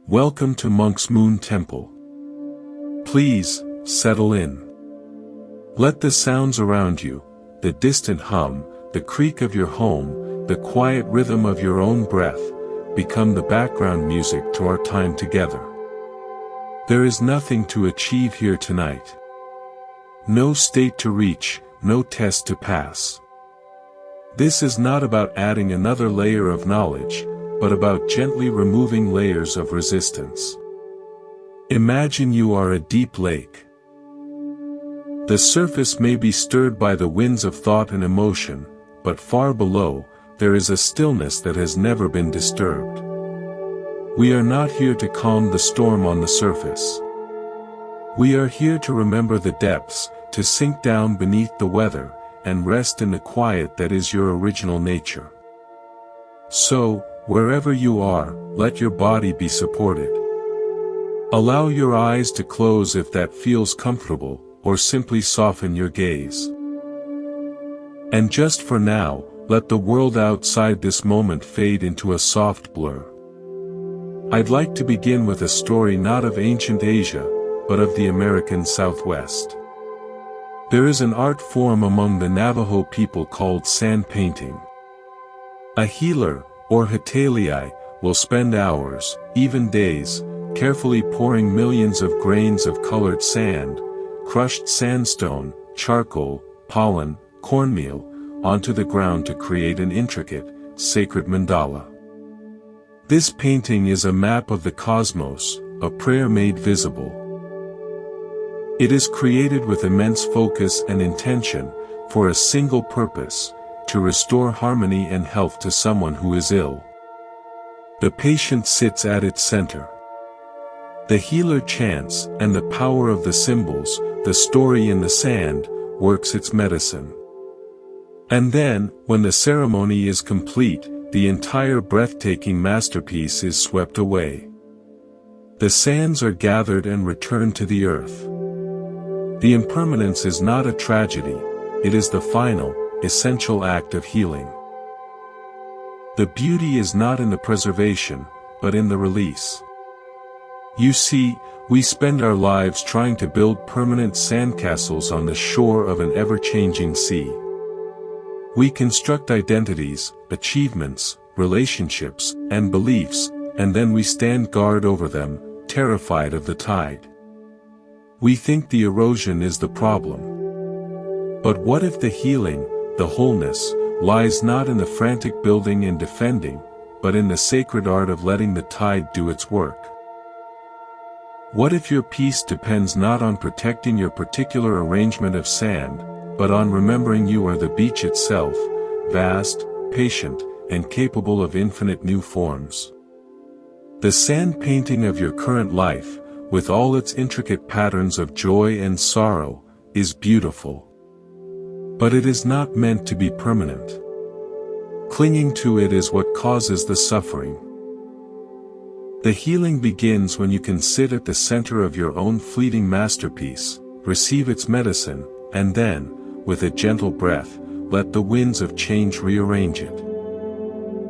Welcome to Monk's Moon Temple. Please, settle in. Let the sounds around you, the distant hum, the creak of your home, the quiet rhythm of your own breath, become the background music to our time together. There is nothing to achieve here tonight. No state to reach, no test to pass. This is not about adding another layer of knowledge, but about gently removing layers of resistance. Imagine you are a deep lake. The surface may be stirred by the winds of thought and emotion, but far below, there is a stillness that has never been disturbed. We are not here to calm the storm on the surface. We are here to remember the depths, to sink down beneath the weather, and rest in the quiet that is your original nature. So, wherever you are, let your body be supported. Allow your eyes to close if that feels comfortable, or simply soften your gaze. And just for now, let the world outside this moment fade into a soft blur. I'd like to begin with a story not of ancient Asia, but of the American Southwest. There is an art form among the Navajo people called sand painting. A healer, or Hatelii, will spend hours, even days, carefully pouring millions of grains of colored sand, crushed sandstone, charcoal, pollen, cornmeal, onto the ground to create an intricate, sacred mandala. This painting is a map of the cosmos, a prayer made visible. It is created with immense focus and intention, for a single purpose, to restore harmony and health to someone who is ill. The patient sits at its center. The healer chants, and the power of the symbols, the story in the sand, works its medicine. And then, when the ceremony is complete, the entire breathtaking masterpiece is swept away. The sands are gathered and returned to the earth. The impermanence is not a tragedy, it is the final, essential act of healing. The beauty is not in the preservation, but in the release. You see, we spend our lives trying to build permanent sandcastles on the shore of an ever-changing sea. We construct identities, achievements, relationships, and beliefs, and then we stand guard over them, terrified of the tide. We think the erosion is the problem. But what if the healing, the wholeness, lies not in the frantic building and defending, but in the sacred art of letting the tide do its work? What if your peace depends not on protecting your particular arrangement of sand, but on remembering you are the beach itself, vast, patient, and capable of infinite new forms? The sand painting of your current life, with all its intricate patterns of joy and sorrow, is beautiful. But it is not meant to be permanent. Clinging to it is what causes the suffering. The healing begins when you can sit at the center of your own fleeting masterpiece, receive its medicine, and then, with a gentle breath, let the winds of change rearrange it.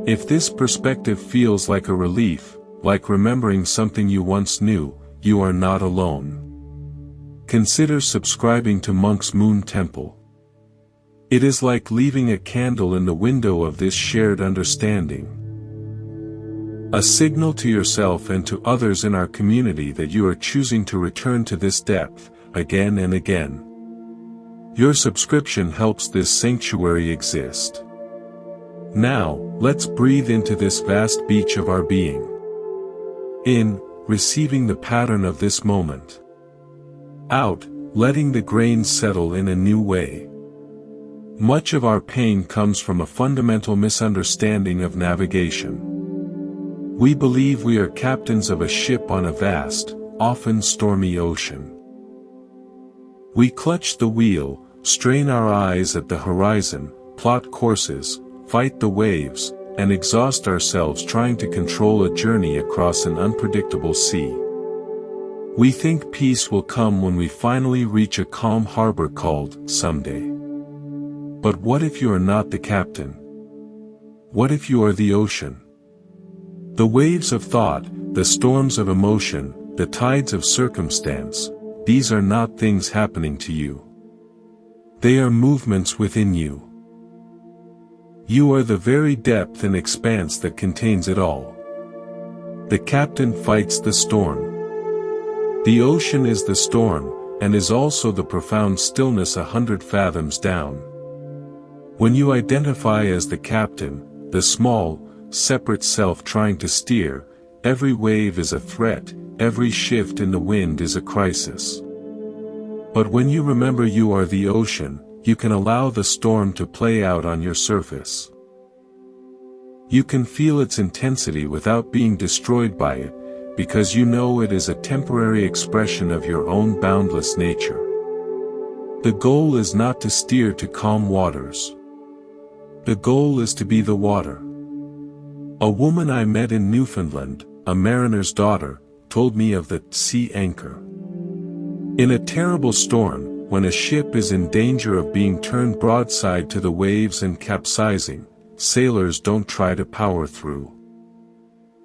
If this perspective feels like a relief, like remembering something you once knew, you are not alone. Consider subscribing to Monk's Moon Temple. It is like leaving a candle in the window of this shared understanding. A signal to yourself and to others in our community that you are choosing to return to this depth, again and again. Your subscription helps this sanctuary exist. Now, let's breathe into this vast beach of our being. In, receiving the pattern of this moment. Out, letting the grains settle in a new way. Much of our pain comes from a fundamental misunderstanding of navigation. We believe we are captains of a ship on a vast, often stormy ocean. We clutch the wheel, strain our eyes at the horizon, plot courses, fight the waves, and exhaust ourselves trying to control a journey across an unpredictable sea. We think peace will come when we finally reach a calm harbor called someday. But what if you are not the captain? What if you are the ocean? The waves of thought, the storms of emotion, the tides of circumstance, these are not things happening to you. They are movements within you. You are the very depth and expanse that contains it all. The captain fights the storm. The ocean is the storm, and is also the profound stillness 100 fathoms down. When you identify as the captain, the small, separate self trying to steer, every wave is a threat, every shift in the wind is a crisis. But when you remember you are the ocean, you can allow the storm to play out on your surface. You can feel its intensity without being destroyed by it, because you know it is a temporary expression of your own boundless nature. The goal is not to steer to calm waters. The goal is to be the water. A woman I met in Newfoundland, a mariner's daughter, told me of the sea anchor. In a terrible storm, when a ship is in danger of being turned broadside to the waves and capsizing, sailors don't try to power through.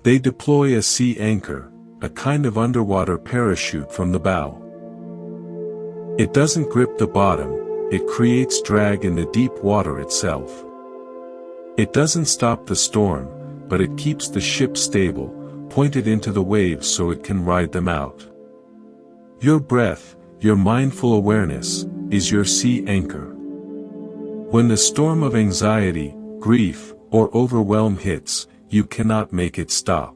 They deploy a sea anchor, a kind of underwater parachute from the bow. It doesn't grip the bottom, it creates drag in the deep water itself. It doesn't stop the storm, but it keeps the ship stable, pointed into the waves so it can ride them out. Your breath, your mindful awareness, is your sea anchor. When the storm of anxiety, grief, or overwhelm hits, you cannot make it stop.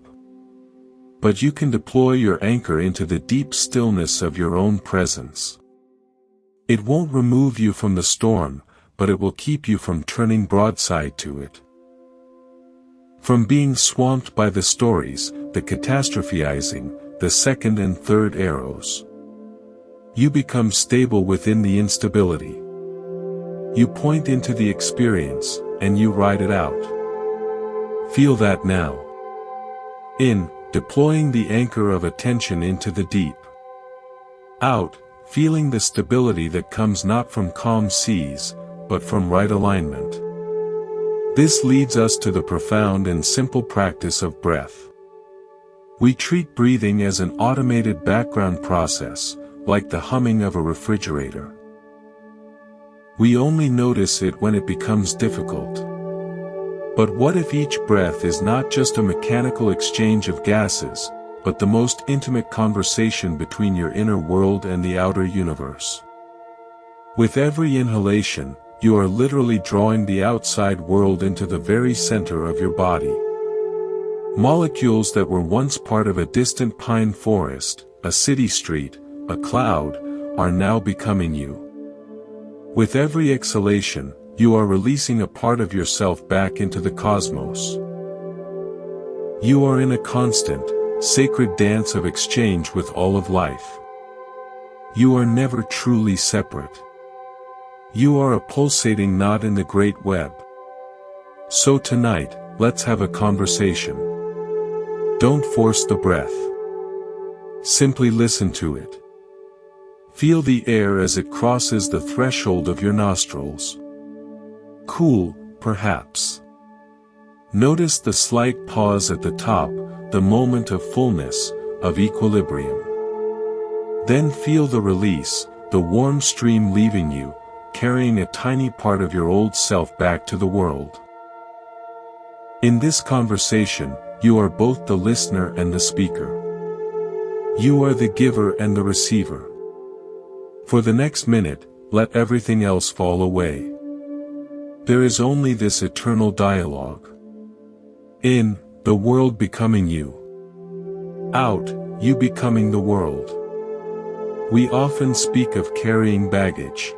But you can deploy your anchor into the deep stillness of your own presence. It won't remove you from the storm, but it will keep you from turning broadside to it. From being swamped by the stories, the catastrophizing, the second and third arrows. You become stable within the instability. You point into the experience, and you ride it out. Feel that now. In, deploying the anchor of attention into the deep. Out, feeling the stability that comes not from calm seas, but from right alignment. This leads us to the profound and simple practice of breath. We treat breathing as an automated background process, like the humming of a refrigerator. We only notice it when it becomes difficult. But what if each breath is not just a mechanical exchange of gases, but the most intimate conversation between your inner world and the outer universe? With every inhalation, you are literally drawing the outside world into the very center of your body. Molecules that were once part of a distant pine forest, a city street, a cloud, are now becoming you. With every exhalation, you are releasing a part of yourself back into the cosmos. You are in a constant, sacred dance of exchange with all of life. You are never truly separate. You are a pulsating knot in the great web. So tonight, let's have a conversation. Don't force the breath. Simply listen to it. Feel the air as it crosses the threshold of your nostrils. Cool, perhaps. Notice the slight pause at the top, the moment of fullness, of equilibrium. Then feel the release, the warm stream leaving you, carrying a tiny part of your old self back to the world. In this conversation, you are both the listener and the speaker. You are the giver and the receiver. For the next minute, let everything else fall away. There is only this eternal dialogue. In, the world becoming you. Out, you becoming the world. We often speak of carrying baggage.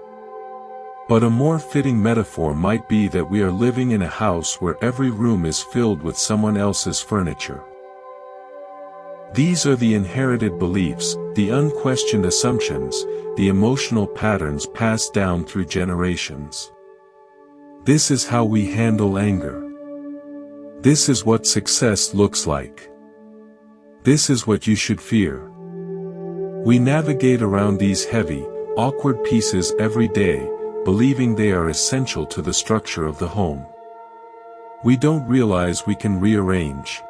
But a more fitting metaphor might be that we are living in a house where every room is filled with someone else's furniture. These are the inherited beliefs, the unquestioned assumptions, the emotional patterns passed down through generations. This is how we handle anger. This is what success looks like. This is what you should fear. We navigate around these heavy, awkward pieces every day, believing they are essential to the structure of the home. We don't realize we can rearrange.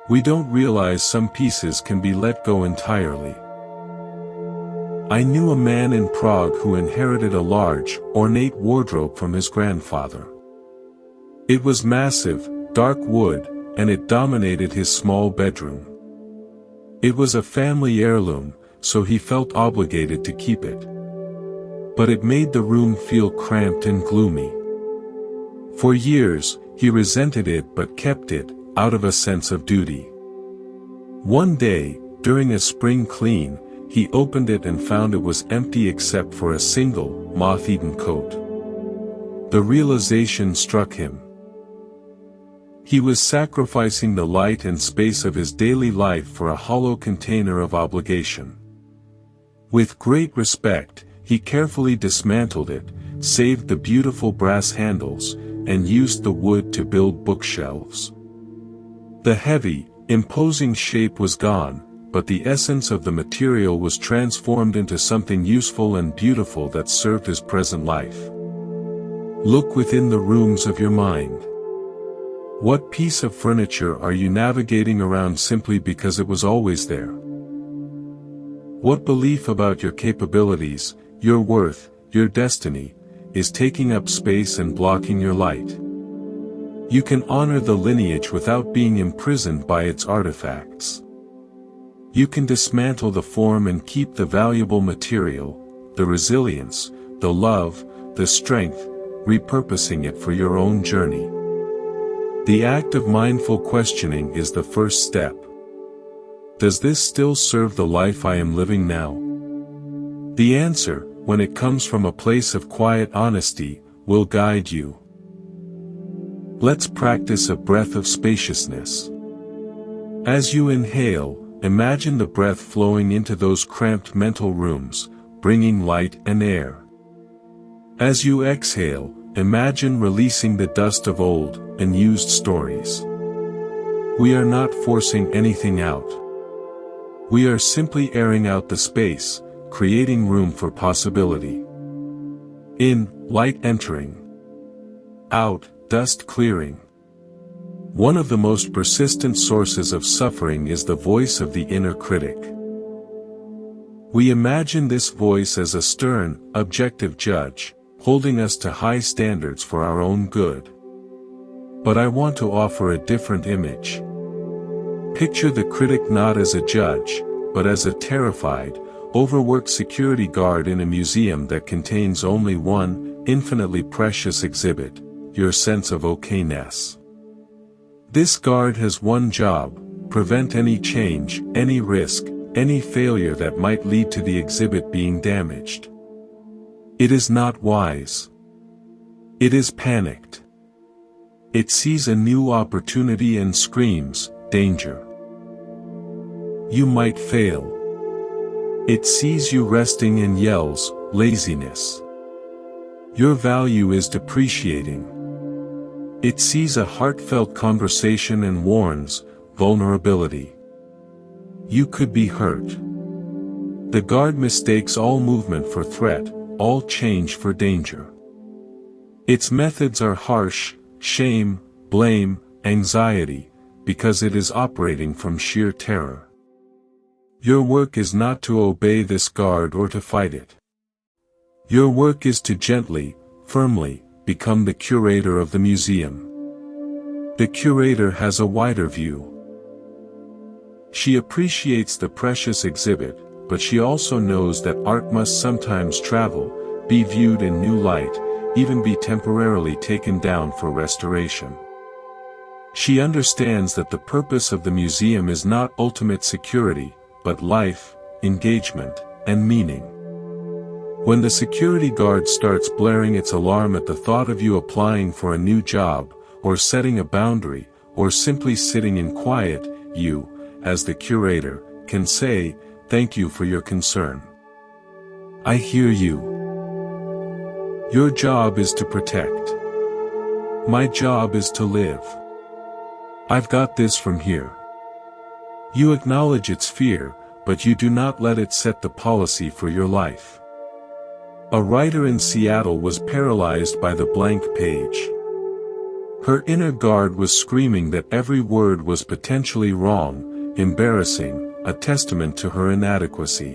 We don't realize some pieces can be let go entirely. I knew a man in Prague who inherited a large, ornate wardrobe from his grandfather. It was massive, dark wood, and it dominated his small bedroom. It was a family heirloom, so he felt obligated to keep it. But it made the room feel cramped and gloomy. For years, he resented it but kept it, out of a sense of duty. One day, during a spring clean, he opened it and found it was empty except for a single, moth-eaten coat. The realization struck him. He was sacrificing the light and space of his daily life for a hollow container of obligation. With great respect, he carefully dismantled it, saved the beautiful brass handles, and used the wood to build bookshelves. The heavy, imposing shape was gone, but the essence of the material was transformed into something useful and beautiful that served his present life. Look within the rooms of your mind. What piece of furniture are you navigating around simply because it was always there? What belief about your capabilities, your worth, your destiny, is taking up space and blocking your light? You can honor the lineage without being imprisoned by its artifacts. You can dismantle the form and keep the valuable material, the resilience, the love, the strength, repurposing it for your own journey. The act of mindful questioning is the first step. Does this still serve the life I am living now? The answer, when it comes from a place of quiet honesty, will guide you. Let's practice a breath of spaciousness. As you inhale, imagine the breath flowing into those cramped mental rooms, bringing light and air. As you exhale, imagine releasing the dust of old, unused stories. We are not forcing anything out. We are simply airing out the space, creating room for possibility. In, light entering. Out, dust clearing. One of the most persistent sources of suffering is the voice of the inner critic. We imagine this voice as a stern, objective judge, holding us to high standards for our own good. But I want to offer a different image. Picture the critic not as a judge, but as a terrified, overworked security guard in a museum that contains only one, infinitely precious exhibit, your sense of okayness. This guard has one job: prevent any change, any risk, any failure that might lead to the exhibit being damaged. It is not wise. It is panicked. It sees a new opportunity and screams, danger. You might fail. It sees you resting and yells, laziness. Your value is depreciating. It sees a heartfelt conversation and warns, vulnerability. You could be hurt. The guard mistakes all movement for threat, all change for danger. Its methods are harsh: shame, blame, anxiety, because it is operating from sheer terror. Your work is not to obey this guard or to fight it. Your work is to gently, firmly, become the curator of the museum. The curator has a wider view. She appreciates the precious exhibit, but she also knows that art must sometimes travel, be viewed in new light, even be temporarily taken down for restoration. She understands that the purpose of the museum is not ultimate security, but life, engagement, and meaning. When the security guard starts blaring its alarm at the thought of you applying for a new job, or setting a boundary, or simply sitting in quiet, you, as the curator, can say, "Thank you for your concern. I hear you. Your job is to protect. My job is to live. I've got this from here." You acknowledge its fear, but you do not let it set the policy for your life. A writer in Seattle was paralyzed by the blank page. Her inner guard was screaming that every word was potentially wrong, embarrassing, a testament to her inadequacy.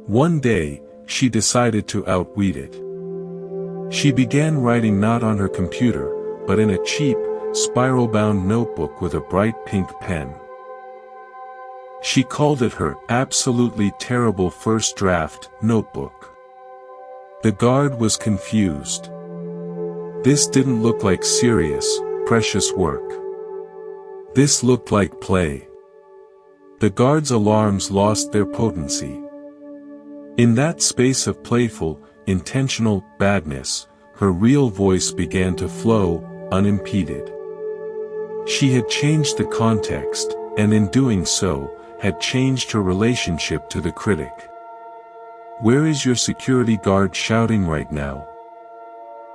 One day, she decided to outweed it. She began writing not on her computer, but in a cheap, spiral-bound notebook with a bright pink pen. She called it her absolutely terrible first draft notebook. The guard was confused. This didn't look like serious, precious work. This looked like play. The guard's alarms lost their potency. In that space of playful, intentional badness, her real voice began to flow, unimpeded. She had changed the context, and in doing so, had changed her relationship to the critic. Where is your security guard shouting right now?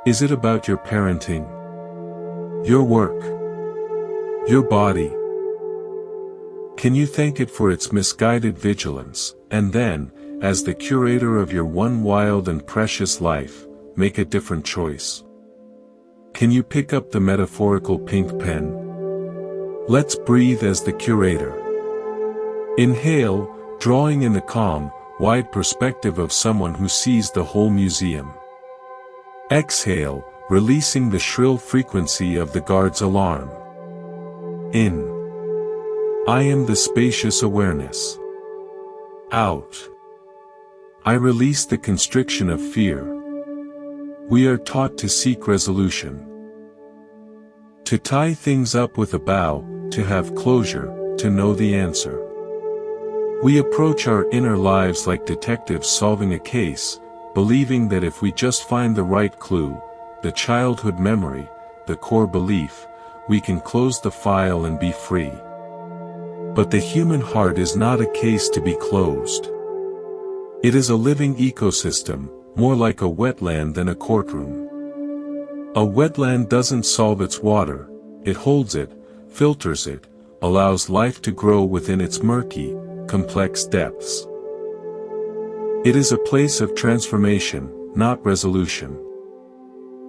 Is it about your parenting? Your work? Your body? Can you thank it for its misguided vigilance, and then, as the curator of your one wild and precious life, make a different choice? Can you pick up the metaphorical pink pen? Let's breathe as the curator. Inhale, drawing in the calm, wide perspective of someone who sees the whole museum. Exhale, releasing the shrill frequency of the guard's alarm. In. I am the spacious awareness. Out. I release the constriction of fear. We are taught to seek resolution. To tie things up with a bow, to have closure, to know the answer. We approach our inner lives like detectives solving a case, believing that if we just find the right clue, the childhood memory, the core belief, we can close the file and be free. But the human heart is not a case to be closed. It is a living ecosystem, more like a wetland than a courtroom. A wetland doesn't solve its water, it holds it, filters it, allows life to grow within its murky, complex depths. It is a place of transformation, not resolution.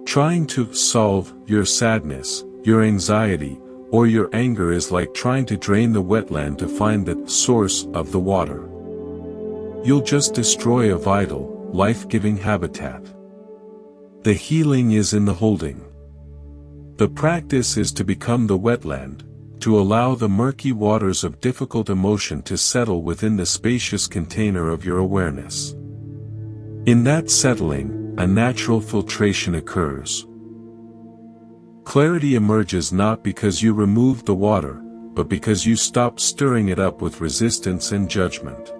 Trying to solve your sadness, your anxiety, or your anger is like trying to drain the wetland to find the source of the water. You'll just destroy a vital, life-giving habitat. The healing is in the holding. The practice is to become the wetland, to allow the murky waters of difficult emotion to settle within the spacious container of your awareness. In that settling, a natural filtration occurs. Clarity emerges not because you removed the water, but because you stopped stirring it up with resistance and judgment.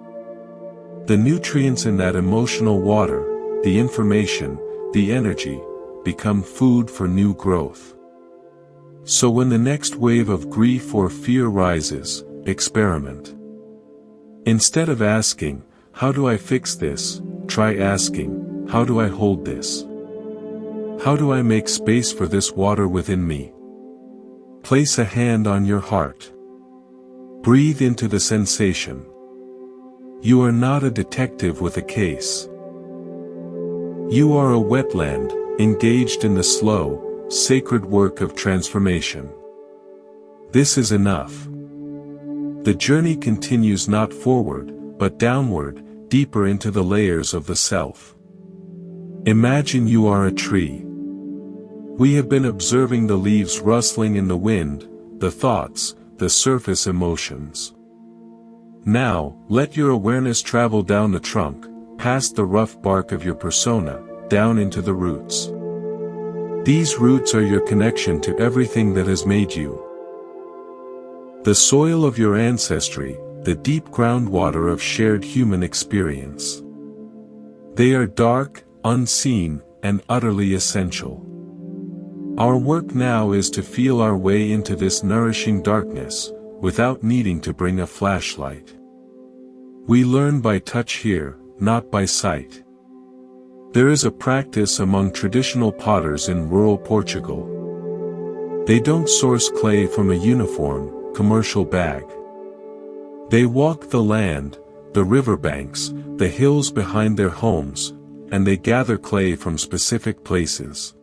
The nutrients in that emotional water, the information, the energy, become food for new growth. So when the next wave of grief or fear rises, experiment. Instead of asking, how do I fix this, try asking, how do I hold this? How do I make space for this water within me? Place a hand on your heart. Breathe into the sensation. You are not a detective with a case. You are a wetland, engaged in the slow, sacred work of transformation. This is enough. The journey continues not forward, but downward, deeper into the layers of the self. Imagine you are a tree. We have been observing the leaves rustling in the wind, the thoughts, the surface emotions. Now, let your awareness travel down the trunk, past the rough bark of your persona, down into the roots. These roots are your connection to everything that has made you. The soil of your ancestry, the deep groundwater of shared human experience. They are dark, unseen, and utterly essential. Our work now is to feel our way into this nourishing darkness, without needing to bring a flashlight. We learn by touch here, not by sight. There is a practice among traditional potters in rural Portugal. They don't source clay from a uniform, commercial bag. They walk the land, the riverbanks, the hills behind their homes, and they gather clay from specific places.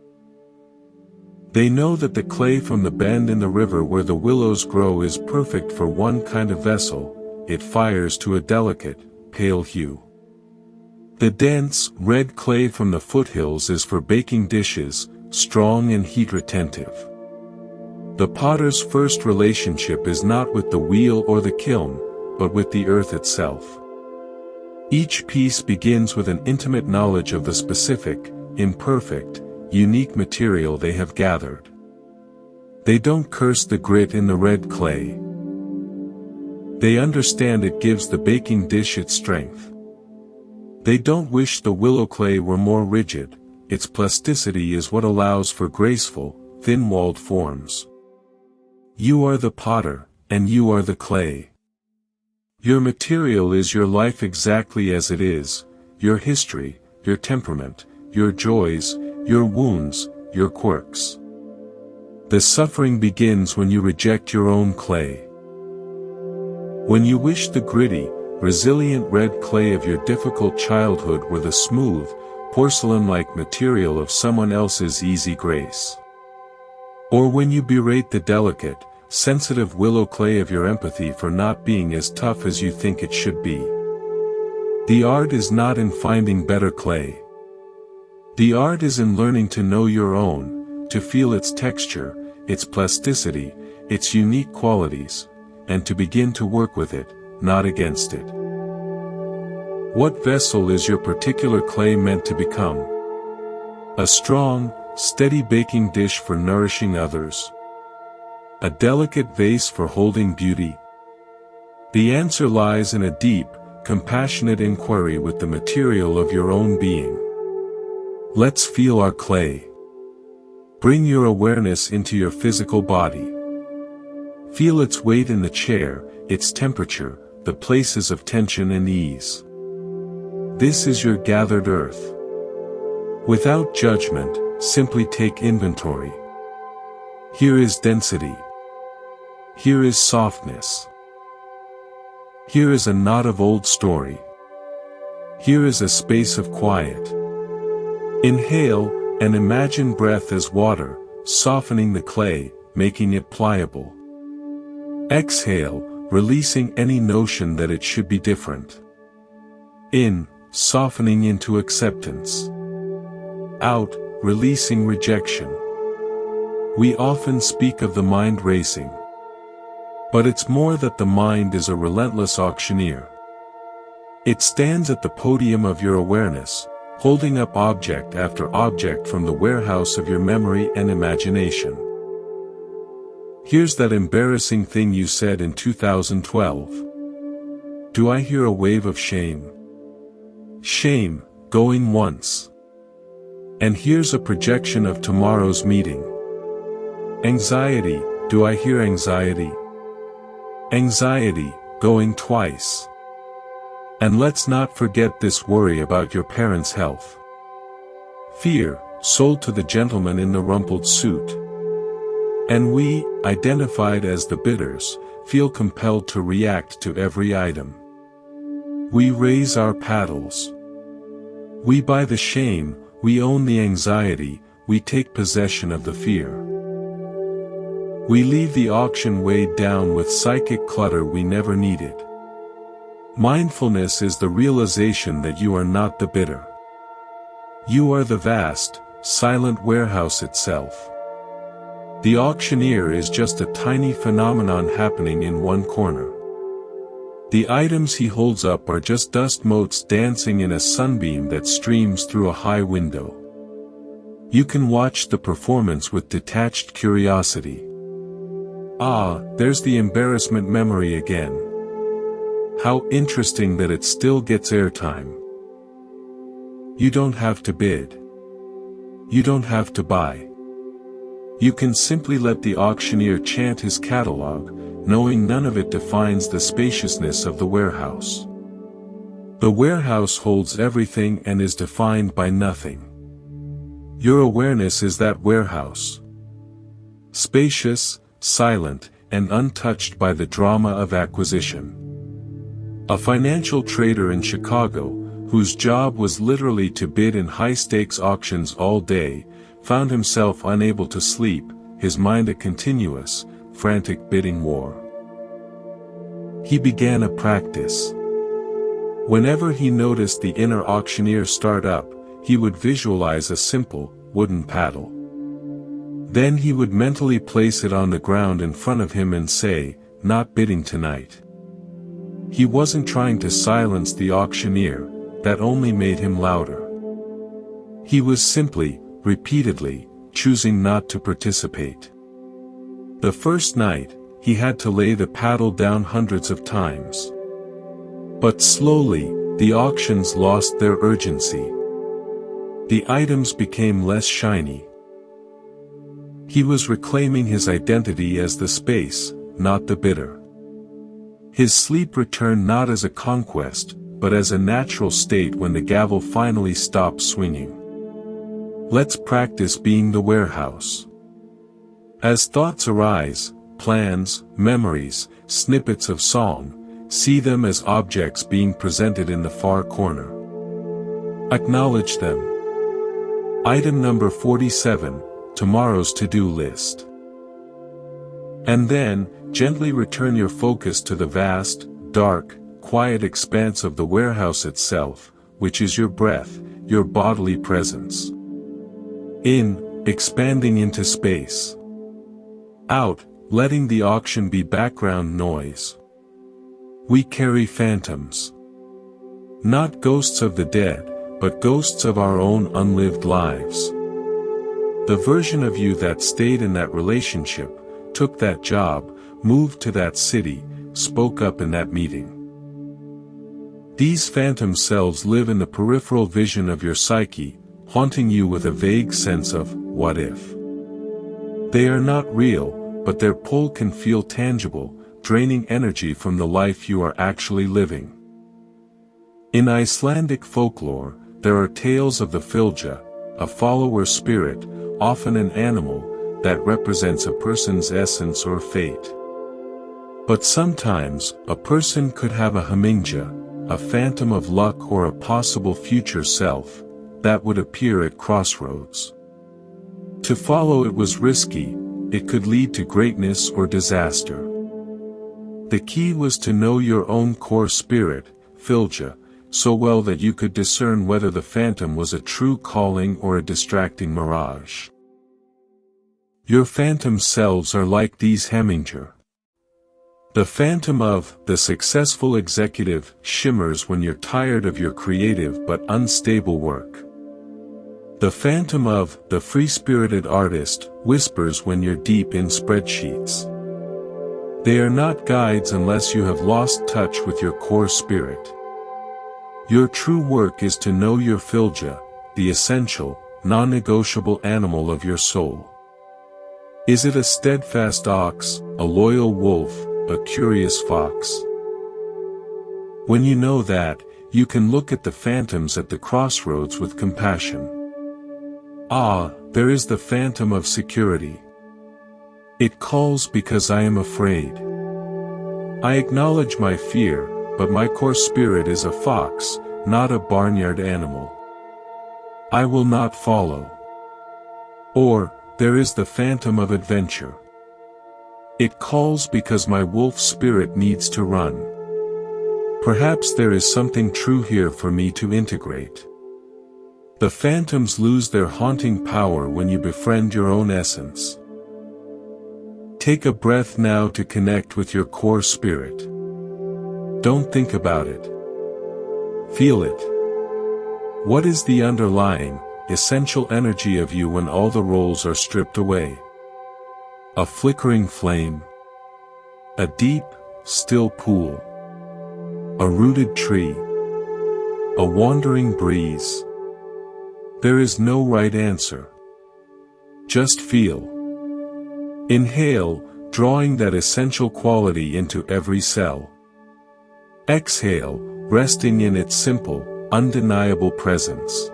They know that the clay from the bend in the river where the willows grow is perfect for one kind of vessel, it fires to a delicate, pale hue. The dense, red clay from the foothills is for baking dishes, strong and heat-retentive. The potter's first relationship is not with the wheel or the kiln, but with the earth itself. Each piece begins with an intimate knowledge of the specific, imperfect, unique material they have gathered. They don't curse the grit in the red clay. They understand it gives the baking dish its strength. They don't wish the willow clay were more rigid, its plasticity is what allows for graceful, thin-walled forms. You are the potter, and you are the clay. Your material is your life exactly as it is, your history, your temperament, your joys, your wounds, your quirks. The suffering begins when you reject your own clay. When you wish the gritty, resilient red clay of your difficult childhood were the smooth, porcelain-like material of someone else's easy grace. Or when you berate the delicate, sensitive willow clay of your empathy for not being as tough as you think it should be. The art is not in finding better clay. The art is in learning to know your own, to feel its texture, its plasticity, its unique qualities, and to begin to work with it, not against it. What vessel is your particular clay meant to become? A strong, steady baking dish for nourishing others? A delicate vase for holding beauty? The answer lies in a deep, compassionate inquiry with the material of your own being. Let's feel our clay. Bring your awareness into your physical body. Feel its weight in the chair, its temperature, the places of tension and ease. This is your gathered earth. Without judgment, simply take inventory. Here is density. Here is softness. Here is a knot of old story. Here is a space of quiet. Inhale, and imagine breath as water, softening the clay, making it pliable. Exhale, releasing any notion that it should be different. In, softening into acceptance. Out, releasing rejection. We often speak of the mind racing. But it's more that the mind is a relentless auctioneer. It stands at the podium of your awareness, holding up object after object from the warehouse of your memory and imagination. Here's that embarrassing thing you said in 2012. Do I hear a wave of shame? Shame, going once. And here's a projection of tomorrow's meeting. Anxiety, do I hear anxiety? Anxiety, going twice. And let's not forget this worry about your parents' health. Fear, sold to the gentleman in the rumpled suit. And we, identified as the bidders, feel compelled to react to every item. We raise our paddles. We buy the shame, we own the anxiety, we take possession of the fear. We leave the auction weighed down with psychic clutter we never needed. Mindfulness is the realization that you are not the bidder. You are the vast, silent warehouse itself. The auctioneer is just a tiny phenomenon happening in one corner. The items he holds up are just dust motes dancing in a sunbeam that streams through a high window. You can watch the performance with detached curiosity. Ah, there's the embarrassment memory again. How interesting that it still gets airtime. You don't have to bid. You don't have to buy. You can simply let the auctioneer chant his catalog, knowing none of it defines the spaciousness of the warehouse. The warehouse holds everything and is defined by nothing. Your awareness is that warehouse. Spacious, silent, and untouched by the drama of acquisition. A financial trader in Chicago, whose job was literally to bid in high-stakes auctions all day, found himself unable to sleep, his mind a continuous, frantic bidding war. He began a practice. Whenever he noticed the inner auctioneer start up, he would visualize a simple, wooden paddle. Then he would mentally place it on the ground in front of him and say, "Not bidding tonight." He wasn't trying to silence the auctioneer, that only made him louder. He was simply, repeatedly, choosing not to participate. The first night, he had to lay the paddle down hundreds of times. But slowly, the auctions lost their urgency. The items became less shiny. He was reclaiming his identity as the space, not the bidder. His sleep returned not as a conquest, but as a natural state when the gavel finally stopped swinging. Let's practice being the warehouse. As thoughts arise, plans, memories, snippets of song, see them as objects being presented in the far corner. Acknowledge them. Item number 47, tomorrow's to-do list. And then, gently return your focus to the vast, dark, quiet expanse of the warehouse itself, which is your breath, your bodily presence. In, expanding into space. Out, letting the auction be background noise. We carry phantoms. Not ghosts of the dead, but ghosts of our own unlived lives. The version of you that stayed in that relationship, took that job, moved to that city, spoke up in that meeting. These phantom selves live in the peripheral vision of your psyche, haunting you with a vague sense of, what if? They are not real, but their pull can feel tangible, draining energy from the life you are actually living. In Icelandic folklore, there are tales of the fylgja, a follower spirit, often an animal, that represents a person's essence or fate. But sometimes, a person could have a hamingja, a phantom of luck or a possible future self, that would appear at crossroads. To follow it was risky, it could lead to greatness or disaster. The key was to know your own core spirit, fylgja, so well that you could discern whether the phantom was a true calling or a distracting mirage. Your phantom selves are like these hamingja. The phantom of the successful executive shimmers when you're tired of your creative but unstable work. The phantom of the free-spirited artist whispers when you're deep in spreadsheets. They are not guides unless you have lost touch with your core spirit. Your true work is to know your fylgja, the essential, non-negotiable animal of your soul. Is it a steadfast ox, a loyal wolf, a curious fox? When you know that, you can look at the phantoms at the crossroads with compassion. Ah, there is the phantom of security. It calls because I am afraid. I acknowledge my fear, but my core spirit is a fox, not a barnyard animal. I will not follow. Or, there is the phantom of adventure. It calls because my wolf spirit needs to run. Perhaps there is something true here for me to integrate. The phantoms lose their haunting power when you befriend your own essence. Take a breath now to connect with your core spirit. Don't think about it. Feel it. What is the underlying, essential energy of you when all the roles are stripped away? A flickering flame. A deep, still pool. A rooted tree. A wandering breeze. There is no right answer. Just feel. Inhale, drawing that essential quality into every cell. Exhale, resting in its simple, undeniable presence.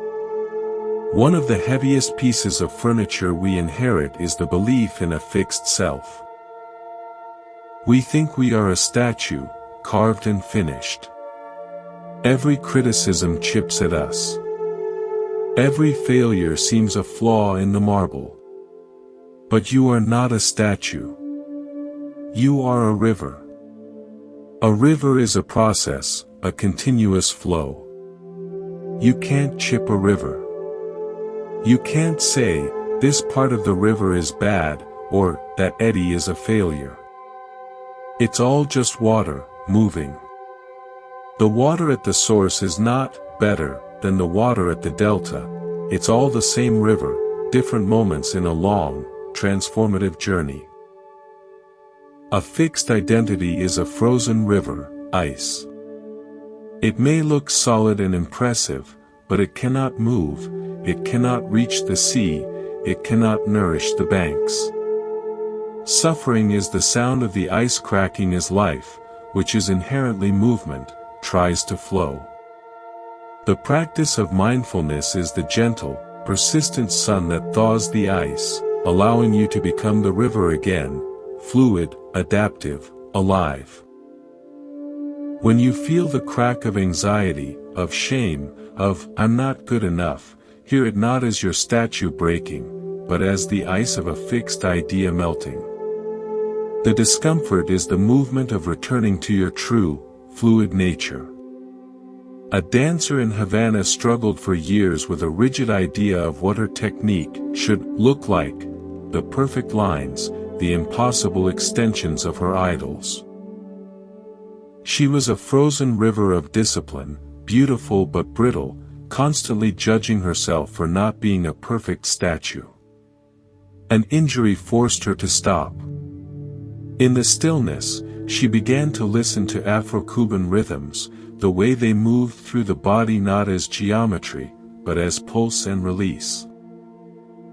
One of the heaviest pieces of furniture we inherit is the belief in a fixed self. We think we are a statue, carved and finished. Every criticism chips at us. Every failure seems a flaw in the marble. But you are not a statue. You are a river. A river is a process, a continuous flow. You can't chip a river. You can't say, this part of the river is bad, or, that eddy is a failure. It's all just water, moving. The water at the source is not better than the water at the delta. It's all the same river, different moments in a long, transformative journey. A fixed identity is a frozen river, ice. It may look solid and impressive, but it cannot move, it cannot reach the sea, it cannot nourish the banks. Suffering is the sound of the ice cracking as life, which is inherently movement, tries to flow. The practice of mindfulness is the gentle, persistent sun that thaws the ice, allowing you to become the river again, fluid, adaptive, alive. When you feel the crack of anxiety, of shame, of, I'm not good enough, hear it not as your statue breaking, but as the ice of a fixed idea melting. The discomfort is the movement of returning to your true, fluid nature. A dancer in Havana struggled for years with a rigid idea of what her technique should look like, the perfect lines, the impossible extensions of her idols. She was a frozen river of discipline, beautiful but brittle, constantly judging herself for not being a perfect statue. An injury forced her to stop. In the stillness, she began to listen to Afro-Cuban rhythms, the way they moved through the body not as geometry, but as pulse and release.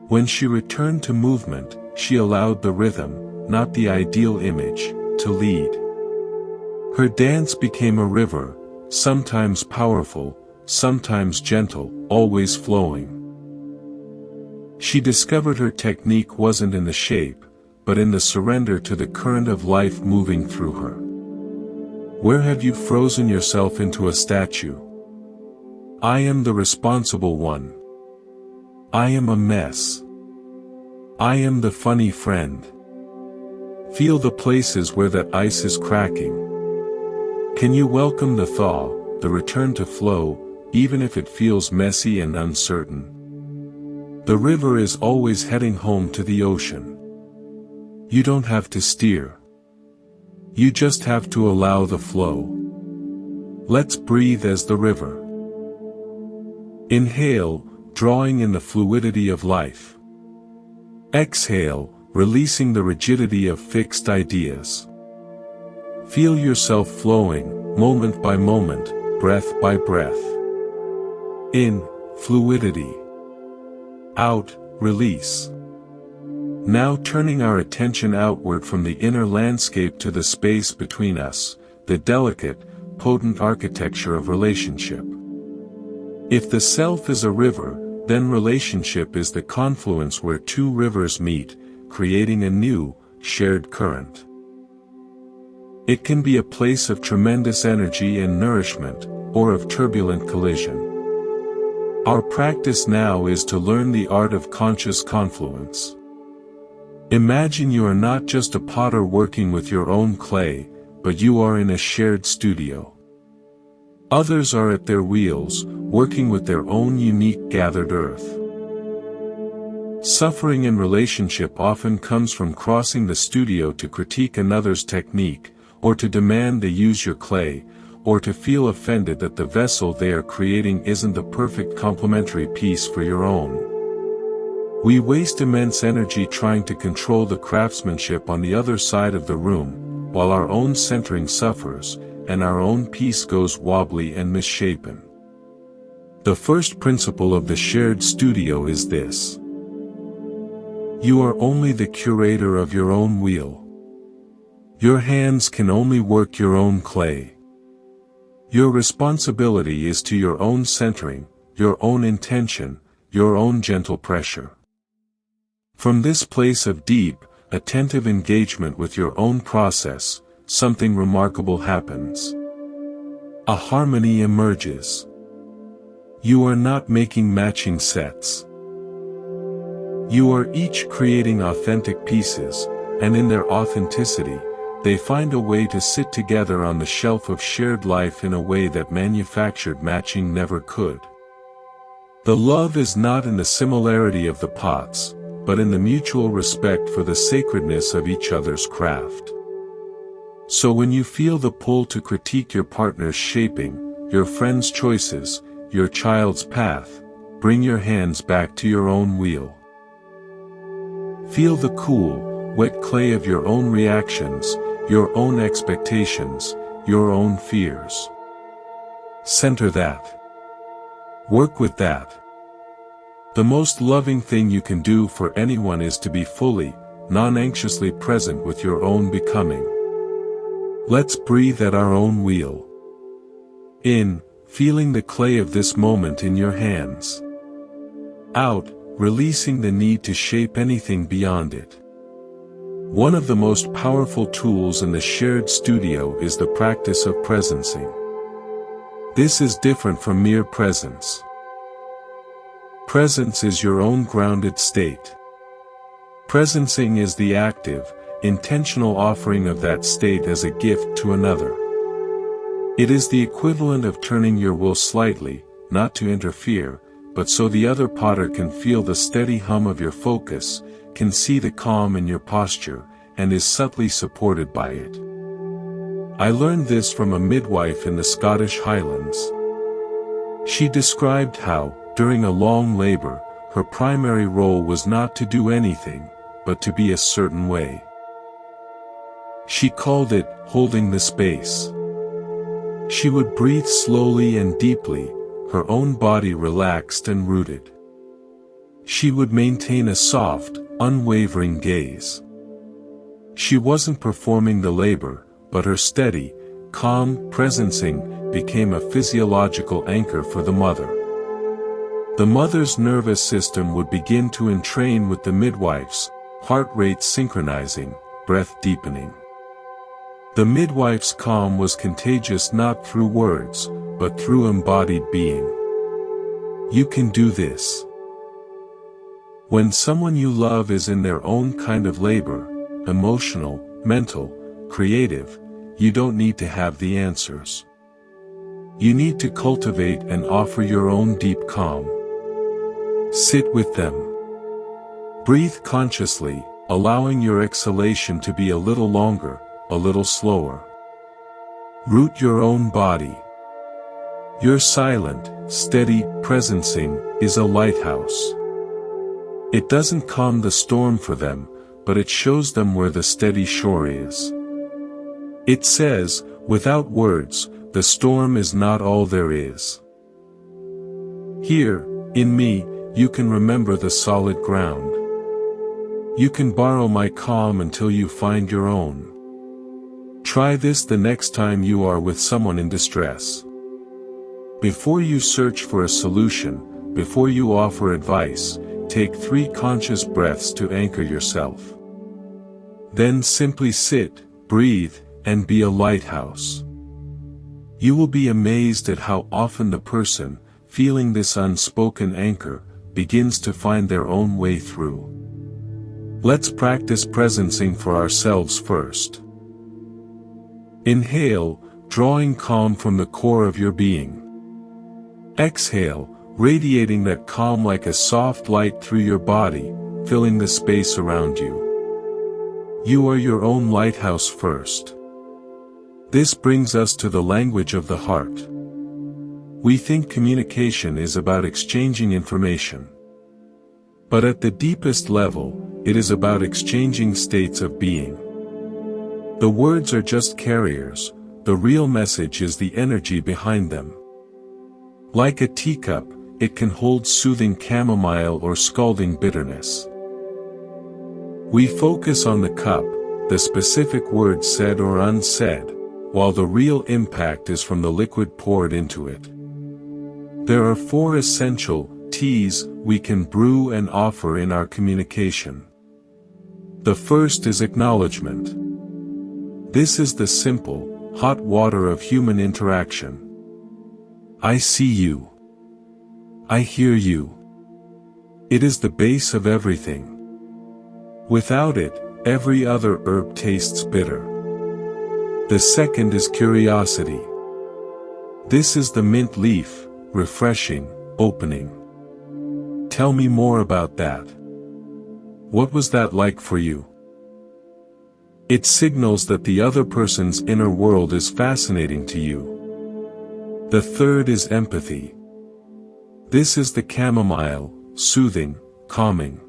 When she returned to movement, she allowed the rhythm, not the ideal image, to lead. Her dance became a river, sometimes powerful, sometimes gentle, always flowing. She discovered her technique wasn't in the shape, but in the surrender to the current of life moving through her. Where have you frozen yourself into a statue? I am the responsible one. I am a mess. I am the funny friend. Feel the places where that ice is cracking. Can you welcome the thaw, the return to flow, even if it feels messy and uncertain? The river is always heading home to the ocean. You don't have to steer. You just have to allow the flow. Let's breathe as the river. Inhale, drawing in the fluidity of life. Exhale, releasing the rigidity of fixed ideas. Feel yourself flowing, moment by moment, breath by breath. In, fluidity. Out, release. Now turning our attention outward from the inner landscape to the space between us, the delicate, potent architecture of relationship. If the self is a river, then relationship is the confluence where two rivers meet, creating a new, shared current. It can be a place of tremendous energy and nourishment, or of turbulent collision. Our practice now is to learn the art of conscious confluence. Imagine you are not just a potter working with your own clay, but you are in a shared studio. Others are at their wheels, working with their own unique gathered earth. Suffering in relationship often comes from crossing the studio to critique another's technique, or to demand they use your clay, or to feel offended that the vessel they are creating isn't the perfect complementary piece for your own. We waste immense energy trying to control the craftsmanship on the other side of the room, while our own centering suffers, and our own piece goes wobbly and misshapen. The first principle of the shared studio is this. You are only the curator of your own wheel. Your hands can only work your own clay. Your responsibility is to your own centering, your own intention, your own gentle pressure. From this place of deep, attentive engagement with your own process, something remarkable happens. A harmony emerges. You are not making matching sets. You are each creating authentic pieces, and in their authenticity, they find a way to sit together on the shelf of shared life in a way that manufactured matching never could. The love is not in the similarity of the pots, but in the mutual respect for the sacredness of each other's craft. So when you feel the pull to critique your partner's shaping, your friend's choices, your child's path, bring your hands back to your own wheel. Feel the cool, wet clay of your own reactions, your own expectations, your own fears. Center that. Work with that. The most loving thing you can do for anyone is to be fully, non-anxiously present with your own becoming. Let's breathe at our own wheel. In, feeling the clay of this moment in your hands. Out, releasing the need to shape anything beyond it. One of the most powerful tools in the shared studio is the practice of presencing. This is different from mere presence. Presence is your own grounded state. Presencing is the active, intentional offering of that state as a gift to another. It is the equivalent of turning your will slightly, not to interfere, but so the other potter can feel the steady hum of your focus, can see the calm in your posture, and is subtly supported by it. I learned this from a midwife in the Scottish Highlands. She described how, during a long labor, her primary role was not to do anything, but to be a certain way. She called it, holding the space. She would breathe slowly and deeply, her own body relaxed and rooted. She would maintain a soft, unwavering gaze. She wasn't performing the labor, but her steady, calm presencing became a physiological anchor for the mother. The mother's nervous system would begin to entrain with the midwife's, heart rate synchronizing, breath deepening. The midwife's calm was contagious not through words, but through embodied being. You can do this. When someone you love is in their own kind of labor, emotional, mental, creative, you don't need to have the answers. You need to cultivate and offer your own deep calm. Sit with them. Breathe consciously, allowing your exhalation to be a little longer, a little slower. Root your own body. Your silent, steady presencing is a lighthouse. It doesn't calm the storm for them, but it shows them where the steady shore is. It says, without words, the storm is not all there is. Here, in me, you can remember the solid ground. You can borrow my calm until you find your own. Try this the next time you are with someone in distress. Before you search for a solution, before you offer advice, take 3 conscious breaths to anchor yourself. Then simply sit, breathe, and be a lighthouse. You will be amazed at how often the person, feeling this unspoken anchor, begins to find their own way through. Let's practice presencing for ourselves first. Inhale, drawing calm from the core of your being. Exhale, radiating that calm like a soft light through your body, filling the space around you. You are your own lighthouse first. This brings us to the language of the heart. We think communication is about exchanging information. But at the deepest level, it is about exchanging states of being. The words are just carriers, the real message is the energy behind them. Like a teacup, it can hold soothing chamomile or scalding bitterness. We focus on the cup, the specific words said or unsaid, while the real impact is from the liquid poured into it. There are 4 essential teas we can brew and offer in our communication. The first is acknowledgement. This is the simple, hot water of human interaction. I see you. I hear you. It is the base of everything. Without it, every other herb tastes bitter. The second is curiosity. This is the mint leaf, refreshing, opening. Tell me more about that. What was that like for you? It signals that the other person's inner world is fascinating to you. The third is empathy. This is the chamomile, soothing, calming.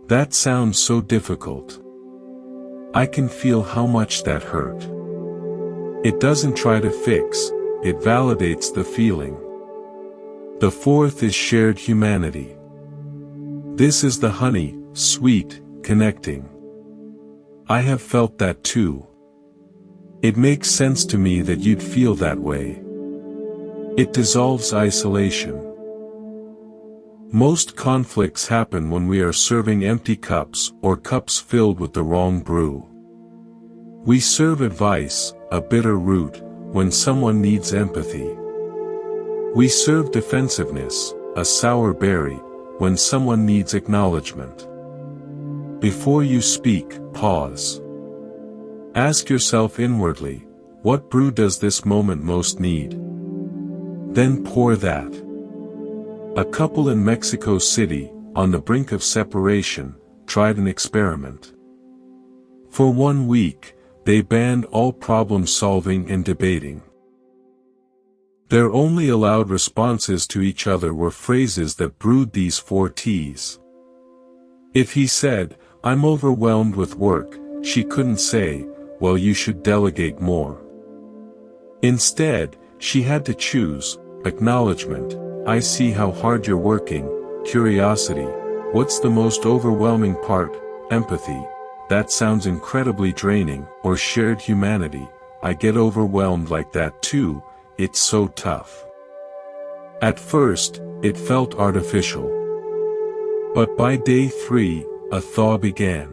That sounds so difficult. I can feel how much that hurt. It doesn't try to fix, it validates the feeling. The fourth is shared humanity. This is the honey, sweet, connecting. I have felt that too. It makes sense to me that you'd feel that way. It dissolves isolation. Most conflicts happen when we are serving empty cups or cups filled with the wrong brew. We serve advice, a bitter root, when someone needs empathy. We serve defensiveness, a sour berry, when someone needs acknowledgement. Before you speak, pause. Ask yourself inwardly, what brew does this moment most need? Then pour that. A couple in Mexico City, on the brink of separation, tried an experiment. For 1 week, they banned all problem-solving and debating. Their only allowed responses to each other were phrases that brewed these 4 T's. If he said, "I'm overwhelmed with work," she couldn't say, "Well, you should delegate more." Instead, she had to choose, acknowledgement, "I see how hard you're working," curiosity, "What's the most overwhelming part?" empathy, "That sounds incredibly draining," or shared humanity, "I get overwhelmed like that too, it's so tough." At first, it felt artificial. But by day 3, a thaw began.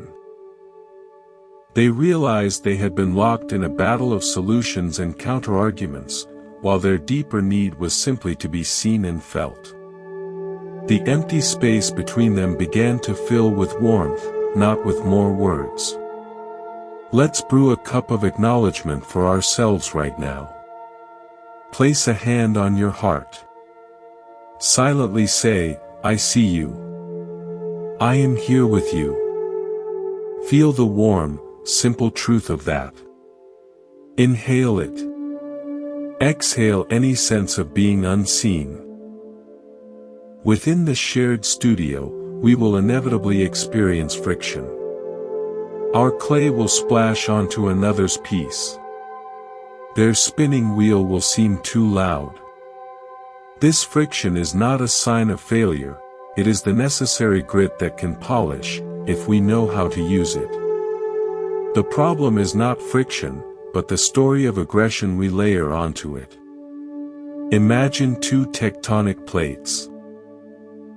They realized they had been locked in a battle of solutions and counter-arguments, while their deeper need was simply to be seen and felt. The empty space between them began to fill with warmth, not with more words. Let's brew a cup of acknowledgement for ourselves right now. Place a hand on your heart. Silently say, "I see you. I am here with you." Feel the warm, simple truth of that. Inhale it. Exhale any sense of being unseen. Within the shared studio, we will inevitably experience friction. Our clay will splash onto another's piece. Their spinning wheel will seem too loud. This friction is not a sign of failure, it is the necessary grit that can polish, if we know how to use it. The problem is not friction, but the story of aggression we layer onto it. Imagine 2 tectonic plates.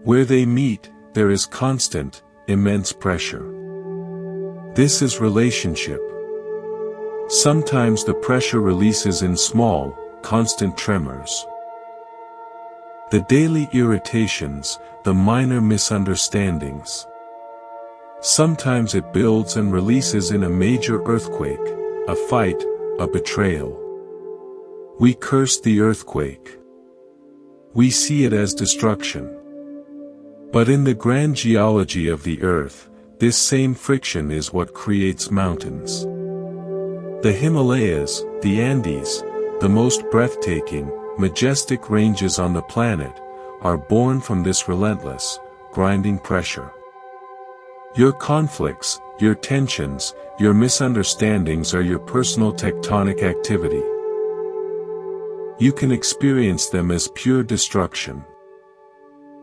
Where they meet, there is constant, immense pressure. This is relationship. Sometimes the pressure releases in small, constant tremors. The daily irritations, the minor misunderstandings. Sometimes it builds and releases in a major earthquake, a fight, a betrayal. We curse the earthquake. We see it as destruction. But in the grand geology of the earth, this same friction is what creates mountains. The Himalayas, the Andes, the most breathtaking, majestic ranges on the planet, are born from this relentless, grinding pressure. Your conflicts, your tensions, your misunderstandings are your personal tectonic activity. You can experience them as pure destruction.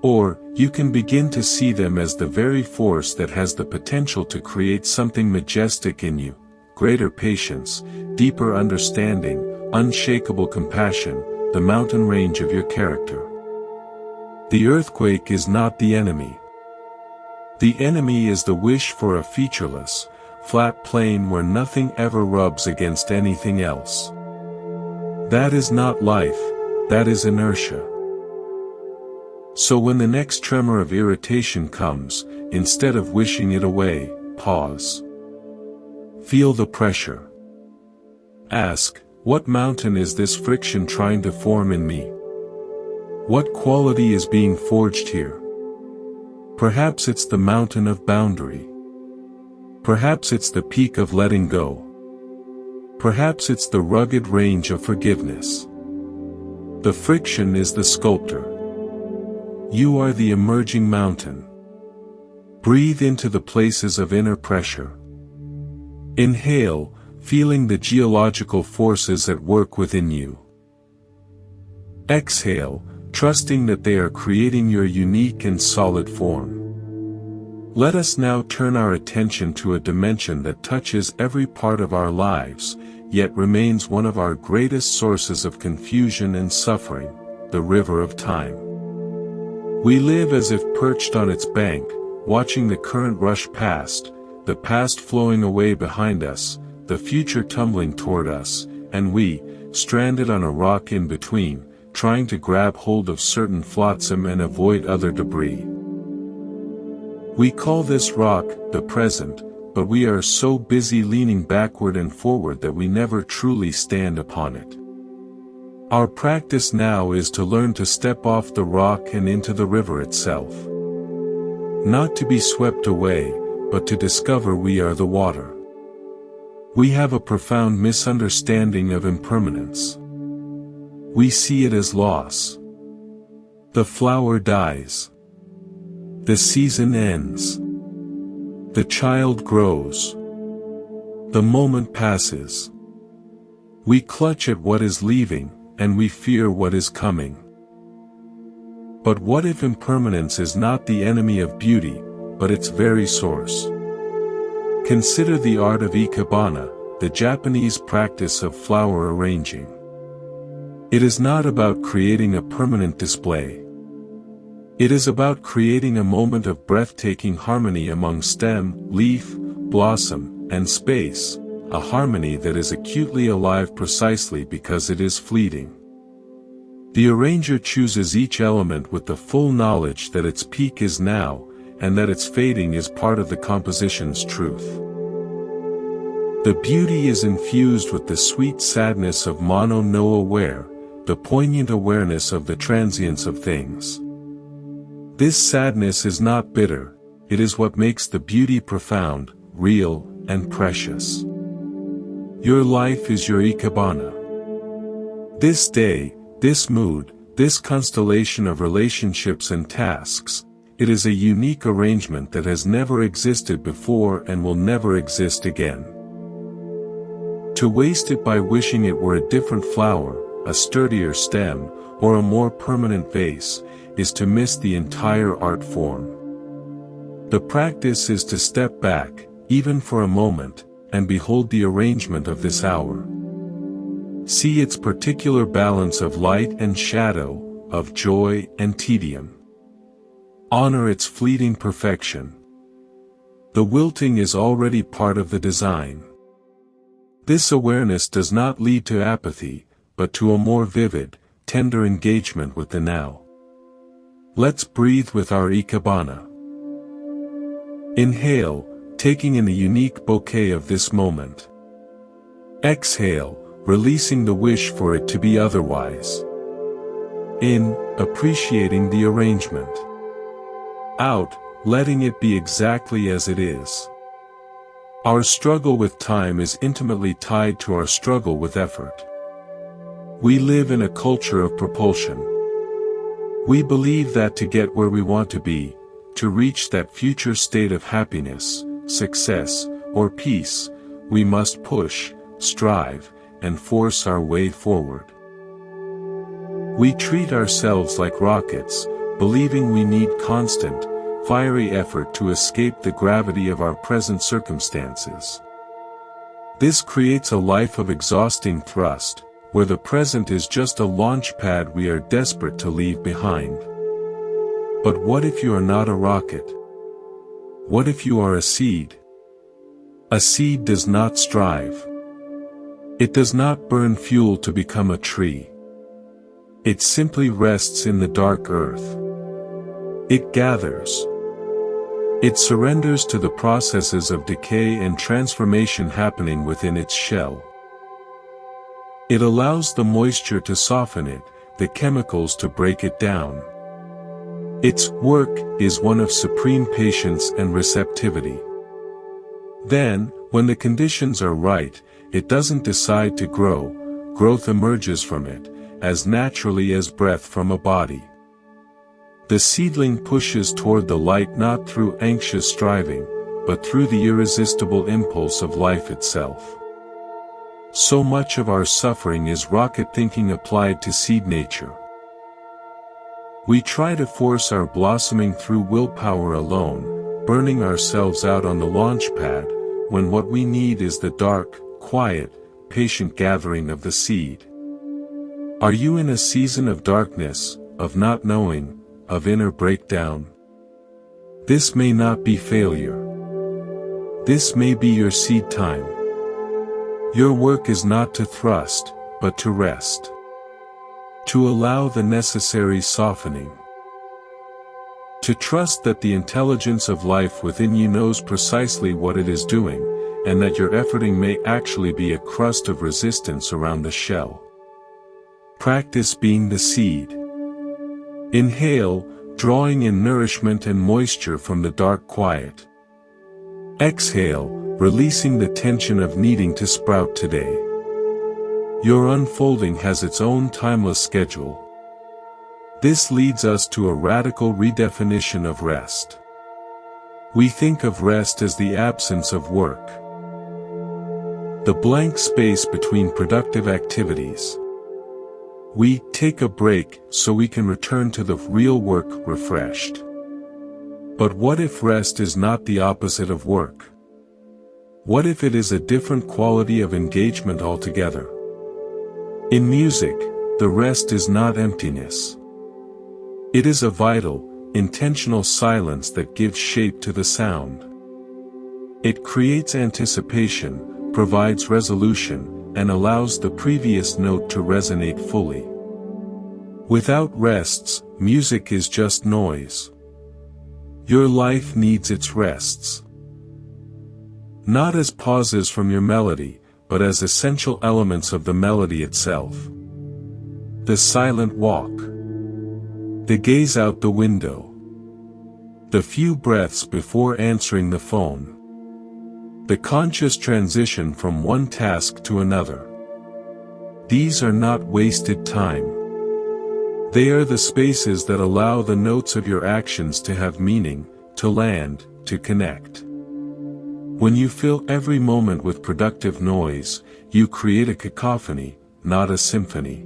Or, you can begin to see them as the very force that has the potential to create something majestic in you, greater patience, deeper understanding, unshakable compassion, the mountain range of your character. The earthquake is not the enemy. The enemy is the wish for a featureless, flat plane where nothing ever rubs against anything else. That is not life, that is inertia. So when the next tremor of irritation comes, instead of wishing it away, pause. Feel the pressure. Ask, what mountain is this friction trying to form in me? What quality is being forged here? Perhaps it's the mountain of boundary. Perhaps it's the peak of letting go. Perhaps it's the rugged range of forgiveness. The friction is the sculptor. You are the emerging mountain. Breathe into the places of inner pressure. Inhale, feeling the geological forces at work within you. Exhale, trusting that they are creating your unique and solid form. Let us now turn our attention to a dimension that touches every part of our lives, yet remains one of our greatest sources of confusion and suffering, the river of time. We live as if perched on its bank, watching the current rush past, the past flowing away behind us, the future tumbling toward us, and we, stranded on a rock in between, trying to grab hold of certain flotsam and avoid other debris. We call this rock the present, but we are so busy leaning backward and forward that we never truly stand upon it. Our practice now is to learn to step off the rock and into the river itself. Not to be swept away, but to discover we are the water. We have a profound misunderstanding of impermanence. We see it as loss. The flower dies. The season ends. The child grows. The moment passes. We clutch at what is leaving, and we fear what is coming. But what if impermanence is not the enemy of beauty, but its very source? Consider the art of ikebana, the Japanese practice of flower arranging. It is not about creating a permanent display. It is about creating a moment of breathtaking harmony among stem, leaf, blossom, and space, a harmony that is acutely alive precisely because it is fleeting. The arranger chooses each element with the full knowledge that its peak is now, and that its fading is part of the composition's truth. The beauty is infused with the sweet sadness of mono no aware, the poignant awareness of the transience of things. This sadness is not bitter, it is what makes the beauty profound, real, and precious. Your life is your ikebana. This day, this mood, this constellation of relationships and tasks, it is a unique arrangement that has never existed before and will never exist again. To waste it by wishing it were a different flower, a sturdier stem, or a more permanent vase, is to miss the entire art form. The practice is to step back, even for a moment, and behold the arrangement of this hour. See its particular balance of light and shadow, of joy and tedium. Honor its fleeting perfection. The wilting is already part of the design. This awareness does not lead to apathy, but to a more vivid, tender engagement with the now. Let's breathe with our ikebana. Inhale, taking in the unique bouquet of this moment. Exhale, releasing the wish for it to be otherwise. In, appreciating the arrangement. Out, letting it be exactly as it is. Our struggle with time is intimately tied to our struggle with effort. We live in a culture of propulsion. We believe that to get where we want to be, to reach that future state of happiness, success, or peace, we must push, strive, and force our way forward. We treat ourselves like rockets, believing we need constant, fiery effort to escape the gravity of our present circumstances. This creates a life of exhausting thrust, where the present is just a launch pad we are desperate to leave behind. But what if you are not a rocket? What if you are a seed? A seed does not strive. It does not burn fuel to become a tree. It simply rests in the dark earth. It gathers. It surrenders to the processes of decay and transformation happening within its shell. It allows the moisture to soften it, the chemicals to break it down. Its work is one of supreme patience and receptivity. Then, when the conditions are right, it doesn't decide to grow, growth emerges from it, as naturally as breath from a body. The seedling pushes toward the light not through anxious striving, but through the irresistible impulse of life itself. So much of our suffering is rocket thinking applied to seed nature. We try to force our blossoming through willpower alone, burning ourselves out on the launch pad, when what we need is the dark, quiet, patient gathering of the seed. Are you in a season of darkness, of not knowing, of inner breakdown? This may not be failure. This may be your seed time. Your work is not to thrust, but to rest. To allow the necessary softening. To trust that the intelligence of life within you knows precisely what it is doing, and that your efforting may actually be a crust of resistance around the shell. Practice being the seed. Inhale, drawing in nourishment and moisture from the dark quiet. Exhale, releasing the tension of needing to sprout today. Your unfolding has its own timeless schedule. This leads us to a radical redefinition of rest. We think of rest as the absence of work. The blank space between productive activities. We take a break so we can return to the real work refreshed. But what if rest is not the opposite of work? What if it is a different quality of engagement altogether? In music, the rest is not emptiness. It is a vital, intentional silence that gives shape to the sound. It creates anticipation, provides resolution, and allows the previous note to resonate fully. Without rests, music is just noise. Your life needs its rests. Not as pauses from your melody, but as essential elements of the melody itself. The silent walk. The gaze out the window. The few breaths before answering the phone. The conscious transition from one task to another. These are not wasted time. They are the spaces that allow the notes of your actions to have meaning, to land, to connect. When you fill every moment with productive noise, you create a cacophony, not a symphony.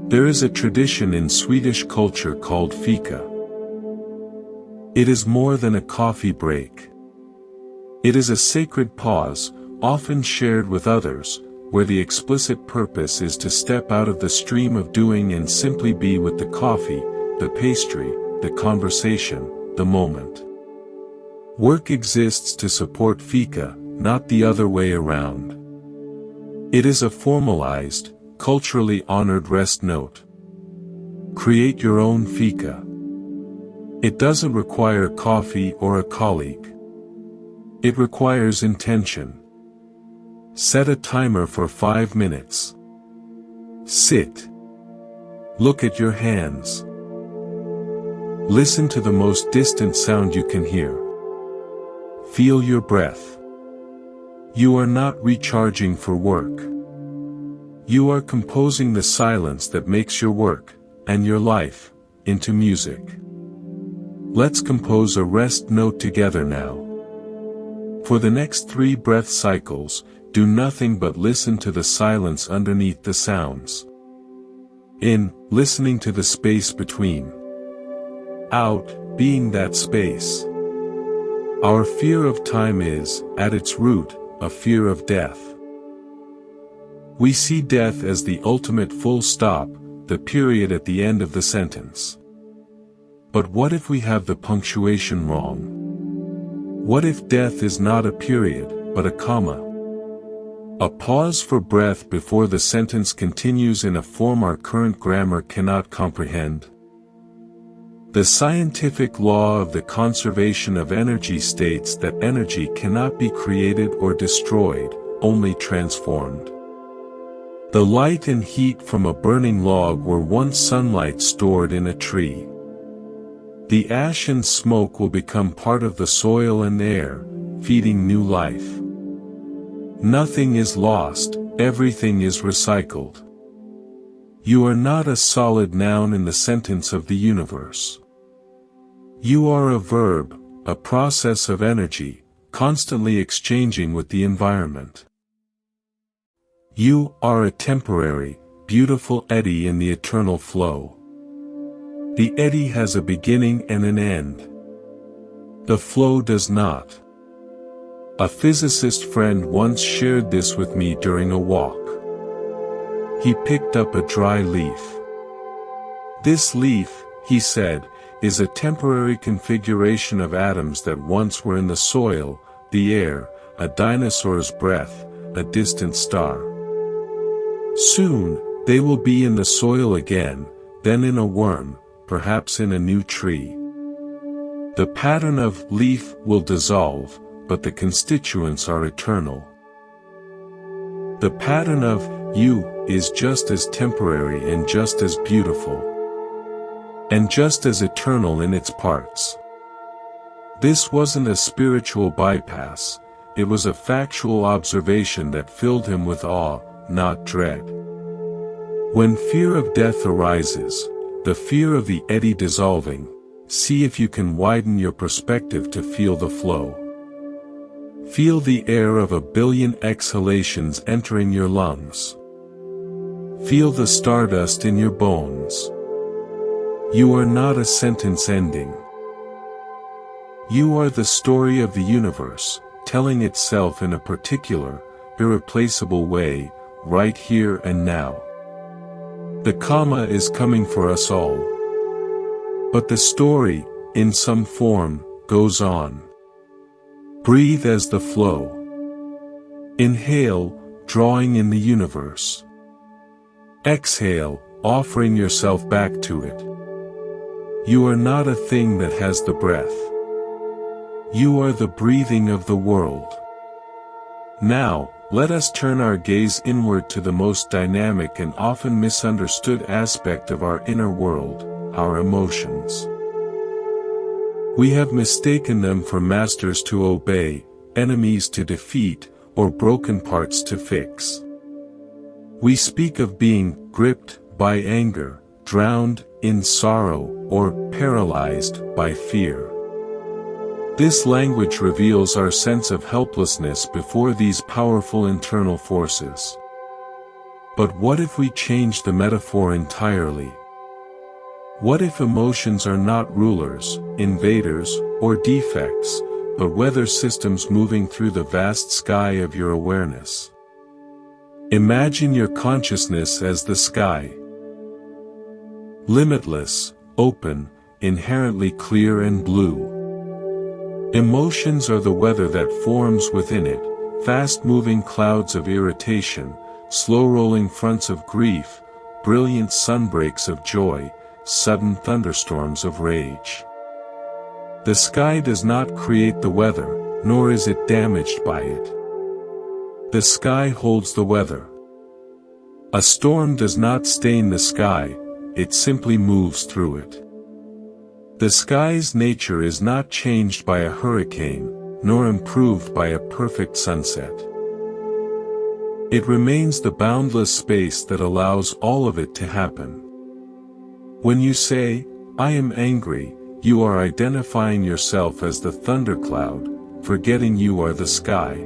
There is a tradition in Swedish culture called fika. It is more than a coffee break. It is a sacred pause, often shared with others, where the explicit purpose is to step out of the stream of doing and simply be with the coffee, the pastry, the conversation, the moment. Work exists to support fika, not the other way around. It is a formalized, culturally honored rest note. Create your own fika. It doesn't require coffee or a colleague. It requires intention. Set a timer for 5 minutes. Sit. Look at your hands. Listen to the most distant sound you can hear. Feel your breath. You are not recharging for work. You are composing the silence that makes your work, and your life, into music. Let's compose a rest note together now. For the next 3 breath cycles, do nothing but listen to the silence underneath the sounds. In, listening to the space between. Out, being that space. Our fear of time is, at its root, a fear of death. We see death as the ultimate full stop, the period at the end of the sentence. But what if we have the punctuation wrong? What if death is not a period, but a comma? A pause for breath before the sentence continues in a form our current grammar cannot comprehend. The scientific law of the conservation of energy states that energy cannot be created or destroyed, only transformed. The light and heat from a burning log were once sunlight stored in a tree. The ash and smoke will become part of the soil and air, feeding new life. Nothing is lost, everything is recycled. You are not a solid noun in the sentence of the universe. You are a verb, a process of energy, constantly exchanging with the environment. You are a temporary, beautiful eddy in the eternal flow. The eddy has a beginning and an end. The flow does not. A physicist friend once shared this with me during a walk. He picked up a dry leaf. This leaf, he said, is a temporary configuration of atoms that once were in the soil, the air, a dinosaur's breath, a distant star. Soon, they will be in the soil again, then in a worm, perhaps in a new tree. The pattern of leaf will dissolve, but the constituents are eternal. The pattern of you is just as temporary and just as beautiful, and just as eternal in its parts. This wasn't a spiritual bypass, it was a factual observation that filled him with awe, not dread. When fear of death arises, the fear of the eddy dissolving, see if you can widen your perspective to feel the flow. Feel the air of 1 billion exhalations entering your lungs. Feel the stardust in your bones. You are not a sentence ending. You are the story of the universe, telling itself in a particular, irreplaceable way, right here and now. The comma is coming for us all. But the story, in some form, goes on. Breathe as the flow. Inhale, drawing in the universe. Exhale, offering yourself back to it. You are not a thing that has the breath. You are the breathing of the world. Now, let us turn our gaze inward to the most dynamic and often misunderstood aspect of our inner world, our emotions. We have mistaken them for masters to obey, enemies to defeat, or broken parts to fix. We speak of being gripped by anger, drowned in sorrow, or paralyzed by fear. This language reveals our sense of helplessness before these powerful internal forces. But what if we change the metaphor entirely? What if emotions are not rulers, invaders, or defects, but weather systems moving through the vast sky of your awareness? Imagine your consciousness as the sky. Limitless, open, inherently clear and blue. Emotions are the weather that forms within it, fast-moving clouds of irritation, slow-rolling fronts of grief, brilliant sunbreaks of joy, sudden thunderstorms of rage. The sky does not create the weather, nor is it damaged by it. The sky holds the weather. A storm does not stain the sky, it simply moves through it. The sky's nature is not changed by a hurricane, nor improved by a perfect sunset. It remains the boundless space that allows all of it to happen. When you say, "I am angry," you are identifying yourself as the thundercloud, forgetting you are the sky.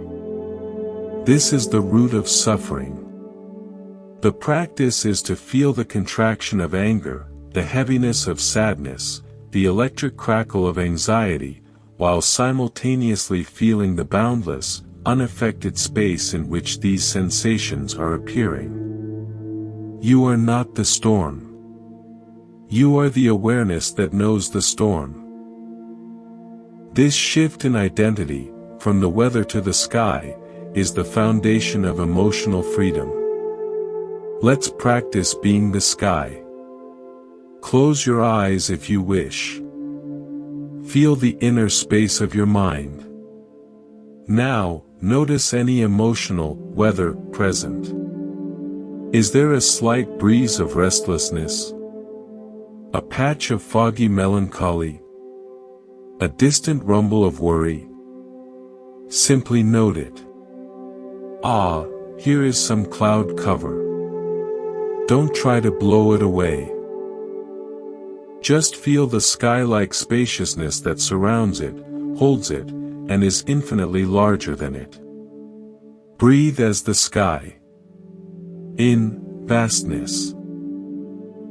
This is the root of suffering. The practice is to feel the contraction of anger, the heaviness of sadness, the electric crackle of anxiety, while simultaneously feeling the boundless, unaffected space in which these sensations are appearing. You are not the storm. You are the awareness that knows the storm. This shift in identity, from the weather to the sky, is the foundation of emotional freedom. Let's practice being the sky. Close your eyes if you wish. Feel the inner space of your mind. Now, notice any emotional weather present. Is there a slight breeze of restlessness? A patch of foggy melancholy? A distant rumble of worry? Simply note it. Ah, here is some cloud cover. Don't try to blow it away. Just feel the sky-like spaciousness that surrounds it, holds it, and is infinitely larger than it. Breathe as the sky. In, vastness.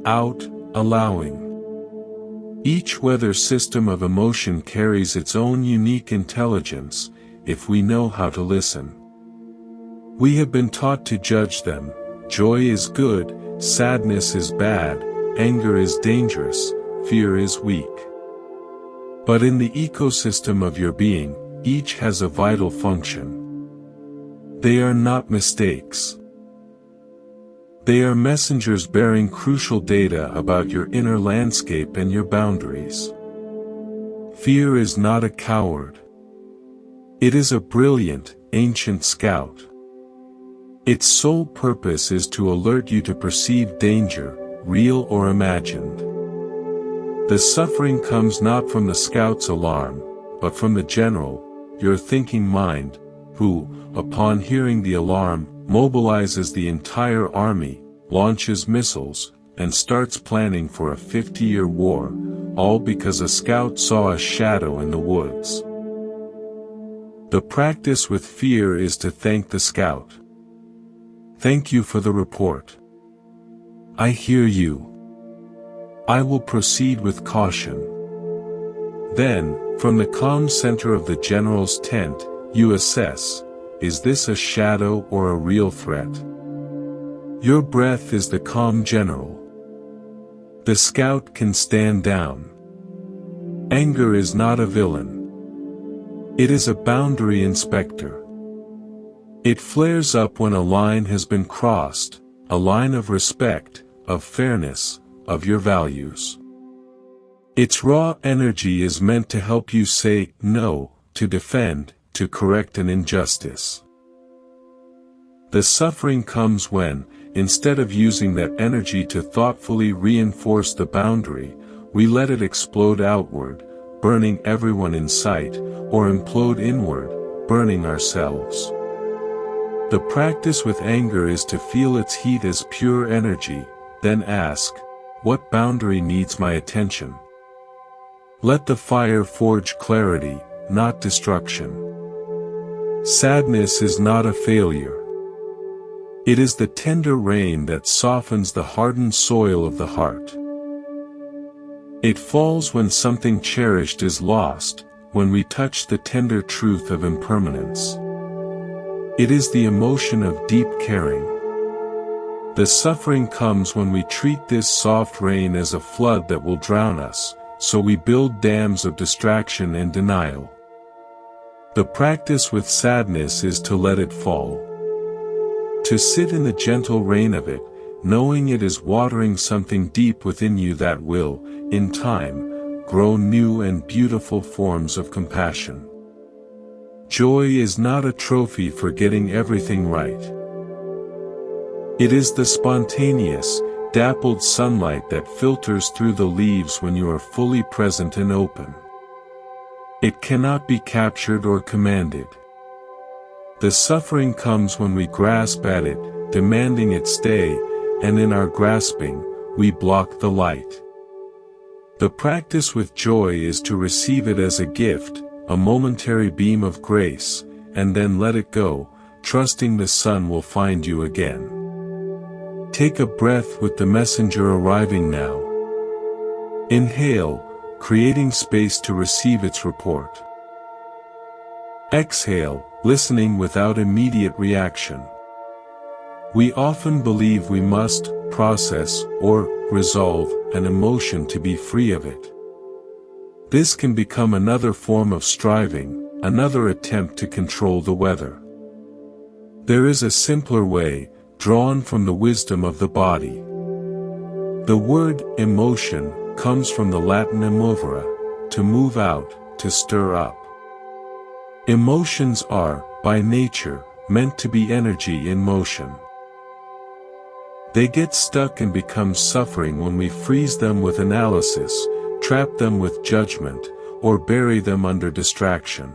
Out, allowing. Each weather system of emotion carries its own unique intelligence, if we know how to listen. We have been taught to judge them. Joy is good, sadness is bad, anger is dangerous, fear is weak. But in the ecosystem of your being, each has a vital function. They are not mistakes. They are messengers bearing crucial data about your inner landscape and your boundaries. Fear is not a coward. It is a brilliant, ancient scout. Its sole purpose is to alert you to perceived danger, real or imagined. The suffering comes not from the scout's alarm, but from the general, your thinking mind, who, upon hearing the alarm, mobilizes the entire army, launches missiles, and starts planning for a 50-year war, all because a scout saw a shadow in the woods. The practice with fear is to thank the scout. Thank you for the report. I hear you. I will proceed with caution. Then, from the calm center of the general's tent, you assess, is this a shadow or a real threat? Your breath is the calm general. The scout can stand down. Anger is not a villain. It is a boundary inspector. It flares up when a line has been crossed, a line of respect, of fairness, of your values. Its raw energy is meant to help you say no, to defend, to correct an injustice. The suffering comes when, instead of using that energy to thoughtfully reinforce the boundary, we let it explode outward, burning everyone in sight, or implode inward, burning ourselves. The practice with anger is to feel its heat as pure energy, then ask, what boundary needs my attention? Let the fire forge clarity, not destruction. Sadness is not a failure. It is the tender rain that softens the hardened soil of the heart. It falls when something cherished is lost, when we touch the tender truth of impermanence. It is the emotion of deep caring. The suffering comes when we treat this soft rain as a flood that will drown us, so we build dams of distraction and denial. The practice with sadness is to let it fall. To sit in the gentle rain of it, knowing it is watering something deep within you that will, in time, grow new and beautiful forms of compassion. Joy is not a trophy for getting everything right. It is the spontaneous, dappled sunlight that filters through the leaves when you are fully present and open. It cannot be captured or commanded. The suffering comes when we grasp at it, demanding it stay, and in our grasping, we block the light. The practice with joy is to receive it as a gift, a momentary beam of grace, and then let it go, trusting the sun will find you again. Take a breath with the messenger arriving now. Inhale, creating space to receive its report. Exhale, listening without immediate reaction. We often believe we must process or resolve an emotion to be free of it. This can become another form of striving, another attempt to control the weather. There is a simpler way, drawn from the wisdom of the body. The word emotion comes from the Latin emovere, to move out, to stir up. Emotions are, by nature, meant to be energy in motion. They get stuck and become suffering when we freeze them with analysis, trap them with judgment, or bury them under distraction.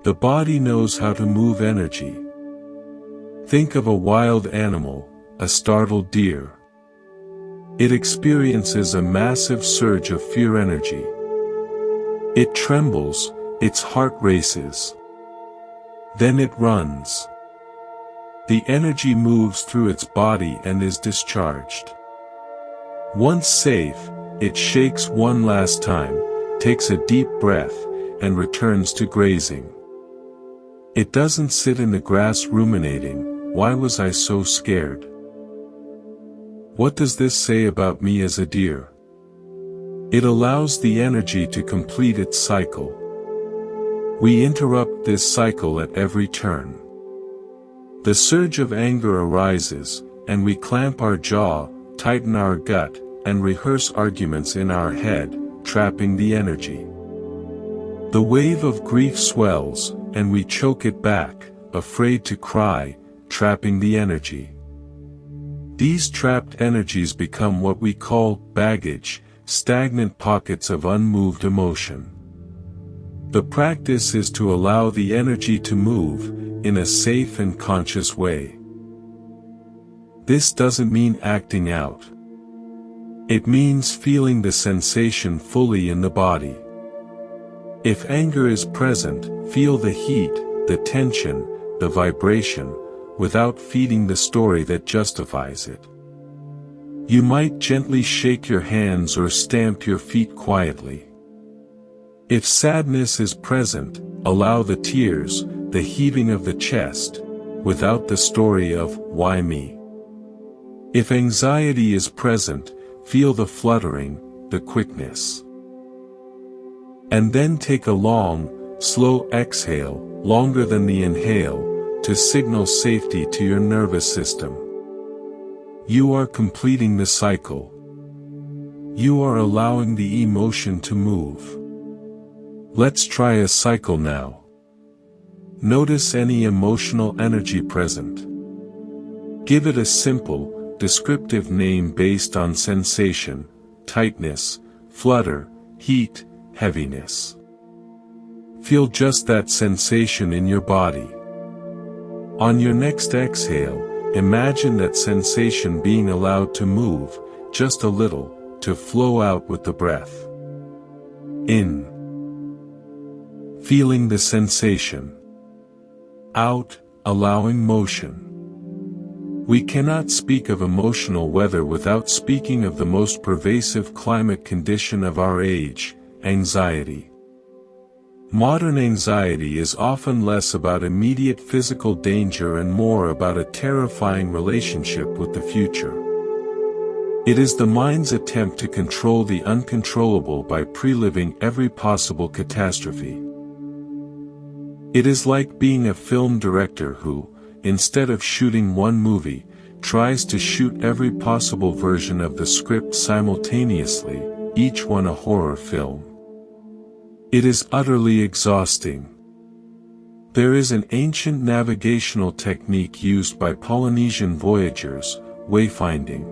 The body knows how to move energy. Think of a wild animal, a startled deer. It experiences a massive surge of fear energy. It trembles, its heart races. Then it runs. The energy moves through its body and is discharged. Once safe, it shakes one last time, takes a deep breath, and returns to grazing. It doesn't sit in the grass ruminating, "Why was I so scared? What does this say about me as a deer?" It allows the energy to complete its cycle. We interrupt this cycle at every turn. The surge of anger arises, and we clamp our jaw, tighten our gut, and rehearse arguments in our head, trapping the energy. The wave of grief swells, and we choke it back, afraid to cry, trapping the energy. These trapped energies become what we call baggage, stagnant pockets of unmoved emotion. The practice is to allow the energy to move, in a safe and conscious way. This doesn't mean acting out. It means feeling the sensation fully in the body. If anger is present, feel the heat, the tension, the vibration, without feeding the story that justifies it. You might gently shake your hands or stamp your feet quietly. If sadness is present, allow the tears, the heaving of the chest, without the story of, "Why me?" If anxiety is present, feel the fluttering, the quickness. And then take a long, slow exhale, longer than the inhale, to signal safety to your nervous system. You are completing the cycle. You are allowing the emotion to move. Let's try a cycle now. Notice any emotional energy present. Give it a simple, descriptive name based on sensation, tightness, flutter, heat, heaviness. Feel just that sensation in your body. On your next exhale, imagine that sensation being allowed to move, just a little, to flow out with the breath. In. Feeling the sensation. Out, allowing motion. We cannot speak of emotional weather without speaking of the most pervasive climate condition of our age, anxiety. Modern anxiety is often less about immediate physical danger and more about a terrifying relationship with the future. It is the mind's attempt to control the uncontrollable by pre-living every possible catastrophe. It is like being a film director who, instead of shooting one movie, tries to shoot every possible version of the script simultaneously, each one a horror film. It is utterly exhausting. There is an ancient navigational technique used by Polynesian voyagers, wayfinding.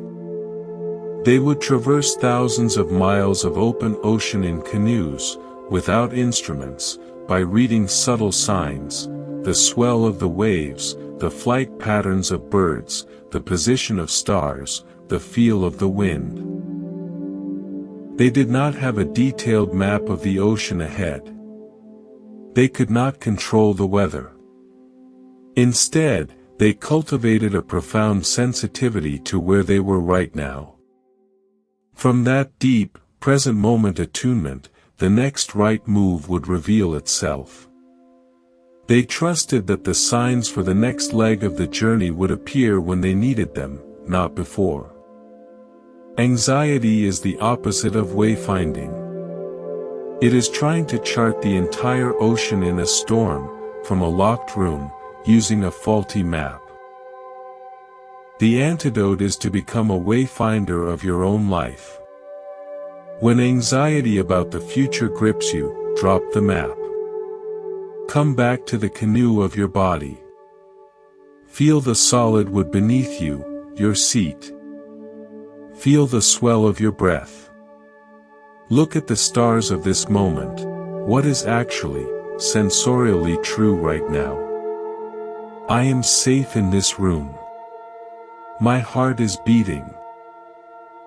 They would traverse thousands of miles of open ocean in canoes, without instruments, by reading subtle signs, the swell of the waves, the flight patterns of birds, the position of stars, the feel of the wind. They did not have a detailed map of the ocean ahead. They could not control the weather. Instead, they cultivated a profound sensitivity to where they were right now. From that deep, present moment attunement, the next right move would reveal itself. They trusted that the signs for the next leg of the journey would appear when they needed them, not before. Anxiety is the opposite of wayfinding. It is trying to chart the entire ocean in a storm, from a locked room, using a faulty map. The antidote is to become a wayfinder of your own life. When anxiety about the future grips you, drop the map. Come back to the canoe of your body. Feel the solid wood beneath you, your seat. Feel the swell of your breath. Look at the stars of this moment. What is actually, sensorially true right now? I am safe in this room. My heart is beating.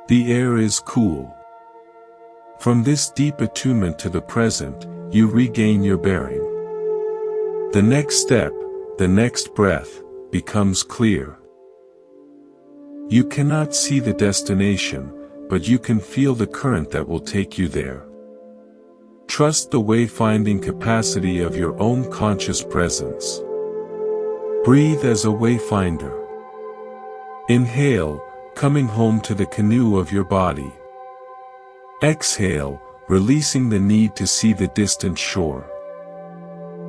The air is cool. From this deep attunement to the present, you regain your bearing. The next step, the next breath, becomes clear. You cannot see the destination, but you can feel the current that will take you there. Trust the wayfinding capacity of your own conscious presence. Breathe as a wayfinder. Inhale, coming home to the canoe of your body. Exhale, releasing the need to see the distant shore.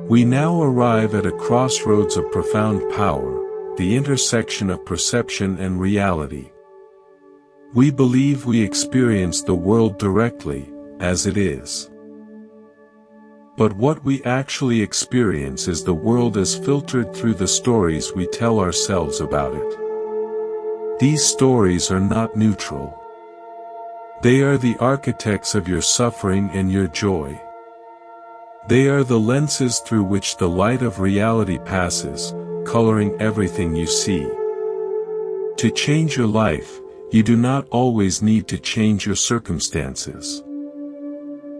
We now arrive at a crossroads of profound power, the intersection of perception and reality. We believe we experience the world directly, as it is. But what we actually experience is the world as filtered through the stories we tell ourselves about it. These stories are not neutral. They are the architects of your suffering and your joy. They are the lenses through which the light of reality passes, coloring everything you see. To change your life, you do not always need to change your circumstances.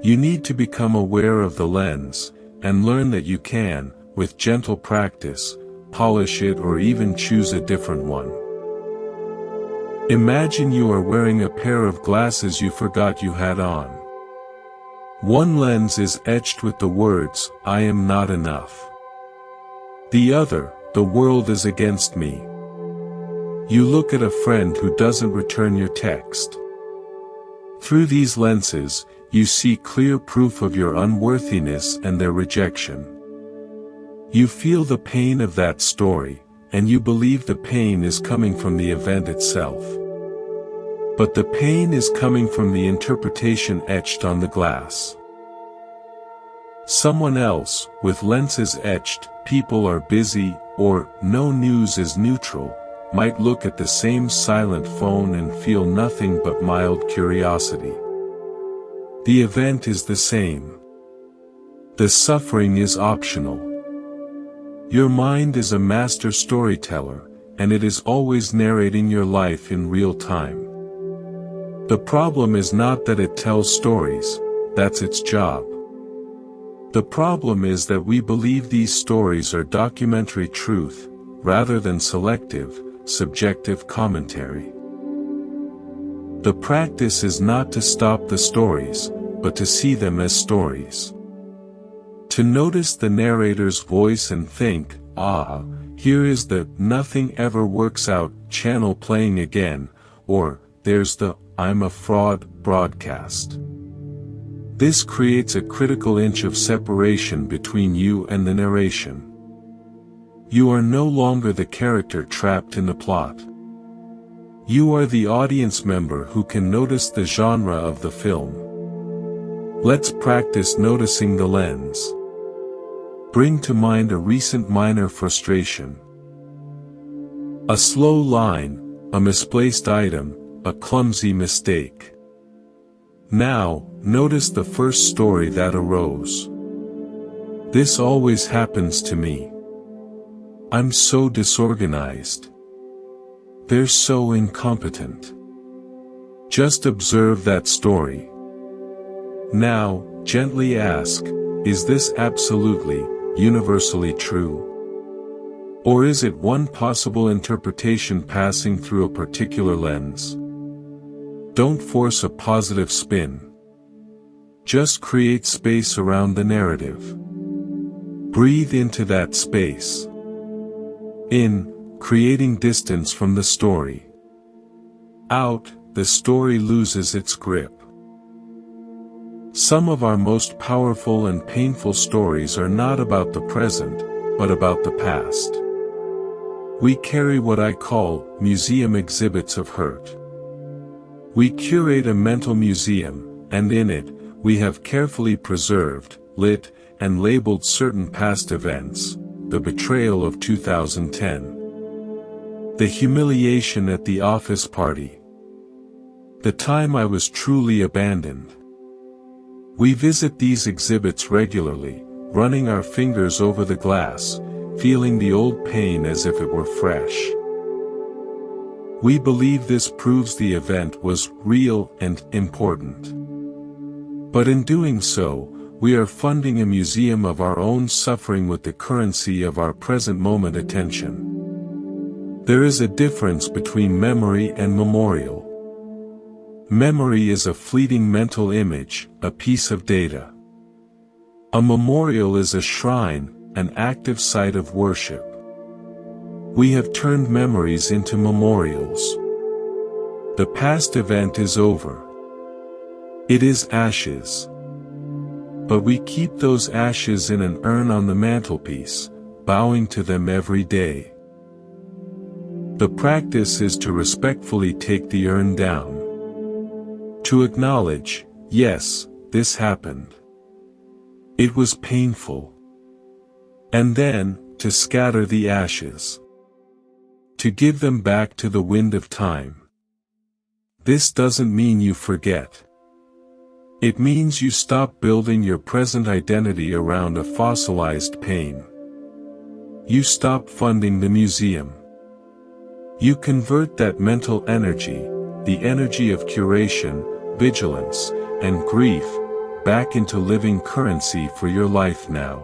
You need to become aware of the lens, and learn that you can, with gentle practice, polish it or even choose a different one. Imagine you are wearing a pair of glasses you forgot you had on. One lens is etched with the words, "I am not enough." The other, "The world is against me." You look at a friend who doesn't return your text. Through these lenses, you see clear proof of your unworthiness and their rejection. You feel the pain of that story, and you believe the pain is coming from the event itself. But the pain is coming from the interpretation etched on the glass. Someone else, with lenses etched, "People are busy," or "No news is neutral," might look at the same silent phone and feel nothing but mild curiosity. The event is the same. The suffering is optional. Your mind is a master storyteller, and it is always narrating your life in real time. The problem is not that it tells stories, that's its job. The problem is that we believe these stories are documentary truth, rather than selective, subjective commentary. The practice is not to stop the stories, but to see them as stories. To notice the narrator's voice and think, "Ah, here is the 'nothing ever works out' channel playing again," or, "there's the 'I'm a fraud' broadcast." This creates a critical inch of separation between you and the narration. You are no longer the character trapped in the plot. You are the audience member who can notice the genre of the film. Let's practice noticing the lens. Bring to mind a recent minor frustration. A slow line, a misplaced item, a clumsy mistake. Now, notice the first story that arose. "This always happens to me. I'm so disorganized. They're so incompetent." Just observe that story. Now, gently ask, is this absolutely, universally true? Or is it one possible interpretation passing through a particular lens? Don't force a positive spin. Just create space around the narrative. Breathe into that space. In, creating distance from the story. Out, the story loses its grip. Some of our most powerful and painful stories are not about the present, but about the past. We carry what I call museum exhibits of hurt. We curate a mental museum, and in it, we have carefully preserved, lit, and labeled certain past events: the betrayal of 2010, the humiliation at the office party, the time I was truly abandoned. We visit these exhibits regularly, running our fingers over the glass, feeling the old pain as if it were fresh. We believe this proves the event was real and important. But in doing so, we are funding a museum of our own suffering with the currency of our present moment attention. There is a difference between memory and memorial. Memory is a fleeting mental image, a piece of data. A memorial is a shrine, an active site of worship. We have turned memories into memorials. The past event is over. It is ashes. But we keep those ashes in an urn on the mantelpiece, bowing to them every day. The practice is to respectfully take the urn down. To acknowledge, yes, this happened. It was painful. And then, to scatter the ashes. To give them back to the wind of time. This doesn't mean you forget. It means you stop building your present identity around a fossilized pain. You stop funding the museum. You convert that mental energy, the energy of curation, vigilance, and grief, back into living currency for your life now.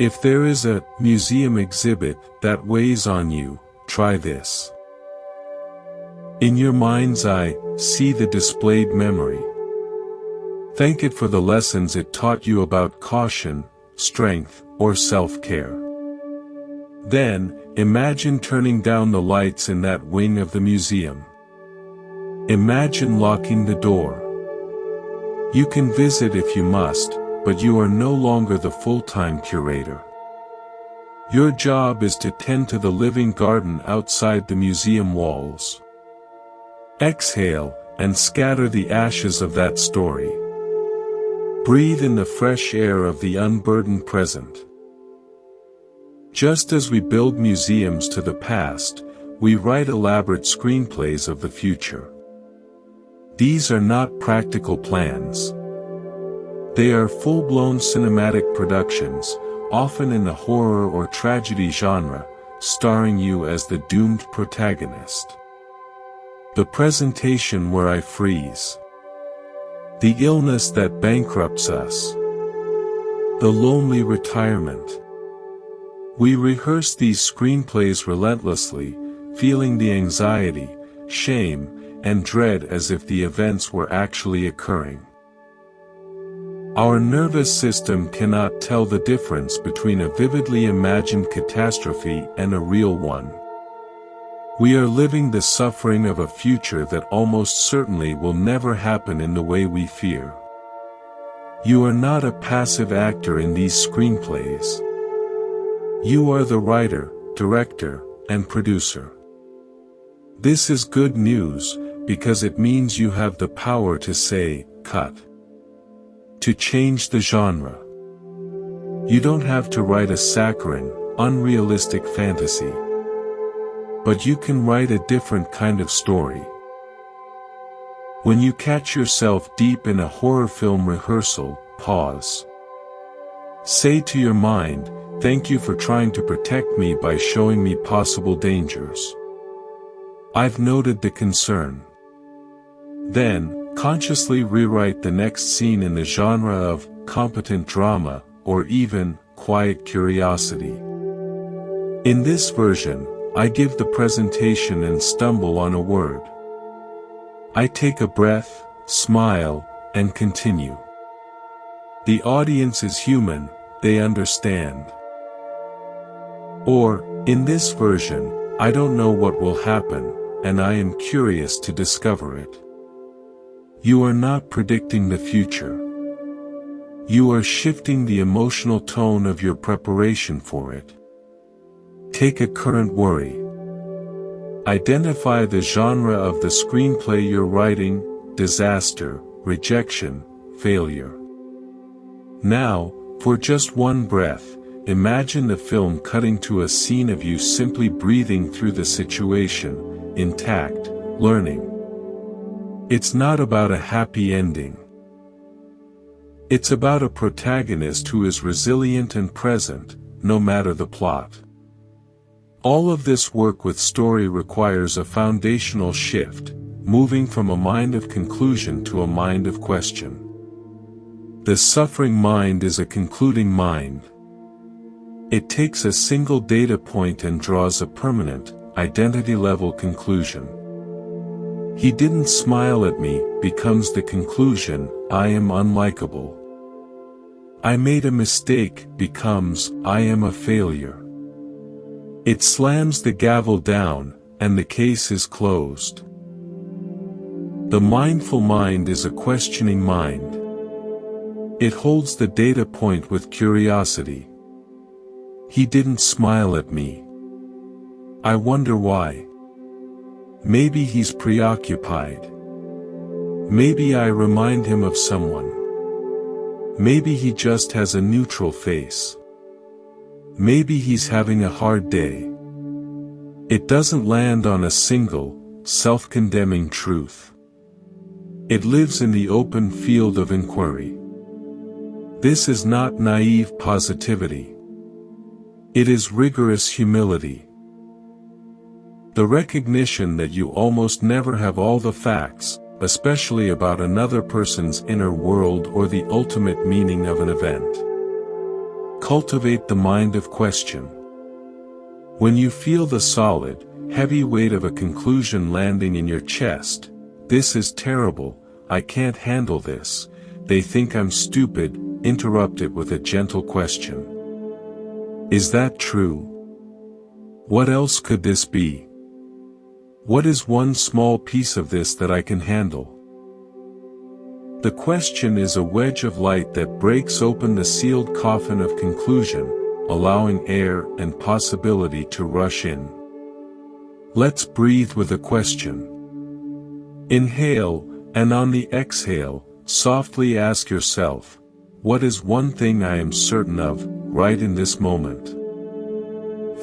If there is a museum exhibit that weighs on you, try this. In your mind's eye, see the displayed memory. Thank it for the lessons it taught you about caution, strength, or self-care. Then, imagine turning down the lights in that wing of the museum. Imagine locking the door. You can visit if you must, but you are no longer the full-time curator. Your job is to tend to the living garden outside the museum walls. Exhale, and scatter the ashes of that story. Breathe in the fresh air of the unburdened present. Just as we build museums to the past, we write elaborate screenplays of the future. These are not practical plans. They are full-blown cinematic productions, often in the horror or tragedy genre, starring you as the doomed protagonist. The presentation where I freeze. The illness that bankrupts us. The lonely retirement. We rehearse these screenplays relentlessly, feeling the anxiety, shame, and dread as if the events were actually occurring. Our nervous system cannot tell the difference between a vividly imagined catastrophe and a real one. We are living the suffering of a future that almost certainly will never happen in the way we fear. You are not a passive actor in these screenplays. You are the writer, director, and producer. This is good news, because it means you have the power to say, cut. To change the genre. You don't have to write a saccharine, unrealistic fantasy. But you can write a different kind of story. When you catch yourself deep in a horror film rehearsal, pause. Say to your mind, "Thank you for trying to protect me by showing me possible dangers. I've noted the concern." Then, consciously rewrite the next scene in the genre of competent drama, or even quiet curiosity. In this version, I give the presentation and stumble on a word. I take a breath, smile, and continue. The audience is human, they understand. Or, in this version, I don't know what will happen, and I am curious to discover it. You are not predicting the future. You are shifting the emotional tone of your preparation for it. Take a current worry. Identify the genre of the screenplay you're writing: disaster, rejection, failure. Now, for just one breath, imagine the film cutting to a scene of you simply breathing through the situation, intact, learning. It's not about a happy ending. It's about a protagonist who is resilient and present, no matter the plot. All of this work with story requires a foundational shift, moving from a mind of conclusion to a mind of question. The suffering mind is a concluding mind. It takes a single data point and draws a permanent, identity-level conclusion. "He didn't smile at me" becomes the conclusion, "I am unlikable." "I made a mistake" becomes, "I am a failure." It slams the gavel down, and the case is closed. The mindful mind is a questioning mind. It holds the data point with curiosity. "He didn't smile at me. I wonder why. Maybe he's preoccupied. Maybe I remind him of someone. Maybe he just has a neutral face. Maybe he's having a hard day." It doesn't land on a single, self-condemning truth. It lives in the open field of inquiry. This is not naive positivity. It is rigorous humility. The recognition that you almost never have all the facts, especially about another person's inner world or the ultimate meaning of an event. Cultivate the mind of question. When you feel the solid, heavy weight of a conclusion landing in your chest, "This is terrible, I can't handle this, they think I'm stupid," interrupt it with a gentle question. Is that true? What else could this be? What is one small piece of this that I can handle? The question is a wedge of light that breaks open the sealed coffin of conclusion, allowing air and possibility to rush in. Let's breathe with a question. Inhale, and on the exhale, softly ask yourself, "What is one thing I am certain of, right in this moment?"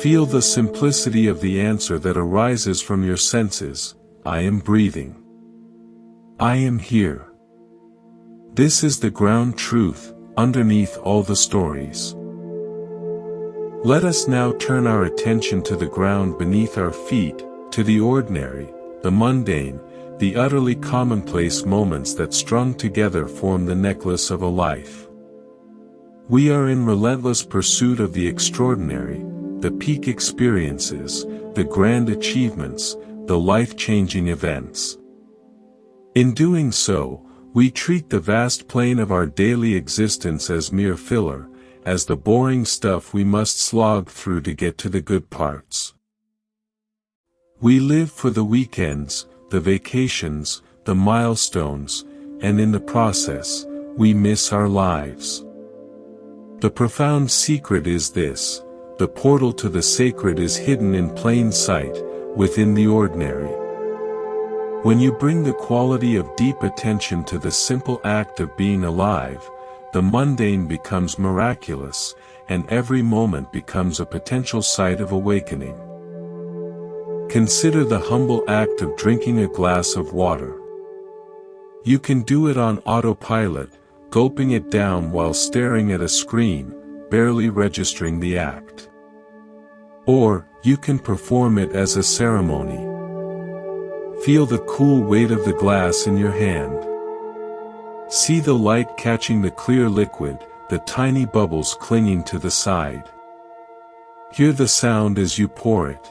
Feel the simplicity of the answer that arises from your senses: "I am breathing. I am here." This is the ground truth, underneath all the stories. Let us now turn our attention to the ground beneath our feet, to the ordinary, the mundane, the utterly commonplace moments that strung together form the necklace of a life. We are in relentless pursuit of the extraordinary, the peak experiences, the grand achievements, the life-changing events. In doing so, we treat the vast plain of our daily existence as mere filler, as the boring stuff we must slog through to get to the good parts. We live for the weekends, the vacations, the milestones, and in the process, we miss our lives. The profound secret is this: the portal to the sacred is hidden in plain sight, within the ordinary. When you bring the quality of deep attention to the simple act of being alive, the mundane becomes miraculous, and every moment becomes a potential site of awakening. Consider the humble act of drinking a glass of water. You can do it on autopilot, gulping it down while staring at a screen, barely registering the act. Or, you can perform it as a ceremony. Feel the cool weight of the glass in your hand. See the light catching the clear liquid, the tiny bubbles clinging to the side. Hear the sound as you pour it.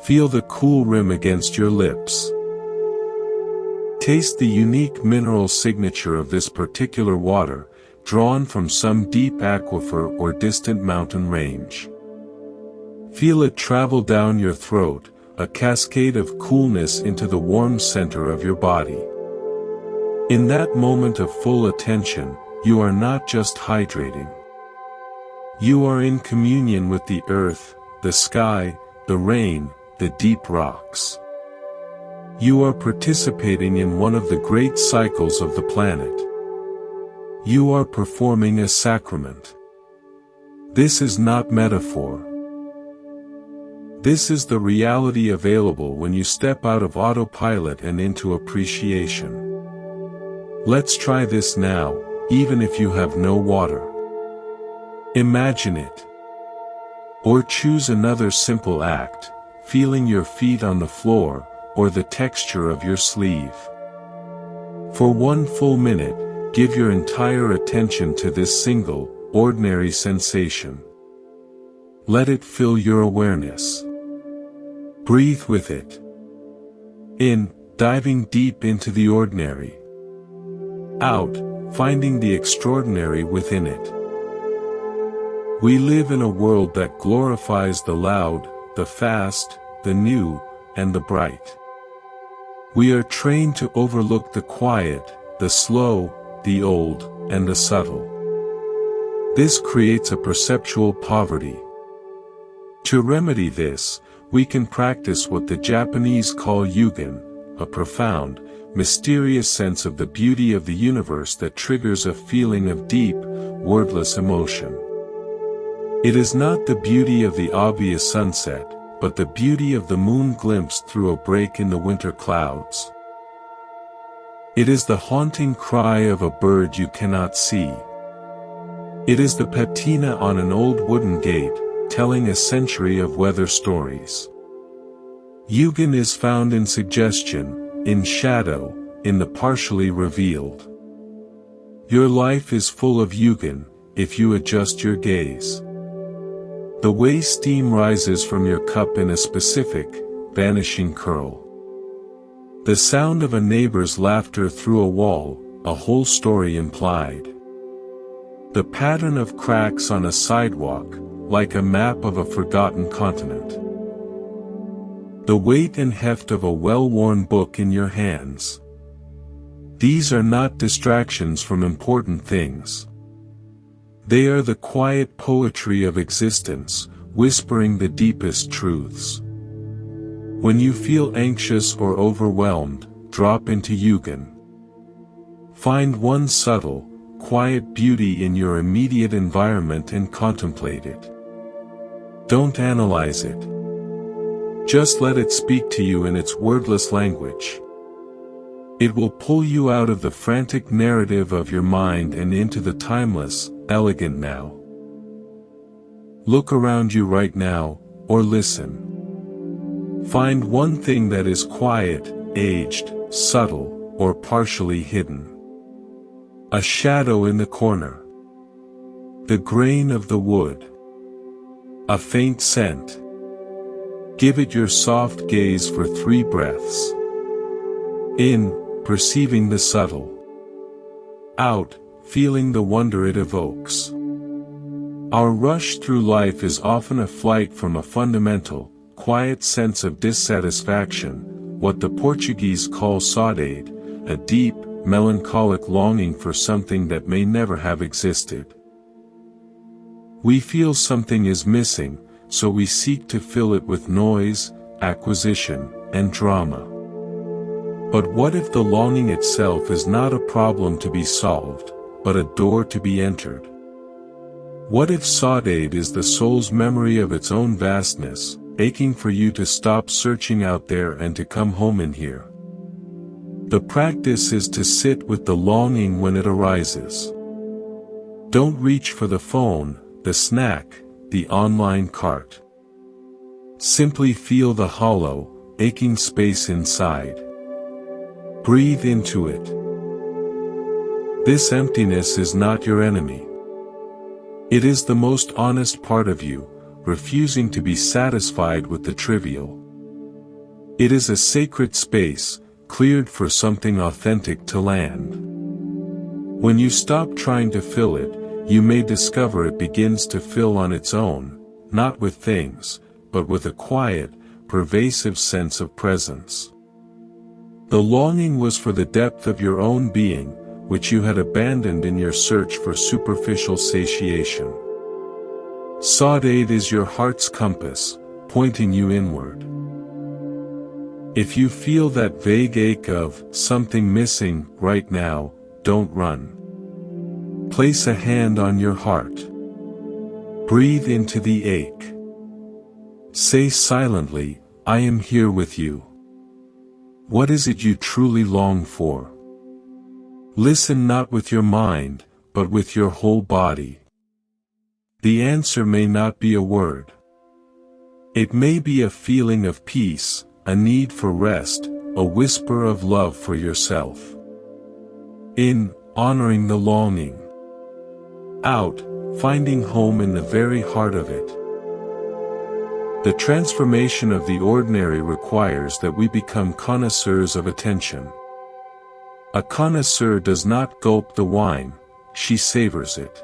Feel the cool rim against your lips. Taste the unique mineral signature of this particular water, drawn from some deep aquifer or distant mountain range. Feel it travel down your throat, a cascade of coolness into the warm center of your body. In that moment of full attention, you are not just hydrating. You are in communion with the earth, the sky, the rain, the deep rocks. You are participating in one of the great cycles of the planet. You are performing a sacrament. This is not metaphor. This is the reality available when you step out of autopilot and into appreciation. Let's try this now, even if you have no water. Imagine it. Or choose another simple act, feeling your feet on the floor, or the texture of your sleeve. For 1 full minute, give your entire attention to this single, ordinary sensation. Let it fill your awareness. Breathe with it. In, diving deep into the ordinary. Out, finding the extraordinary within it. We live in a world that glorifies the loud, the fast, the new, and the bright. We are trained to overlook the quiet, the slow, the old, and the subtle. This creates a perceptual poverty. To remedy this, we can practice what the Japanese call yugen, a profound, mysterious sense of the beauty of the universe that triggers a feeling of deep, wordless emotion. It is not the beauty of the obvious sunset, but the beauty of the moon glimpsed through a break in the winter clouds. It is the haunting cry of a bird you cannot see. It is the patina on an old wooden gate, telling a century of weather stories. Yugen is found in suggestion, in shadow, in the partially revealed. Your life is full of yugen, if you adjust your gaze. The way steam rises from your cup in a specific, vanishing curl. The sound of a neighbor's laughter through a wall, a whole story implied. The pattern of cracks on a sidewalk, like a map of a forgotten continent. The weight and heft of a well-worn book in your hands. These are not distractions from important things. They are the quiet poetry of existence, whispering the deepest truths. When you feel anxious or overwhelmed, drop into yugen. Find one subtle, quiet beauty in your immediate environment and contemplate it. Don't analyze it. Just let it speak to you in its wordless language. It will pull you out of the frantic narrative of your mind and into the timeless, elegant now. Look around you right now, or listen. Find one thing that is quiet, aged, subtle, or partially hidden. A shadow in the corner. The grain of the wood. A faint scent. Give it your soft gaze for 3 breaths. In, perceiving the subtle. Out, feeling the wonder it evokes. Our rush through life is often a flight from a fundamental, quiet sense of dissatisfaction, what the Portuguese call saudade, a deep, melancholic longing for something that may never have existed. We feel something is missing, so we seek to fill it with noise, acquisition, and drama. But what if the longing itself is not a problem to be solved, but a door to be entered? What if saudade is the soul's memory of its own vastness, aching for you to stop searching out there and to come home in here? The practice is to sit with the longing when it arises. Don't reach for the phone, the snack, the online cart. Simply feel the hollow, aching space inside. Breathe into it. This emptiness is not your enemy. It is the most honest part of you, refusing to be satisfied with the trivial. It is a sacred space, cleared for something authentic to land. When you stop trying to fill it, you may discover it begins to fill on its own, not with things, but with a quiet, pervasive sense of presence. The longing was for the depth of your own being, which you had abandoned in your search for superficial satiation. Saudade is your heart's compass, pointing you inward. If you feel that vague ache of something missing right now, don't run. Place a hand on your heart. Breathe into the ache. Say silently, I am here with you. What is it you truly long for? Listen not with your mind, but with your whole body. The answer may not be a word. It may be a feeling of peace, a need for rest, a whisper of love for yourself. In, honoring the longing. Out, finding home in the very heart of it. The transformation of the ordinary requires that we become connoisseurs of attention. A connoisseur does not gulp the wine, she savors it.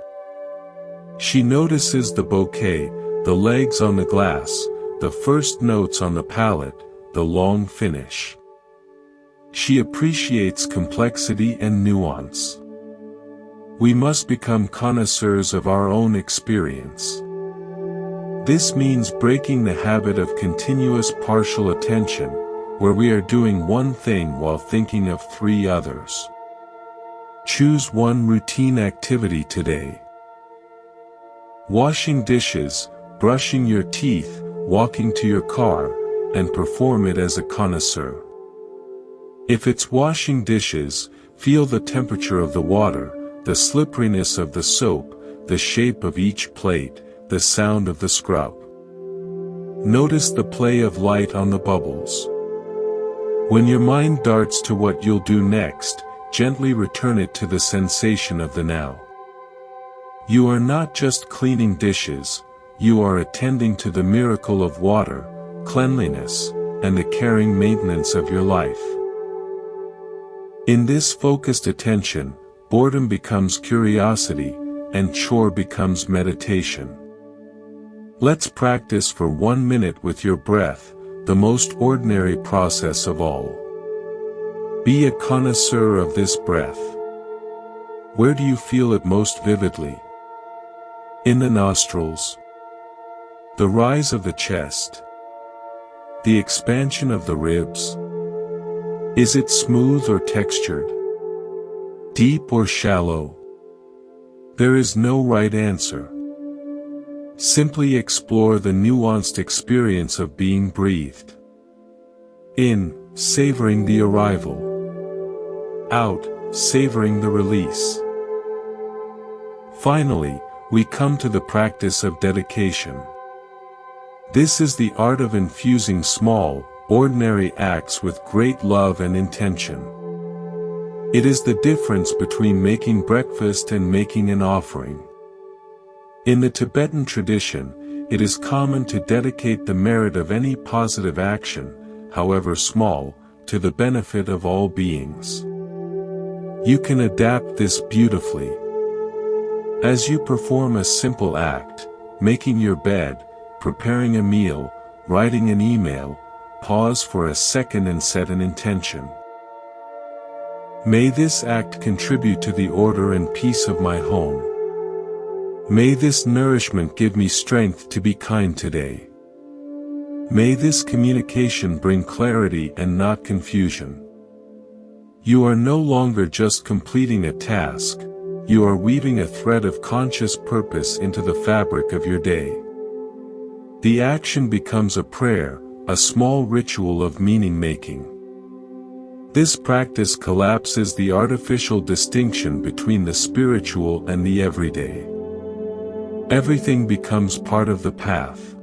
She notices the bouquet, the legs on the glass, the first notes on the palate, the long finish. She appreciates complexity and nuance. We must become connoisseurs of our own experience. This means breaking the habit of continuous partial attention, where we are doing one thing while thinking of 3 others. Choose one routine activity today. Washing dishes, brushing your teeth, walking to your car, and perform it as a connoisseur. If it's washing dishes, feel the temperature of the water, the slipperiness of the soap, the shape of each plate, the sound of the scrub. Notice the play of light on the bubbles. When your mind darts to what you'll do next, gently return it to the sensation of the now. You are not just cleaning dishes, you are attending to the miracle of water, cleanliness, and the caring maintenance of your life. In this focused attention, boredom becomes curiosity, and chore becomes meditation. Let's practice for 1 minute with your breath, the most ordinary process of all. Be a connoisseur of this breath. Where do you feel it most vividly? In the nostrils. The rise of the chest. The expansion of the ribs. Is it smooth or textured? Deep or shallow? There is no right answer. Simply explore the nuanced experience of being breathed. In, savoring the arrival. Out, savoring the release. Finally, we come to the practice of dedication. This is the art of infusing small, ordinary acts with great love and intention. It is the difference between making breakfast and making an offering. In the Tibetan tradition, it is common to dedicate the merit of any positive action, however small, to the benefit of all beings. You can adapt this beautifully. As you perform a simple act, making your bed, preparing a meal, writing an email, pause for a second and set an intention. May this act contribute to the order and peace of my home. May this nourishment give me strength to be kind today. May this communication bring clarity and not confusion. You are no longer just completing a task, you are weaving a thread of conscious purpose into the fabric of your day. The action becomes a prayer, a small ritual of meaning-making. This practice collapses the artificial distinction between the spiritual and the everyday. Everything becomes part of the path.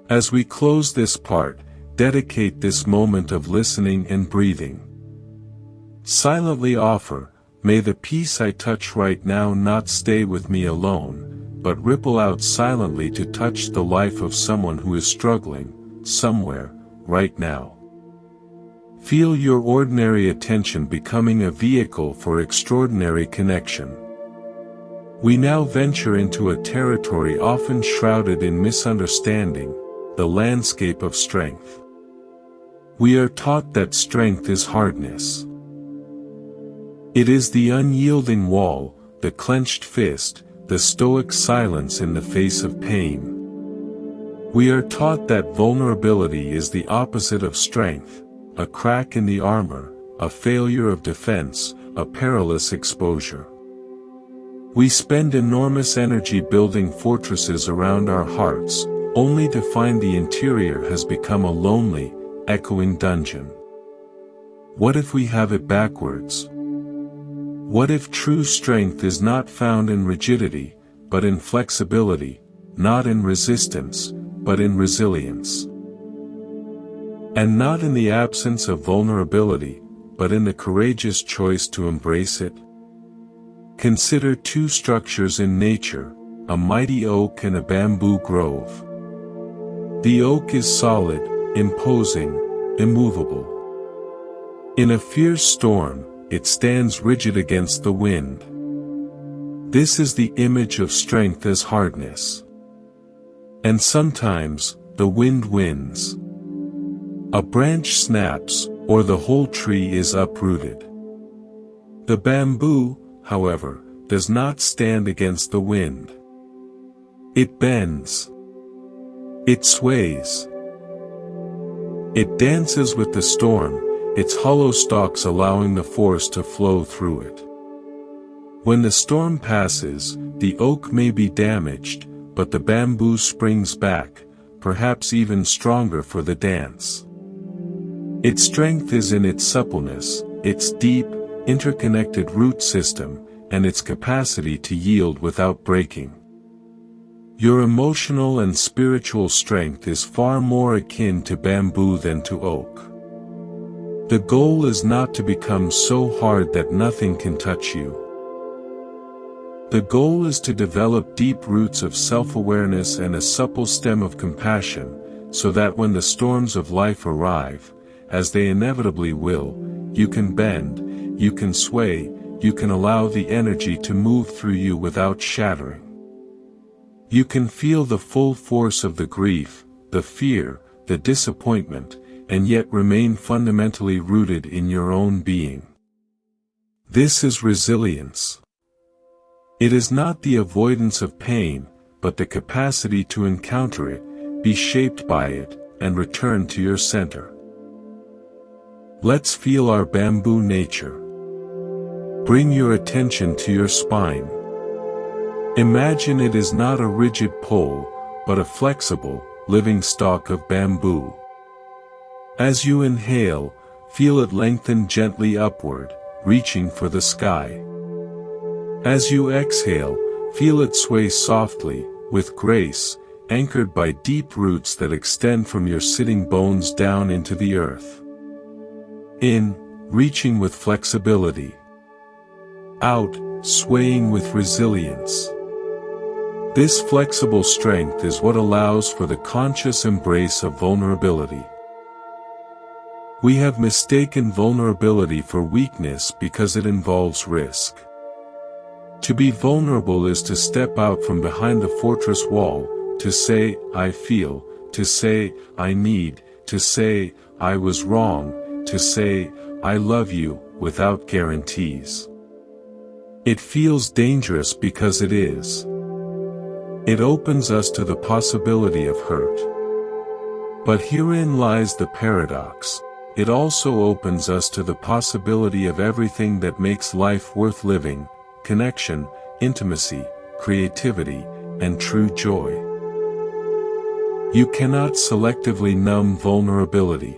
As we close this part, dedicate this moment of listening and breathing. Silently offer, may the peace I touch right now not stay with me alone, but ripple out silently to touch the life of someone who is struggling, somewhere, right now. Feel your ordinary attention becoming a vehicle for extraordinary connection. We now venture into a territory often shrouded in misunderstanding, the landscape of strength. We are taught that strength is hardness. It is the unyielding wall, the clenched fist, the stoic silence in the face of pain. We are taught that vulnerability is the opposite of strength, a crack in the armor, a failure of defense, a perilous exposure. We spend enormous energy building fortresses around our hearts, only to find the interior has become a lonely, echoing dungeon. What if we have it backwards? What if true strength is not found in rigidity, but in flexibility, not in resistance, but in resilience? And not in the absence of vulnerability, but in the courageous choice to embrace it? Consider two structures in nature, a mighty oak and a bamboo grove. The oak is solid, imposing, immovable. In a fierce storm, it stands rigid against the wind. This is the image of strength as hardness. And sometimes, the wind wins. A branch snaps, or the whole tree is uprooted. The bamboo, however, does not stand against the wind. It bends. It sways. It dances with the storm, its hollow stalks allowing the force to flow through it. When the storm passes, the oak may be damaged, but the bamboo springs back, perhaps even stronger for the dance. Its strength is in its suppleness, its deep, interconnected root system, and its capacity to yield without breaking. Your emotional and spiritual strength is far more akin to bamboo than to oak. The goal is not to become so hard that nothing can touch you. The goal is to develop deep roots of self-awareness and a supple stem of compassion, so that when the storms of life arrive, as they inevitably will, you can bend, you can sway, you can allow the energy to move through you without shattering. You can feel the full force of the grief, the fear, the disappointment, and yet remain fundamentally rooted in your own being. This is resilience. It is not the avoidance of pain, but the capacity to encounter it, be shaped by it, and return to your center. Let's feel our bamboo nature. Bring your attention to your spine. Imagine it is not a rigid pole, but a flexible, living stalk of bamboo. As you inhale, feel it lengthen gently upward, reaching for the sky. As you exhale, feel it sway softly, with grace, anchored by deep roots that extend from your sitting bones down into the earth. In, reaching with flexibility. Out, swaying with resilience. This flexible strength is what allows for the conscious embrace of vulnerability. We have mistaken vulnerability for weakness because it involves risk. To be vulnerable is to step out from behind the fortress wall, to say, I feel, to say, I need, to say, I was wrong, to say, I love you, without guarantees. It feels dangerous because it is. It opens us to the possibility of hurt. But herein lies the paradox. It also opens us to the possibility of everything that makes life worth living: connection, intimacy, creativity, and true joy. You cannot selectively numb vulnerability.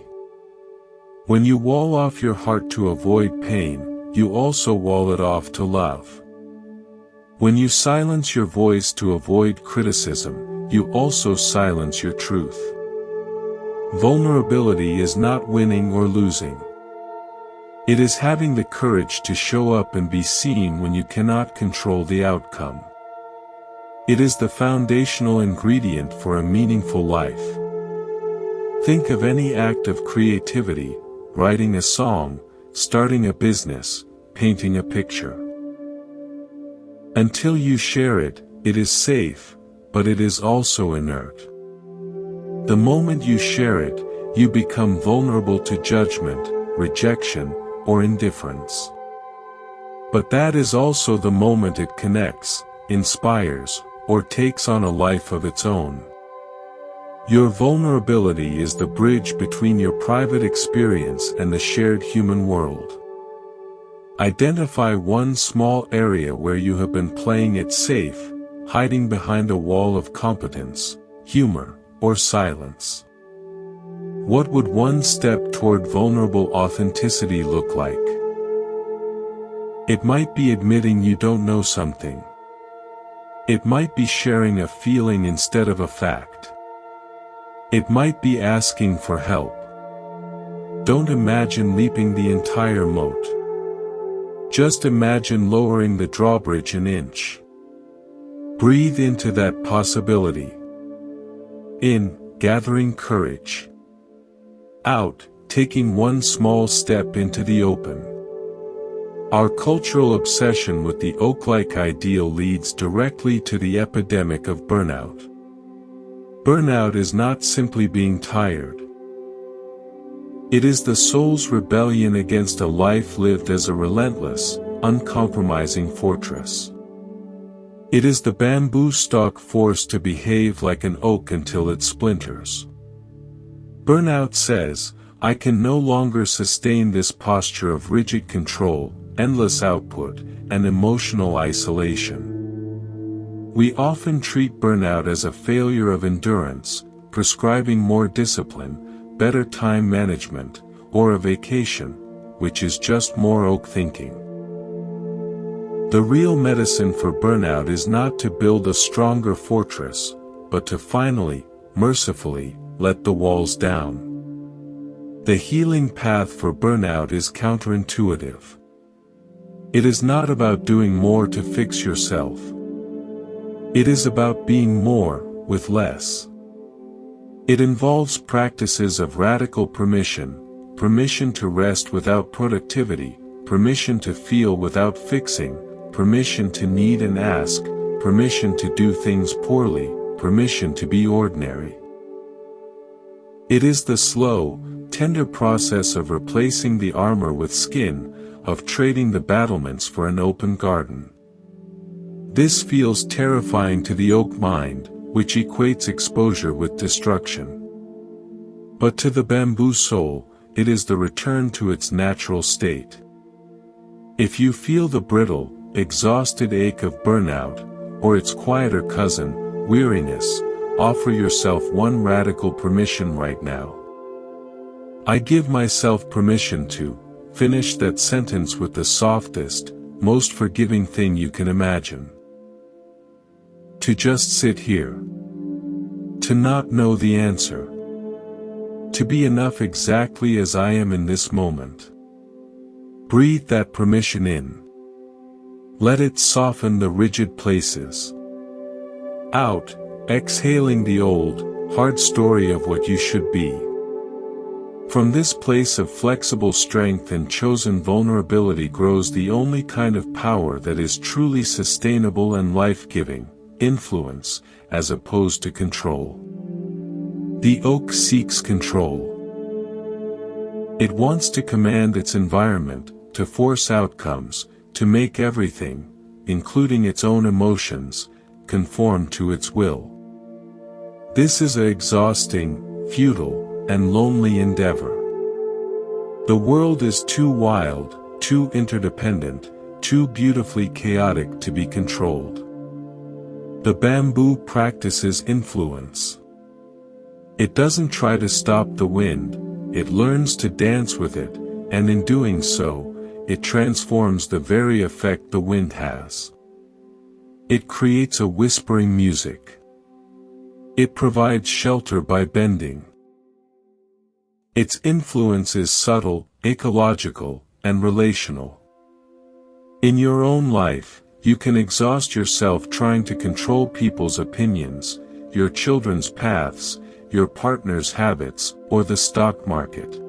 When you wall off your heart to avoid pain, you also wall it off to love. When you silence your voice to avoid criticism, you also silence your truth. Vulnerability is not winning or losing. It is having the courage to show up and be seen when you cannot control the outcome. It is the foundational ingredient for a meaningful life. Think of any act of creativity: writing a song, starting a business, painting a picture. Until you share it, it is safe, but it is also inert. The moment you share it, you become vulnerable to judgment, rejection, or indifference. But that is also the moment it connects, inspires, or takes on a life of its own. Your vulnerability is the bridge between your private experience and the shared human world. Identify one small area where you have been playing it safe, hiding behind a wall of competence, humor, or silence. What would one step toward vulnerable authenticity look like? It might be admitting you don't know something. It might be sharing a feeling instead of a fact. It might be asking for help. Don't imagine leaping the entire moat. Just imagine lowering the drawbridge an inch. Breathe into that possibility. In, gathering courage. Out, taking one small step into the open. Our cultural obsession with the oak-like ideal leads directly to the epidemic of burnout. Burnout is not simply being tired. It is the soul's rebellion against a life lived as a relentless, uncompromising fortress. It is the bamboo stalk forced to behave like an oak until it splinters. Burnout says, I can no longer sustain this posture of rigid control, endless output, and emotional isolation. We often treat burnout as a failure of endurance, prescribing more discipline, better time management, or a vacation, which is just more oak thinking. The real medicine for burnout is not to build a stronger fortress, but to finally, mercifully, let the walls down. The healing path for burnout is counterintuitive. It is not about doing more to fix yourself. It is about being more, with less. It involves practices of radical permission, permission to rest without productivity, permission to feel without fixing, permission to need and ask, permission to do things poorly, permission to be ordinary. It is the slow, tender process of replacing the armor with skin, of trading the battlements for an open garden. This feels terrifying to the oak mind, which equates exposure with destruction. But to the bamboo soul, it is the return to its natural state. If you feel the brittle, exhausted ache of burnout, or its quieter cousin, weariness, offer yourself one radical permission right now. I give myself permission to finish that sentence with the softest, most forgiving thing you can imagine. To just sit here. To not know the answer. To be enough exactly as I am in this moment. Breathe that permission in. Let it soften the rigid places. Out, exhaling the old, hard story of what you should be. From this place of flexible strength and chosen vulnerability grows the only kind of power that is truly sustainable and life-giving, influence, as opposed to control. The oak seeks control. It wants to command its environment, to force outcomes, to make everything, including its own emotions, conform to its will. This is an exhausting, futile, and lonely endeavor. The world is too wild, too interdependent, too beautifully chaotic to be controlled. The bamboo practices influence. It doesn't try to stop the wind, it learns to dance with it, and in doing so, it transforms the very effect the wind has. It creates a whispering music. It provides shelter by bending. Its influence is subtle, ecological, and relational. In your own life, you can exhaust yourself trying to control people's opinions, your children's paths, your partner's habits, or the stock market.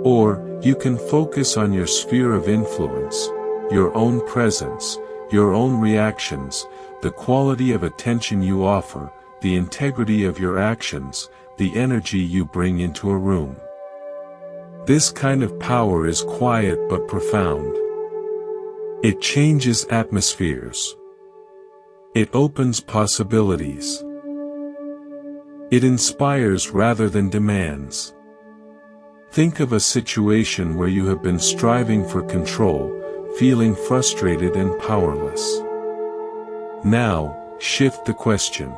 Or, you can focus on your sphere of influence, your own presence, your own reactions, the quality of attention you offer, the integrity of your actions, the energy you bring into a room. This kind of power is quiet but profound. It changes atmospheres. It opens possibilities. It inspires rather than demands. Think of a situation where you have been striving for control, feeling frustrated and powerless. Now, shift the question.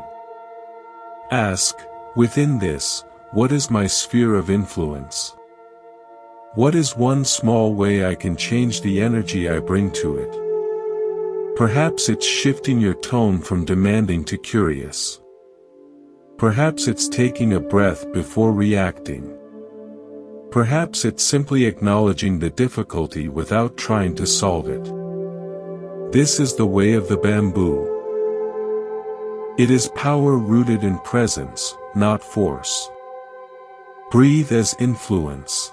Ask, within this, what is my sphere of influence? What is one small way I can change the energy I bring to it? Perhaps it's shifting your tone from demanding to curious. Perhaps it's taking a breath before reacting. Perhaps it's simply acknowledging the difficulty without trying to solve it. This is the way of the bamboo. It is power rooted in presence, not force. Breathe as influence.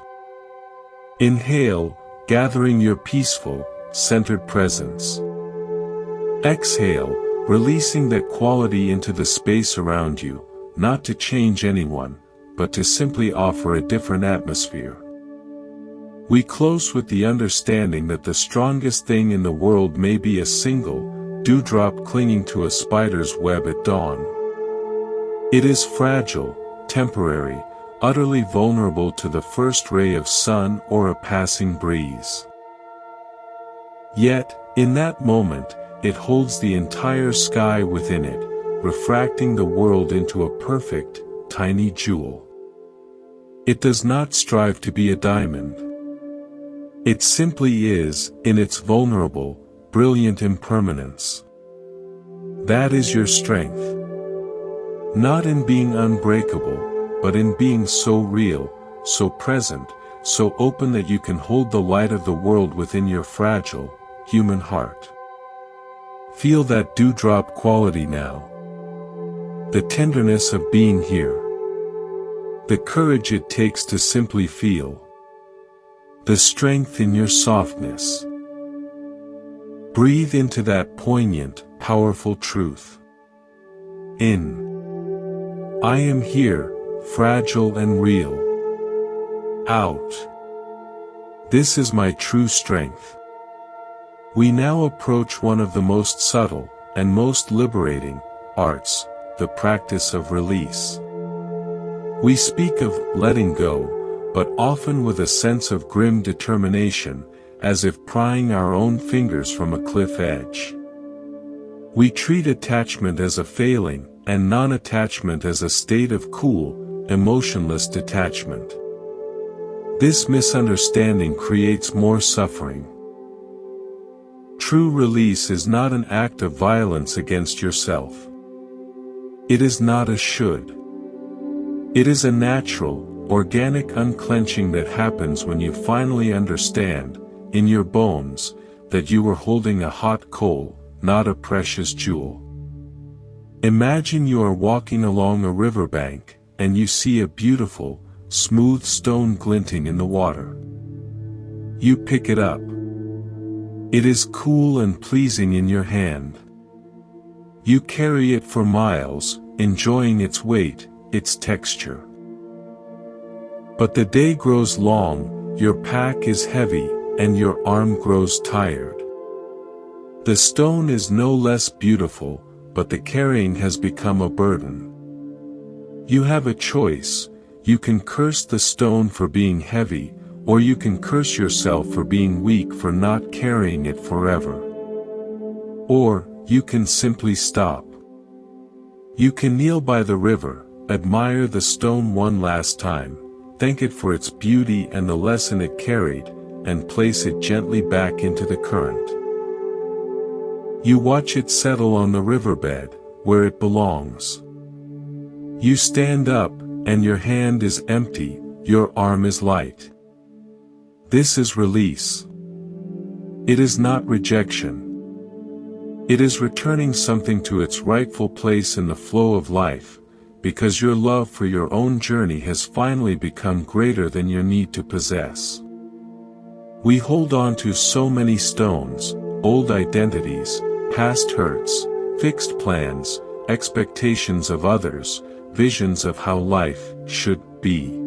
Inhale, gathering your peaceful, centered presence. Exhale, releasing that quality into the space around you, not to change anyone, but to simply offer a different atmosphere. We close with the understanding that the strongest thing in the world may be a single dewdrop clinging to a spider's web at dawn. It is fragile, temporary, utterly vulnerable to the first ray of sun or a passing breeze. Yet, in that moment, it holds the entire sky within it, refracting the world into a perfect, tiny jewel. It does not strive to be a diamond. It simply is, in its vulnerable, brilliant impermanence. That is your strength. Not in being unbreakable, but in being so real, so present, so open that you can hold the light of the world within your fragile, human heart. Feel that dewdrop quality now. The tenderness of being here. The courage it takes to simply feel. The strength in your softness. Breathe into that poignant, powerful truth. In. I am here, fragile and real. Out. This is my true strength. We now approach one of the most subtle, and most liberating, arts, the practice of release. We speak of letting go, but often with a sense of grim determination, as if prying our own fingers from a cliff edge. We treat attachment as a failing, and non-attachment as a state of cool, emotionless detachment. This misunderstanding creates more suffering. True release is not an act of violence against yourself. It is not a should. It is a natural, organic unclenching that happens when you finally understand, in your bones, that you were holding a hot coal, not a precious jewel. Imagine you are walking along a riverbank, and you see a beautiful, smooth stone glinting in the water. You pick it up. It is cool and pleasing in your hand. You carry it for miles, enjoying its weight, its texture. But the day grows long, your pack is heavy, and your arm grows tired. The stone is no less beautiful, but the carrying has become a burden. You have a choice. You can curse the stone for being heavy, or you can curse yourself for being weak for not carrying it forever. Or, you can simply stop. You can kneel by the river, admire the stone one last time, thank it for its beauty and the lesson it carried, and place it gently back into the current. You watch it settle on the riverbed, where it belongs. You stand up, and your hand is empty, your arm is light. This is release. It is not rejection. It is returning something to its rightful place in the flow of life, because your love for your own journey has finally become greater than your need to possess. We hold on to so many stones, old identities, past hurts, fixed plans, expectations of others, visions of how life should be.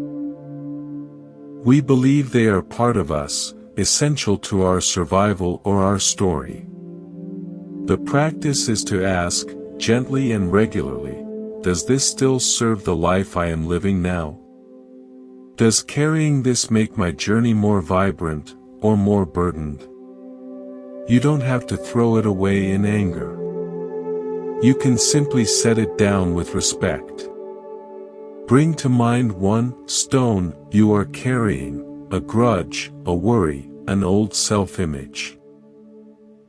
We believe they are part of us, essential to our survival or our story. The practice is to ask, gently and regularly, does this still serve the life I am living now? Does carrying this make my journey more vibrant, or more burdened? You don't have to throw it away in anger. You can simply set it down with respect. Bring to mind one stone you are carrying, a grudge, a worry, an old self-image.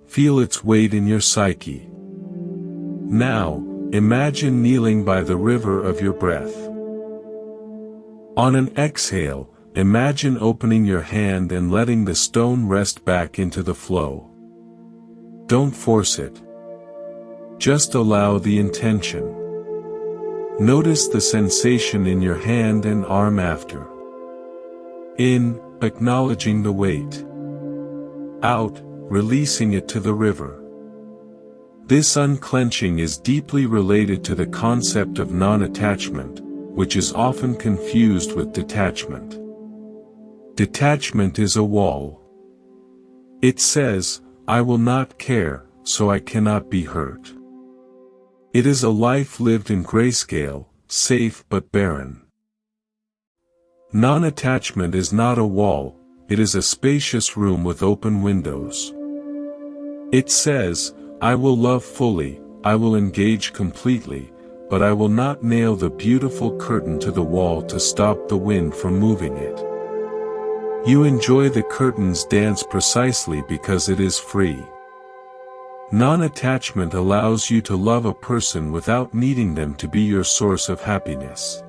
Feel its weight in your psyche. Now, imagine kneeling by the river of your breath. On an exhale, imagine opening your hand and letting the stone rest back into the flow. Don't force it. Just allow the intention. Notice the sensation in your hand and arm after. In, acknowledging the weight. Out, releasing it to the river. This unclenching is deeply related to the concept of non-attachment, which is often confused with detachment. Detachment is a wall. It says, I will not care, so I cannot be hurt. It is a life lived in grayscale, safe but barren. Non-attachment is not a wall, it is a spacious room with open windows. It says, I will love fully, I will engage completely, but I will not nail the beautiful curtain to the wall to stop the wind from moving it. You enjoy the curtain's dance precisely because it is free. Non-attachment allows you to love a person without needing them to be your source of happiness.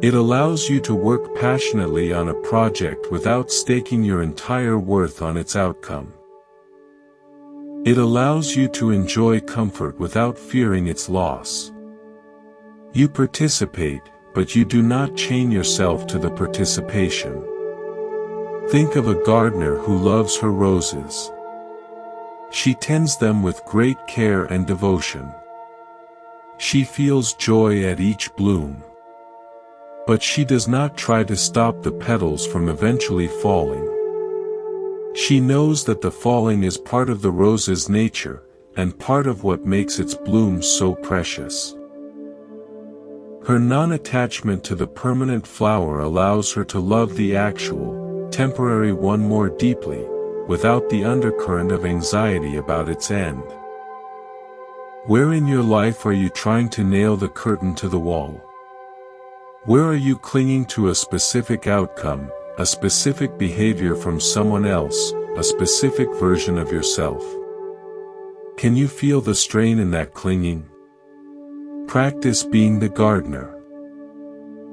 It allows you to work passionately on a project without staking your entire worth on its outcome. It allows you to enjoy comfort without fearing its loss. You participate, but you do not chain yourself to the participation. Think of a gardener who loves her roses. She tends them with great care and devotion. She feels joy at each bloom. But she does not try to stop the petals from eventually falling. She knows that the falling is part of the rose's nature, and part of what makes its blooms so precious. Her non-attachment to the permanent flower allows her to love the actual, temporary one more deeply, without the undercurrent of anxiety about its end. Where in your life are you trying to nail the curtain to the wall? Where are you clinging to a specific outcome, a specific behavior from someone else, a specific version of yourself? Can you feel the strain in that clinging? Practice being the gardener.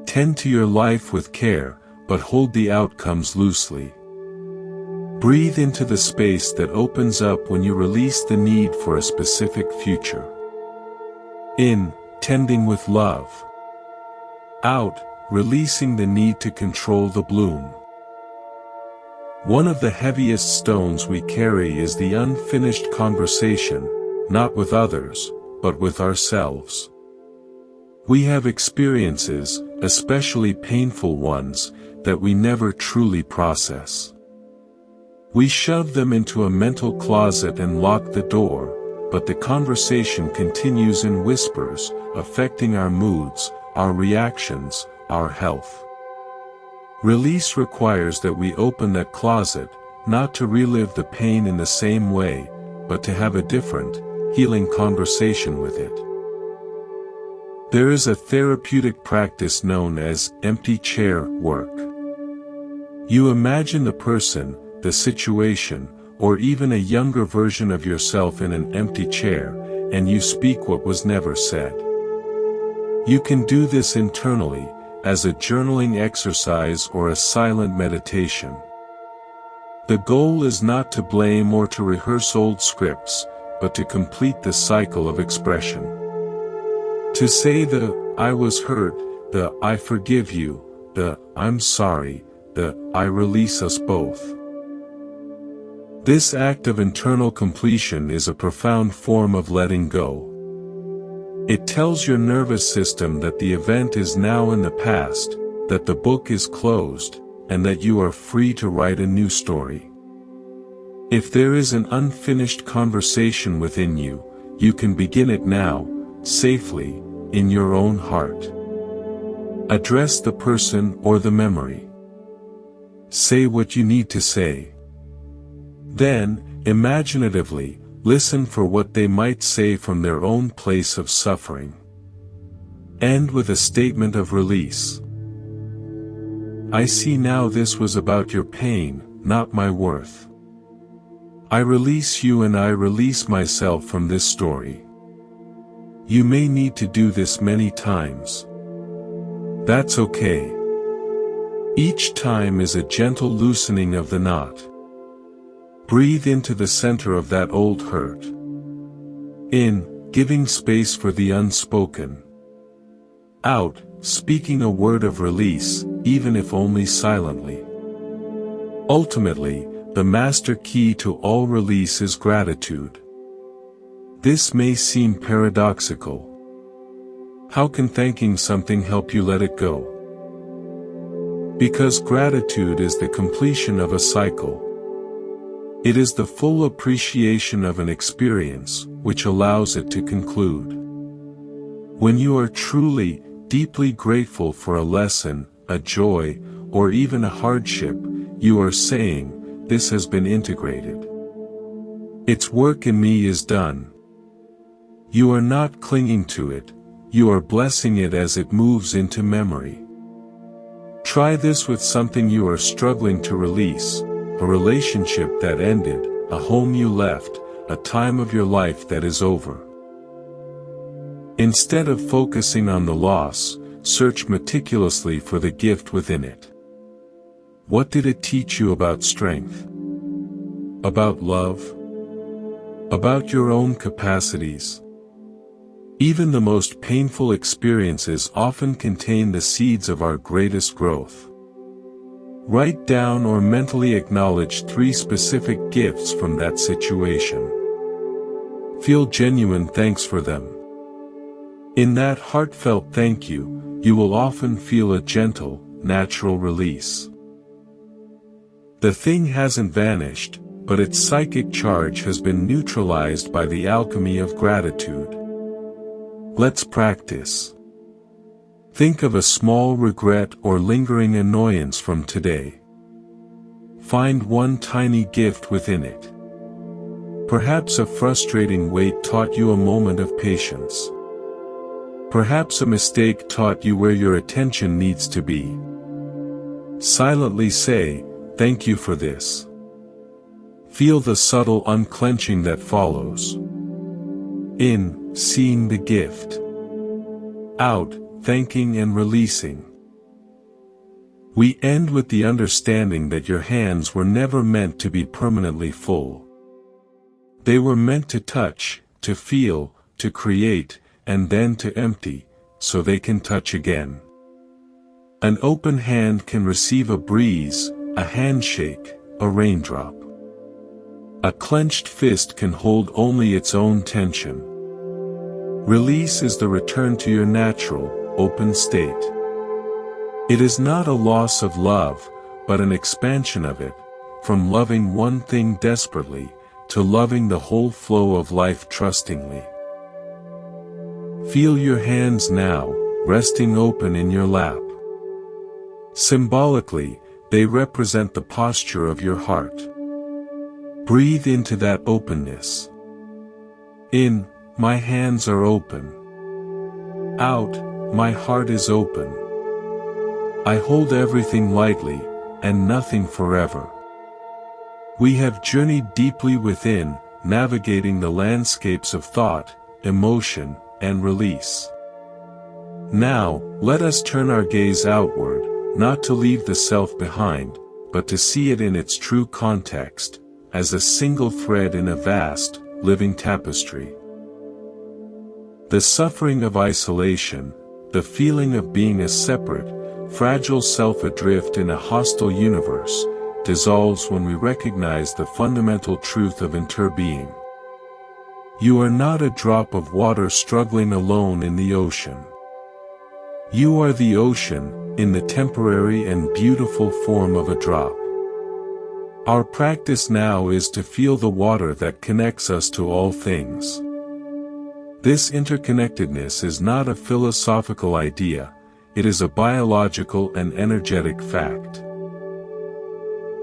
Tend to your life with care, but hold the outcomes loosely. Breathe into the space that opens up when you release the need for a specific future. In, tending with love. Out, releasing the need to control the bloom. One of the heaviest stones we carry is the unfinished conversation, not with others, but with ourselves. We have experiences, especially painful ones, that we never truly process. We shove them into a mental closet and lock the door, but the conversation continues in whispers, affecting our moods, our reactions, our health. Release requires that we open that closet, not to relive the pain in the same way, but to have a different, healing conversation with it. There is a therapeutic practice known as empty chair work. You imagine the person, the situation, or even a younger version of yourself in an empty chair, and you speak what was never said. You can do this internally, as a journaling exercise or a silent meditation. The goal is not to blame or to rehearse old scripts, but to complete the cycle of expression. To say the, I was hurt, the, I forgive you, the, I'm sorry, the, I release us both. This act of internal completion is a profound form of letting go. It tells your nervous system that the event is now in the past, that the book is closed, and that you are free to write a new story. If there is an unfinished conversation within you, you can begin it now, safely, in your own heart. Address the person or the memory. Say what you need to say. Then, imaginatively, listen for what they might say from their own place of suffering. End with a statement of release. I see now this was about your pain, not my worth. I release you and I release myself from this story. You may need to do this many times. That's okay. Each time is a gentle loosening of the knot. Breathe into the center of that old hurt. In, giving space for the unspoken. Out, speaking a word of release, even if only silently. Ultimately, the master key to all release is gratitude. This may seem paradoxical. How can thanking something help you let it go? Because gratitude is the completion of a cycle. It is the full appreciation of an experience, which allows it to conclude. When you are truly, deeply grateful for a lesson, a joy, or even a hardship, you are saying, this has been integrated. Its work in me is done. You are not clinging to it, you are blessing it as it moves into memory. Try this with something you are struggling to release, a relationship that ended, a home you left, a time of your life that is over. Instead of focusing on the loss, search meticulously for the gift within it. What did it teach you about strength? About love? About your own capacities? Even the most painful experiences often contain the seeds of our greatest growth. Write down or mentally acknowledge 3 specific gifts from that situation. Feel genuine thanks for them. In that heartfelt thank you, you will often feel a gentle, natural release. The thing hasn't vanished, but its psychic charge has been neutralized by the alchemy of gratitude. Let's practice. Think of a small regret or lingering annoyance from today. Find one tiny gift within it. Perhaps a frustrating wait taught you a moment of patience. Perhaps a mistake taught you where your attention needs to be. Silently say, "Thank you for this." Feel the subtle unclenching that follows. In, seeing the gift. Out, thanking and releasing. We end with the understanding that your hands were never meant to be permanently full. They were meant to touch, to feel, to create, and then to empty, so they can touch again. An open hand can receive a breeze, a handshake, a raindrop. A clenched fist can hold only its own tension. Release is the return to your natural, open state. It is not a loss of love, but an expansion of it, from loving one thing desperately, to loving the whole flow of life trustingly. Feel your hands now, resting open in your lap. Symbolically, they represent the posture of your heart. Breathe into that openness. In, my hands are open. Out, my heart is open. I hold everything lightly, and nothing forever. We have journeyed deeply within, navigating the landscapes of thought, emotion, and release. Now, let us turn our gaze outward, not to leave the self behind, but to see it in its true context, as a single thread in a vast, living tapestry. The suffering of isolation, the feeling of being a separate, fragile self adrift in a hostile universe, dissolves when we recognize the fundamental truth of interbeing. You are not a drop of water struggling alone in the ocean. You are the ocean, in the temporary and beautiful form of a drop. Our practice now is to feel the water that connects us to all things. This interconnectedness is not a philosophical idea, it is a biological and energetic fact.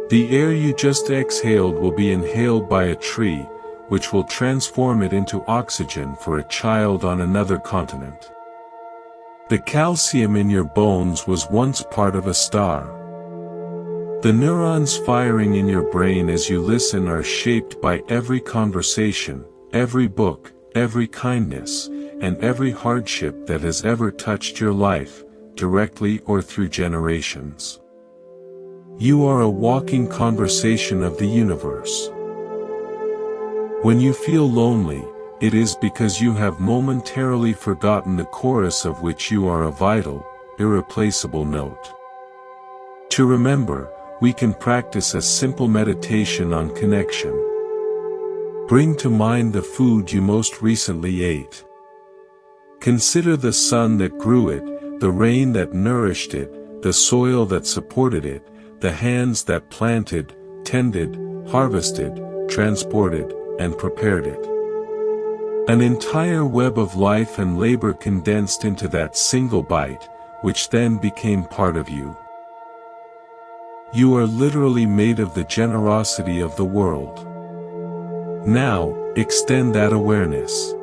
The air you just exhaled will be inhaled by a tree, which will transform it into oxygen for a child on another continent. The calcium in your bones was once part of a star. The neurons firing in your brain as you listen are shaped by every conversation, every book, every kindness, and every hardship that has ever touched your life, directly or through generations. You are a walking conversation of the universe. When you feel lonely, it is because you have momentarily forgotten the chorus of which you are a vital, irreplaceable note. To remember, we can practice a simple meditation on connection. Bring to mind the food you most recently ate. Consider the sun that grew it, the rain that nourished it, the soil that supported it, the hands that planted, tended, harvested, transported, and prepared it. An entire web of life and labor condensed into that single bite, which then became part of you. You are literally made of the generosity of the world. Now, extend that awareness.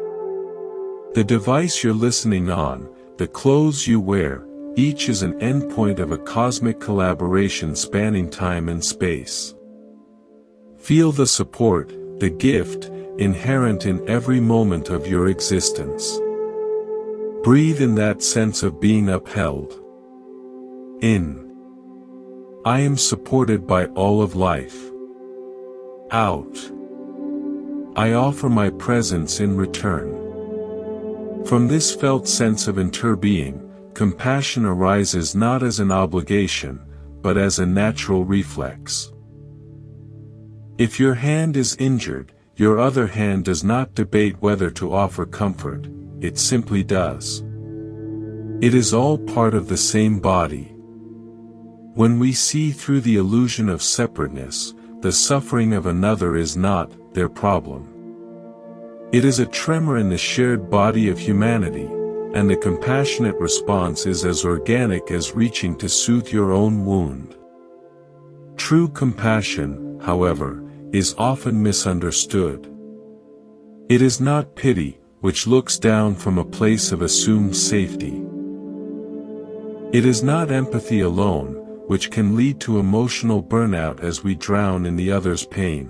The device you're listening on, the clothes you wear, each is an endpoint of a cosmic collaboration spanning time and space. Feel the support, the gift, inherent in every moment of your existence. Breathe in that sense of being upheld. In. I am supported by all of life. Out. I offer my presence in return. From this felt sense of interbeing, compassion arises not as an obligation, but as a natural reflex. If your hand is injured, your other hand does not debate whether to offer comfort, it simply does. It is all part of the same body. When we see through the illusion of separateness, the suffering of another is not their problem. It is a tremor in the shared body of humanity, and the compassionate response is as organic as reaching to soothe your own wound. True compassion, however, is often misunderstood. It is not pity, which looks down from a place of assumed safety. It is not empathy alone, which can lead to emotional burnout as we drown in the other's pain.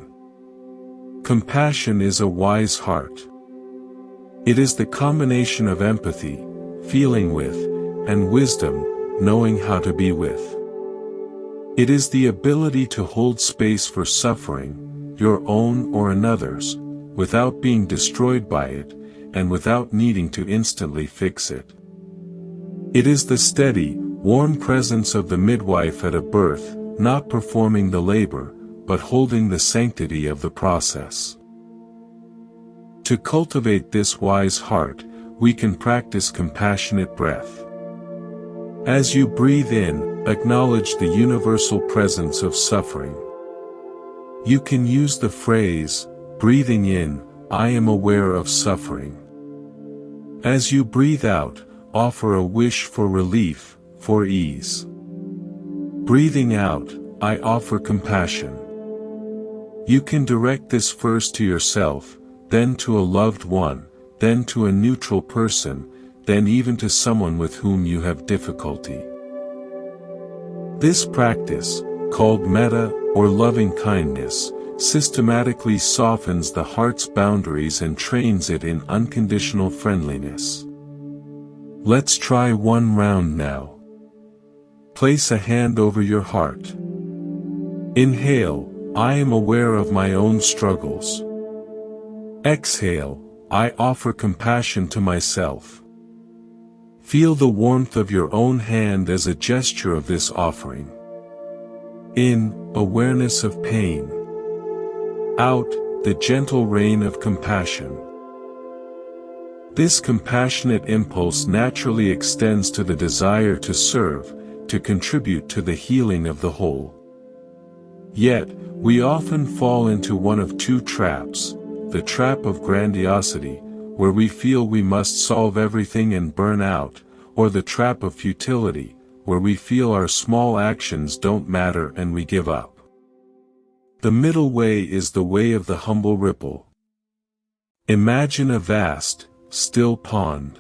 Compassion is a wise heart. It is the combination of empathy, feeling with, and wisdom, knowing how to be with. It is the ability to hold space for suffering, your own or another's, without being destroyed by it, and without needing to instantly fix it. It is the steady, warm presence of the midwife at a birth, not performing the labor, but holding the sanctity of the process. To cultivate this wise heart, we can practice compassionate breath. As you breathe in, acknowledge the universal presence of suffering. You can use the phrase, breathing in, I am aware of suffering. As you breathe out, offer a wish for relief, for ease. Breathing out, I offer compassion. You can direct this first to yourself, then to a loved one, then to a neutral person, then even to someone with whom you have difficulty. This practice, called metta, or loving kindness, systematically softens the heart's boundaries and trains it in unconditional friendliness. Let's try one round now. Place a hand over your heart. Inhale, I am aware of my own struggles. Exhale, I offer compassion to myself. Feel the warmth of your own hand as a gesture of this offering. In, awareness of pain. Out, the gentle rain of compassion. This compassionate impulse naturally extends to the desire to serve, to contribute to the healing of the whole. Yet, we often fall into one of two traps: the trap of grandiosity, where we feel we must solve everything and burn out, or the trap of futility, where we feel our small actions don't matter and we give up. The middle way is the way of the humble ripple. Imagine a vast, still pond.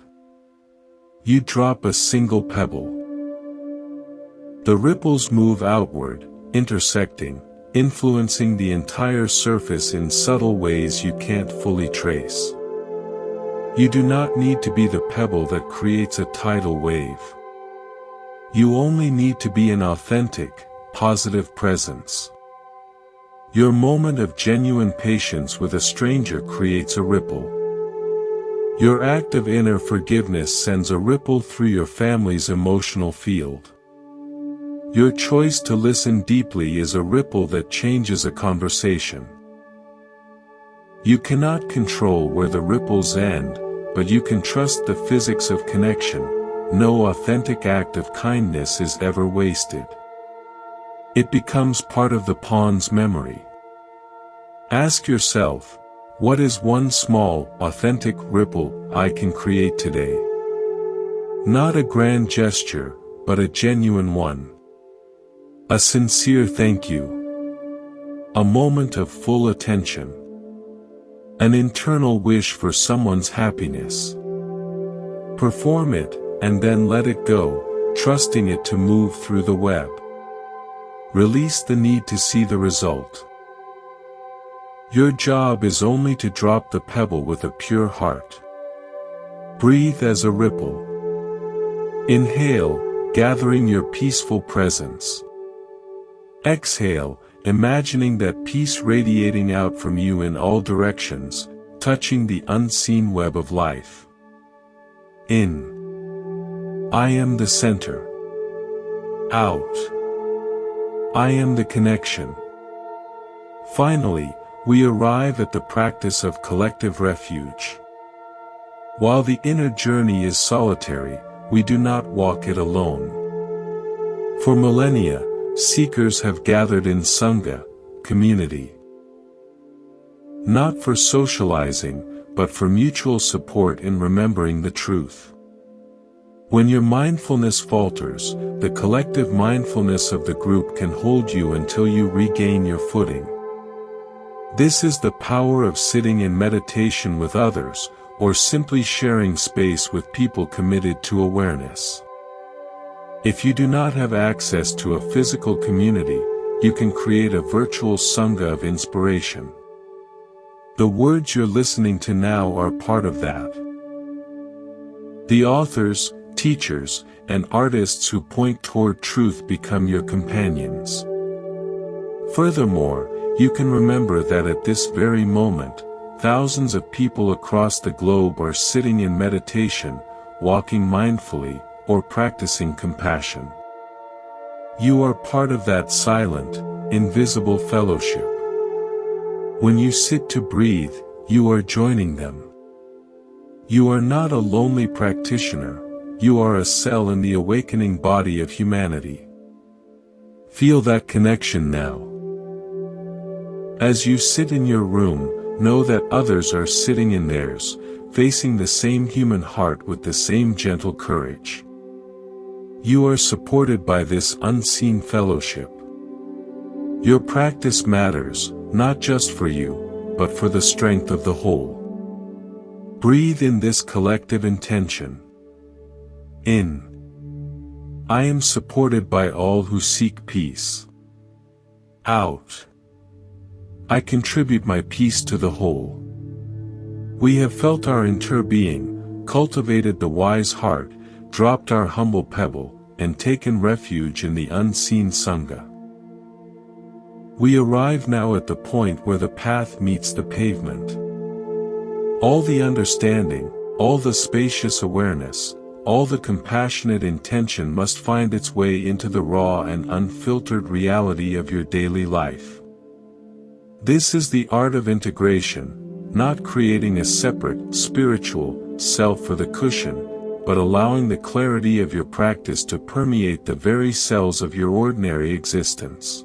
You drop a single pebble. The ripples move outward, intersecting, influencing the entire surface in subtle ways you can't fully trace. You do not need to be the pebble that creates a tidal wave. You only need to be an authentic, positive presence. Your moment of genuine patience with a stranger creates a ripple. Your act of inner forgiveness sends a ripple through your family's emotional field. Your choice to listen deeply is a ripple that changes a conversation. You cannot control where the ripples end, but you can trust the physics of connection. No authentic act of kindness is ever wasted. It becomes part of the pond's memory. Ask yourself, what is one small, authentic ripple I can create today? Not a grand gesture, but a genuine one. A sincere thank you. A moment of full attention. An internal wish for someone's happiness. Perform it, and then let it go, trusting it to move through the web. Release the need to see the result. Your job is only to drop the pebble with a pure heart. Breathe as a ripple. Inhale, gathering your peaceful presence. Exhale, imagining that peace radiating out from you in all directions, touching the unseen web of life. In. I am the center. Out. I am the connection. Finally, we arrive at the practice of collective refuge. While the inner journey is solitary, we do not walk it alone. For millennia, seekers have gathered in Sangha, community. Not for socializing, but for mutual support in remembering the truth. When your mindfulness falters, the collective mindfulness of the group can hold you until you regain your footing. This is the power of sitting in meditation with others, or simply sharing space with people committed to awareness. If you do not have access to a physical community, you can create a virtual Sangha of inspiration. The words you're listening to now are part of that. The authors, teachers, and artists who point toward truth become your companions. Furthermore, you can remember that at this very moment, thousands of people across the globe are sitting in meditation, walking mindfully, or practicing compassion. You are part of that silent, invisible fellowship. When you sit to breathe, you are joining them. You are not a lonely practitioner, you are a cell in the awakening body of humanity. Feel that connection now. As you sit in your room, know that others are sitting in theirs, facing the same human heart with the same gentle courage. You are supported by this unseen fellowship. Your practice matters, not just for you, but for the strength of the whole. Breathe in this collective intention. In. I am supported by all who seek peace. Out. I contribute my peace to the whole. We have felt our inter-being, cultivated the wise heart, dropped our humble pebble, and taken refuge in the unseen Sangha. We arrive now at the point where the path meets the pavement. All the understanding, all the spacious awareness, all the compassionate intention must find its way into the raw and unfiltered reality of your daily life. This is the art of integration, not creating a separate, spiritual self for the cushion, but allowing the clarity of your practice to permeate the very cells of your ordinary existence.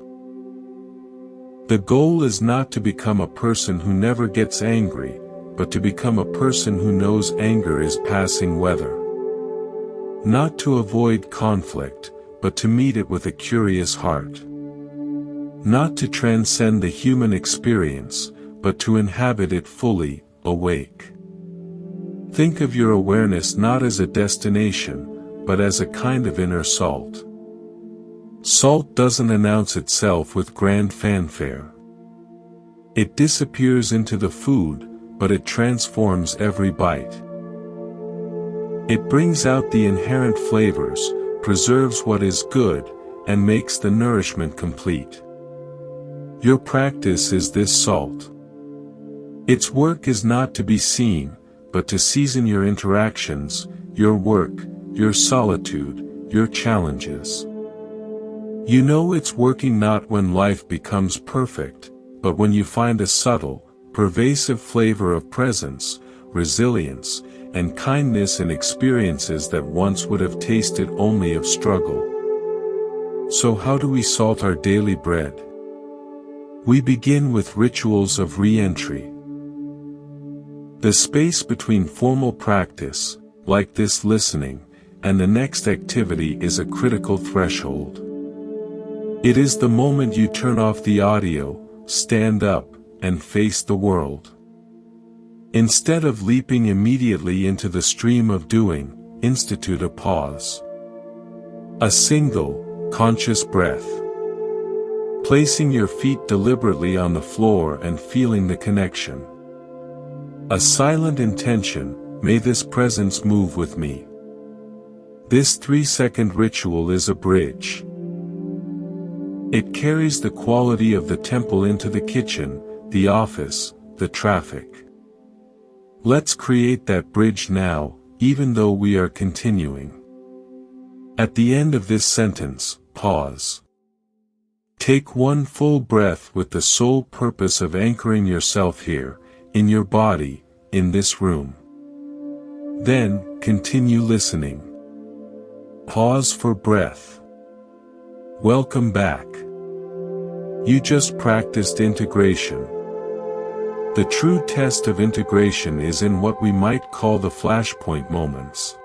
The goal is not to become a person who never gets angry, but to become a person who knows anger is passing weather. Not to avoid conflict, but to meet it with a curious heart. Not to transcend the human experience, but to inhabit it fully, awake. Think of your awareness not as a destination, but as a kind of inner salt. Salt doesn't announce itself with grand fanfare. It disappears into the food, but it transforms every bite. It brings out the inherent flavors, preserves what is good, and makes the nourishment complete. Your practice is this salt. Its work is not to be seen, but to season your interactions, your work, your solitude, your challenges. You know it's working not when life becomes perfect, but when you find a subtle, pervasive flavor of presence, resilience, and kindness in experiences that once would have tasted only of struggle. So how do we salt our daily bread? We begin with rituals of re-entry. The space between formal practice, like this listening, and the next activity is a critical threshold. It is the moment you turn off the audio, stand up, and face the world. Instead of leaping immediately into the stream of doing, institute a pause. A single, conscious breath. Placing your feet deliberately on the floor and feeling the connection. A silent intention, may this presence move with me. This 3-second ritual is a bridge. It carries the quality of the temple into the kitchen, the office, the traffic. Let's create that bridge now, even though we are continuing. At the end of this sentence, pause. Take one full breath with the sole purpose of anchoring yourself here, in your body, in this room. Then, continue listening. Pause for breath. Welcome back. You just practiced integration. The true test of integration is in what we might call the flashpoint moments.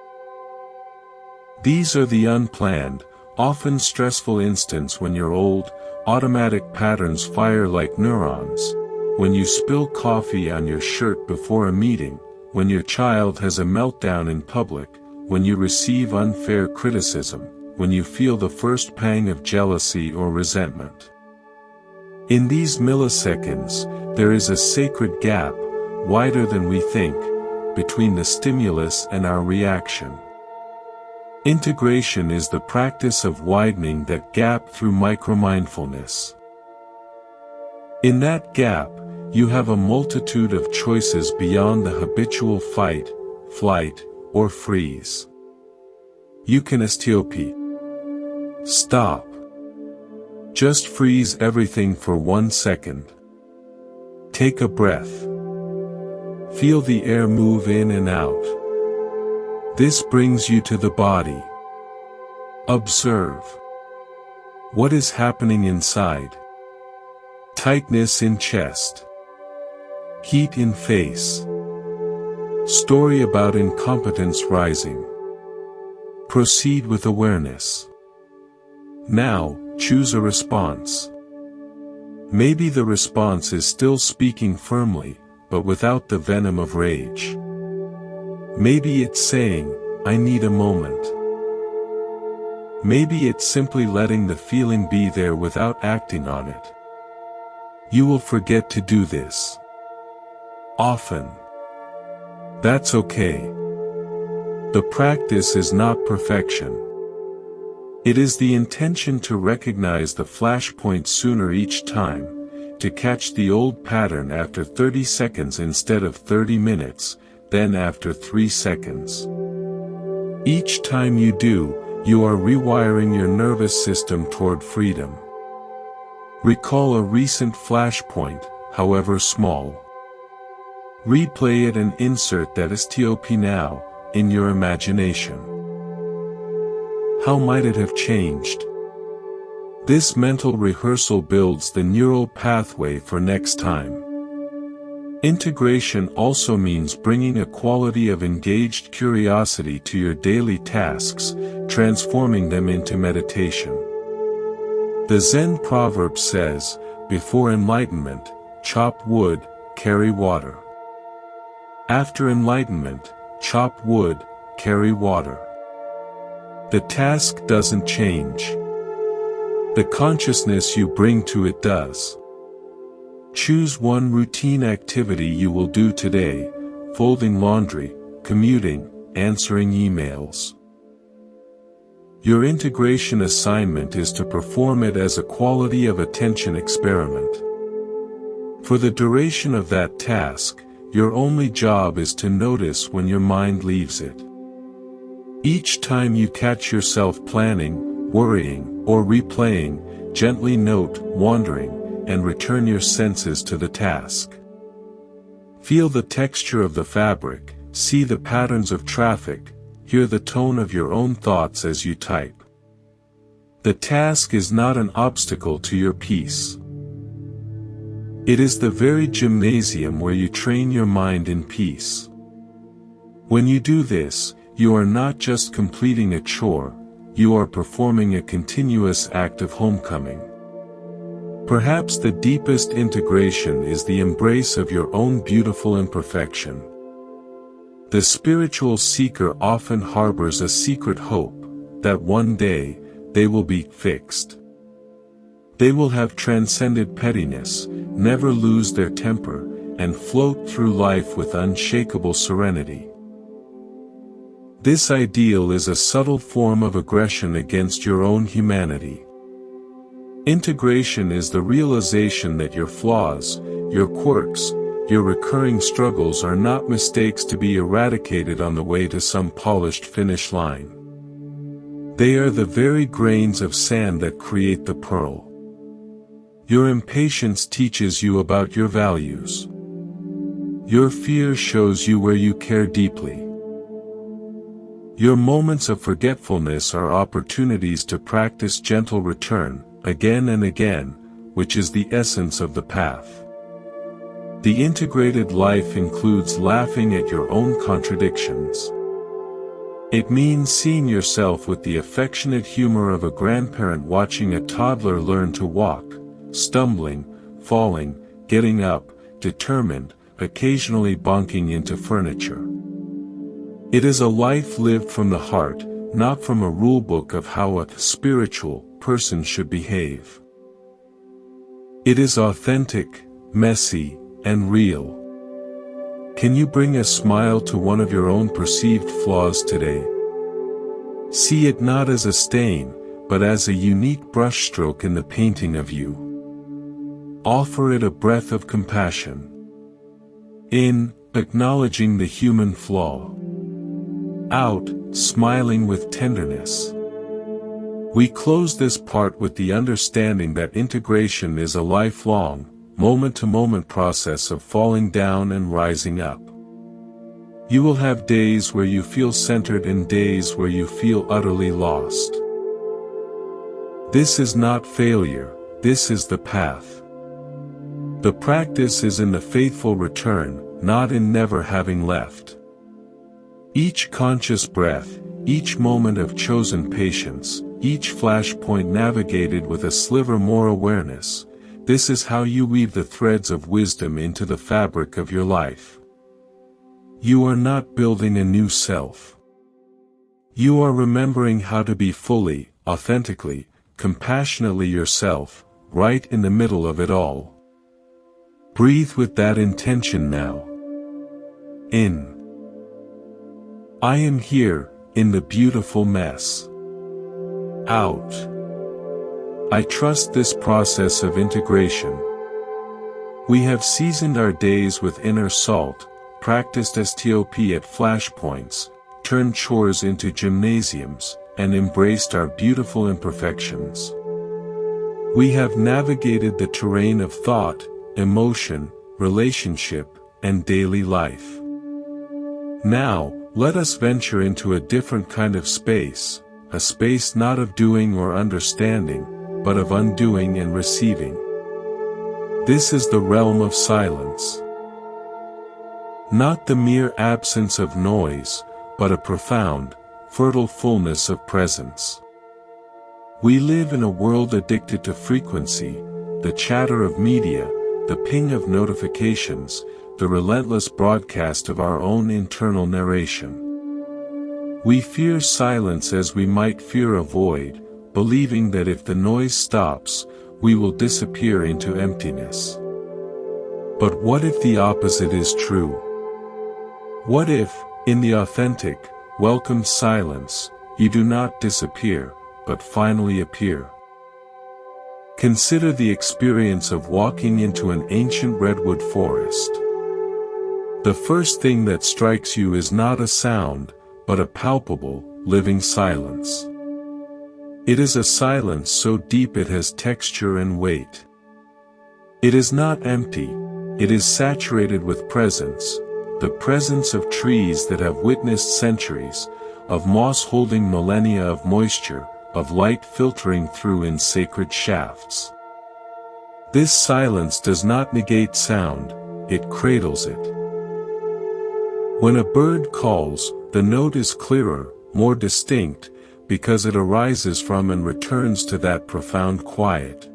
These are the unplanned, often stressful instants when your old, automatic patterns fire like neurons, when you spill coffee on your shirt before a meeting, when your child has a meltdown in public, when you receive unfair criticism, when you feel the first pang of jealousy or resentment. In these milliseconds, there is a sacred gap, wider than we think, between the stimulus and our reaction. Integration is the practice of widening that gap through micro-mindfulness. In that gap, you have a multitude of choices beyond the habitual fight, flight, or freeze. You can stop. Stop. Just freeze everything for 1 second. Take a breath. Feel the air move in and out. This brings you to the body. Observe. What is happening inside? Tightness in chest. Heat in face. Story about incompetence rising. Proceed with awareness. Now, choose a response. Maybe the response is still speaking firmly, but without the venom of rage. Maybe it's saying, I need a moment. Maybe it's simply letting the feeling be there without acting on it. You will forget to do this. Often. That's okay. The practice is not perfection. It is the intention to recognize the flashpoint sooner each time, to catch the old pattern after 30 seconds instead of 30 minutes, then after 3 seconds. Each time you do, you are rewiring your nervous system toward freedom. Recall a recent flashpoint, however small. Replay it and insert that stop now, in your imagination. How might it have changed? This mental rehearsal builds the neural pathway for next time. Integration also means bringing a quality of engaged curiosity to your daily tasks, transforming them into meditation. The Zen proverb says, "Before enlightenment, chop wood, carry water. After enlightenment, chop wood, carry water." The task doesn't change. The consciousness you bring to it does. Choose one routine activity you will do today: folding laundry, commuting, answering emails. Your integration assignment is to perform it as a quality of attention experiment. For the duration of that task, your only job is to notice when your mind leaves it. Each time you catch yourself planning, worrying, or replaying, gently note wandering, and return your senses to the task. Feel the texture of the fabric, see the patterns of traffic, hear the tone of your own thoughts as you type. The task is not an obstacle to your peace. It is the very gymnasium where you train your mind in peace. When you do this, you are not just completing a chore, you are performing a continuous act of homecoming. Perhaps the deepest integration is the embrace of your own beautiful imperfection. The spiritual seeker often harbors a secret hope that one day they will be fixed. They will have transcended pettiness, never lose their temper, and float through life with unshakable serenity. This ideal is a subtle form of aggression against your own humanity. Integration is the realization that your flaws, your quirks, your recurring struggles are not mistakes to be eradicated on the way to some polished finish line. They are the very grains of sand that create the pearl. Your impatience teaches you about your values. Your fear shows you where you care deeply. Your moments of forgetfulness are opportunities to practice gentle return, again and again, which is the essence of the path. The integrated life includes laughing at your own contradictions. It means seeing yourself with the affectionate humor of a grandparent watching a toddler learn to walk, stumbling, falling, getting up, determined, occasionally bonking into furniture. It is a life lived from the heart, not from a rulebook of how a spiritual person should behave. It is authentic, messy, and real. Can you bring a smile to one of your own perceived flaws today? See it not as a stain, but as a unique brushstroke in the painting of you. Offer it a breath of compassion. In, acknowledging the human flaw. Out, smiling with tenderness. We close this part with the understanding that integration is a lifelong, moment-to-moment process of falling down and rising up. You will have days where you feel centered and days where you feel utterly lost. This is not failure, this is the path. The practice is in the faithful return, not in never having left. Each conscious breath, each moment of chosen patience, each flashpoint navigated with a sliver more awareness, this is how you weave the threads of wisdom into the fabric of your life. You are not building a new self. You are remembering how to be fully, authentically, compassionately yourself, right in the middle of it all. Breathe with that intention now. In. I am here, in the beautiful mess. Out. I trust this process of integration. We have seasoned our days with inner salt, practiced STOP at flashpoints, turned chores into gymnasiums, and embraced our beautiful imperfections. We have navigated the terrain of thought, emotion, relationship, and daily life. Now, let us venture into a different kind of space, a space not of doing or understanding, but of undoing and receiving. This is the realm of silence. Not the mere absence of noise, but a profound, fertile fullness of presence. We live in a world addicted to frequency, the chatter of media, the ping of notifications, the relentless broadcast of our own internal narration. We fear silence as we might fear a void, believing that if the noise stops, we will disappear into emptiness. But what if the opposite is true? What if, in the authentic, welcomed silence, you do not disappear, but finally appear? Consider the experience of walking into an ancient redwood forest. The first thing that strikes you is not a sound, but a palpable, living silence. It is a silence so deep it has texture and weight. It is not empty, it is saturated with presence, the presence of trees that have witnessed centuries, of moss holding millennia of moisture, of light filtering through in sacred shafts. This silence does not negate sound, it cradles it. When a bird calls, the note is clearer, more distinct, because it arises from and returns to that profound quiet.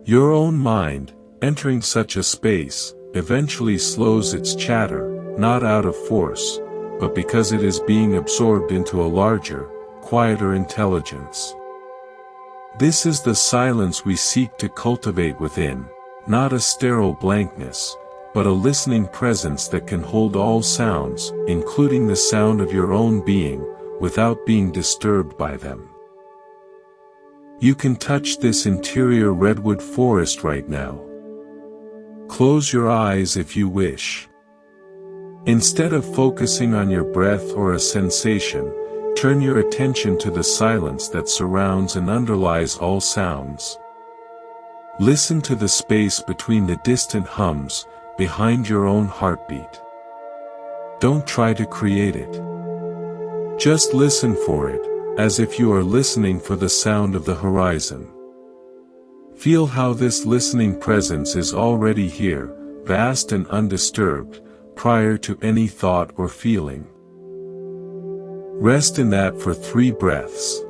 Your own mind, entering such a space, eventually slows its chatter, not out of force, but because it is being absorbed into a larger, quieter intelligence. This is the silence we seek to cultivate within, not a sterile blankness, but a listening presence that can hold all sounds, including the sound of your own being, without being disturbed by them. You can touch this interior redwood forest right now. Close your eyes if you wish. Instead of focusing on your breath or a sensation, turn your attention to the silence that surrounds and underlies all sounds. Listen to the space between the distant hums, behind your own heartbeat. Don't try to create it. Just listen for it, as if you are listening for the sound of the horizon. Feel how this listening presence is already here, vast and undisturbed, prior to any thought or feeling. Rest in that for 3 breaths.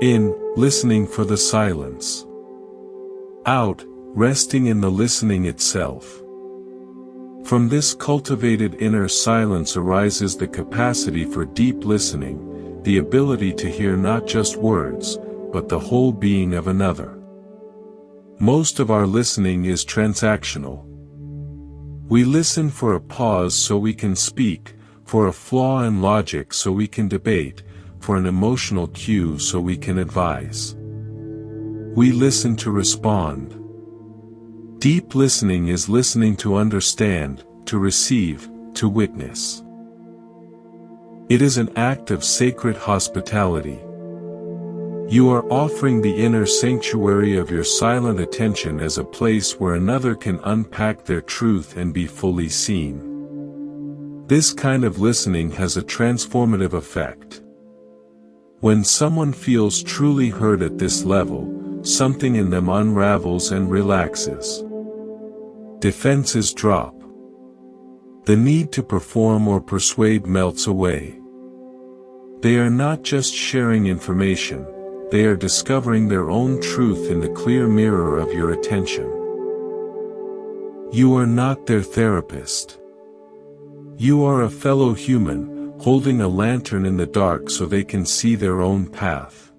In, listening for the silence. Out, resting in the listening itself. From this cultivated inner silence arises the capacity for deep listening, the ability to hear not just words, but the whole being of another. Most of our listening is transactional. We listen for a pause so we can speak, for a flaw in logic so we can debate, for an emotional cue so we can advise. We listen to respond. Deep listening is listening to understand, to receive, to witness. It is an act of sacred hospitality. You are offering the inner sanctuary of your silent attention as a place where another can unpack their truth and be fully seen. This kind of listening has a transformative effect. When someone feels truly heard at this level, something in them unravels and relaxes. Defenses drop. The need to perform or persuade melts away. They are not just sharing information, they are discovering their own truth in the clear mirror of your attention. You are not their therapist. You are a fellow human, holding a lantern in the dark so they can see their own path.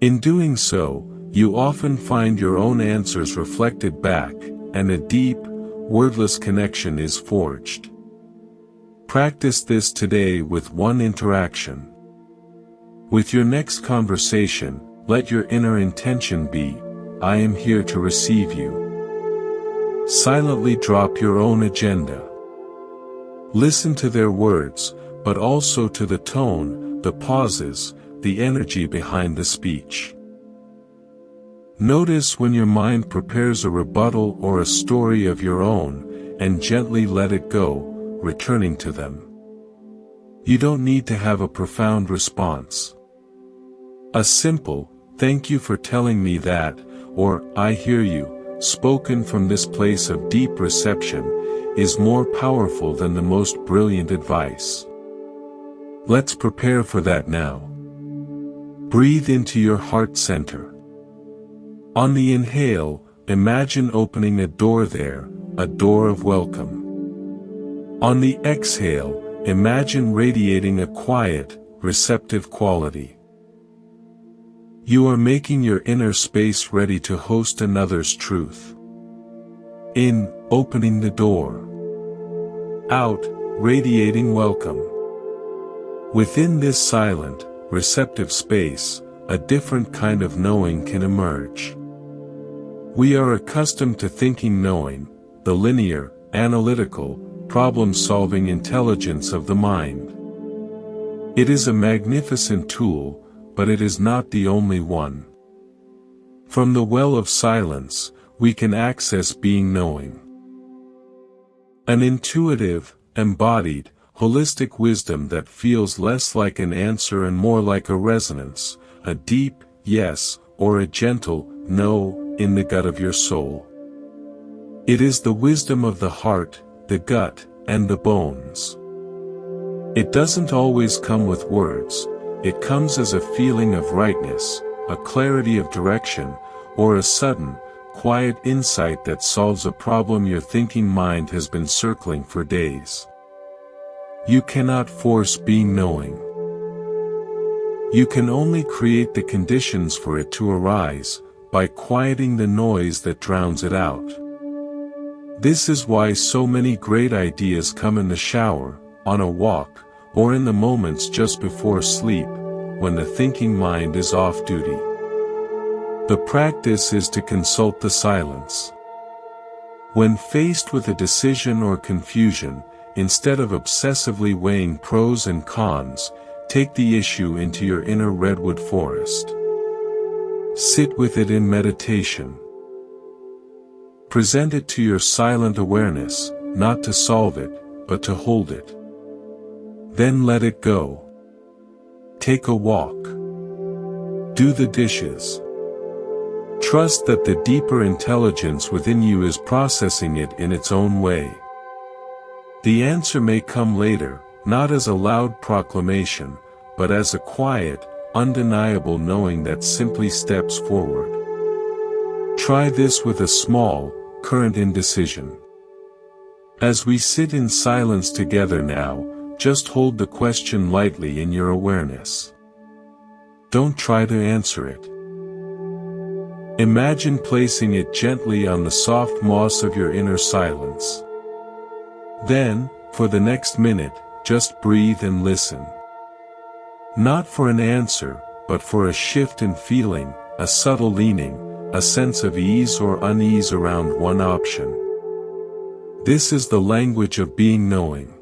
In doing so, you often find your own answers reflected back, and a deep, wordless connection is forged. Practice this today with one interaction. With your next conversation, let your inner intention be, I am here to receive you. Silently drop your own agenda. Listen to their words, but also to the tone, the pauses, the energy behind the speech. Notice when your mind prepares a rebuttal or a story of your own, and gently let it go, returning to them. You don't need to have a profound response. A simple, "Thank you for telling me that," or "I hear you," spoken from this place of deep reception, is more powerful than the most brilliant advice. Let's prepare for that now. Breathe into your heart center. On the inhale, imagine opening a door there, a door of welcome. On the exhale, imagine radiating a quiet, receptive quality. You are making your inner space ready to host another's truth. In, opening the door. Out, radiating welcome. Within this silent, receptive space, a different kind of knowing can emerge. We are accustomed to thinking knowing, the linear, analytical, problem-solving intelligence of the mind. It is a magnificent tool, but it is not the only one. From the well of silence, we can access being knowing. An intuitive, embodied, holistic wisdom that feels less like an answer and more like a resonance, a deep yes or a gentle no in the gut of your soul. It is the wisdom of the heart, the gut, and the bones. It doesn't always come with words, it comes as a feeling of rightness, a clarity of direction, or a sudden, quiet insight that solves a problem your thinking mind has been circling for days. You cannot force being knowing. You can only create the conditions for it to arise, by quieting the noise that drowns it out. This is why so many great ideas come in the shower, on a walk, or in the moments just before sleep, when the thinking mind is off duty. The practice is to consult the silence. When faced with a decision or confusion, instead of obsessively weighing pros and cons, take the issue into your inner redwood forest. Sit with it in meditation. Present it to your silent awareness, not to solve it, but to hold it. Then let it go. Take a walk. Do the dishes. Trust that the deeper intelligence within you is processing it in its own way. The answer may come later, not as a loud proclamation, but as a quiet, undeniable knowing that simply steps forward. Try this with a small, current indecision. As we sit in silence together now, just hold the question lightly in your awareness. Don't try to answer it. Imagine placing it gently on the soft moss of your inner silence. Then, for the next minute, just breathe and listen. Not for an answer, but for a shift in feeling, a subtle leaning, a sense of ease or unease around one option. This is the language of being knowing.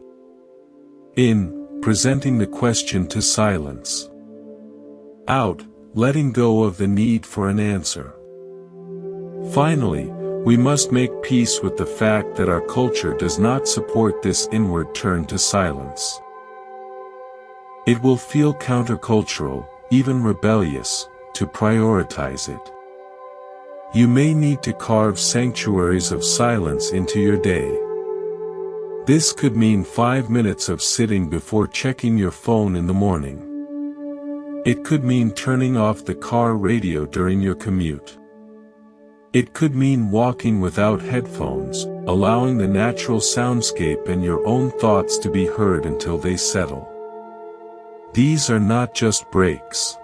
In, presenting the question to silence. Out, letting go of the need for an answer. Finally, we must make peace with the fact that our culture does not support this inward turn to silence. It will feel countercultural, even rebellious, to prioritize it. You may need to carve sanctuaries of silence into your day. This could mean 5 minutes of sitting before checking your phone in the morning. It could mean turning off the car radio during your commute. It could mean walking without headphones, allowing the natural soundscape and your own thoughts to be heard until they settle. These are not just breaks.